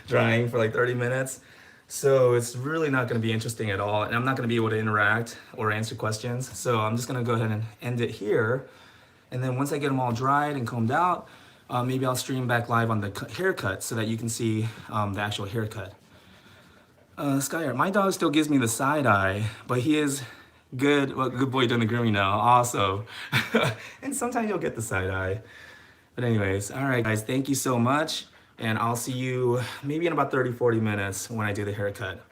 drying for like 30 minutes. So it's really not gonna be interesting at all, and I'm not gonna be able to interact or answer questions. So I'm just gonna go ahead and end it here. And then once I get them all dried and combed out, maybe I'll stream back live on the haircut so that you can see the actual haircut. Skyar, my dog still gives me the side eye, but he is good. Well, good boy doing the grooming now, also. And sometimes you'll get the side eye. But anyways, all right, guys, thank you so much. And I'll see you maybe in about 30, 40 minutes when I do the haircut.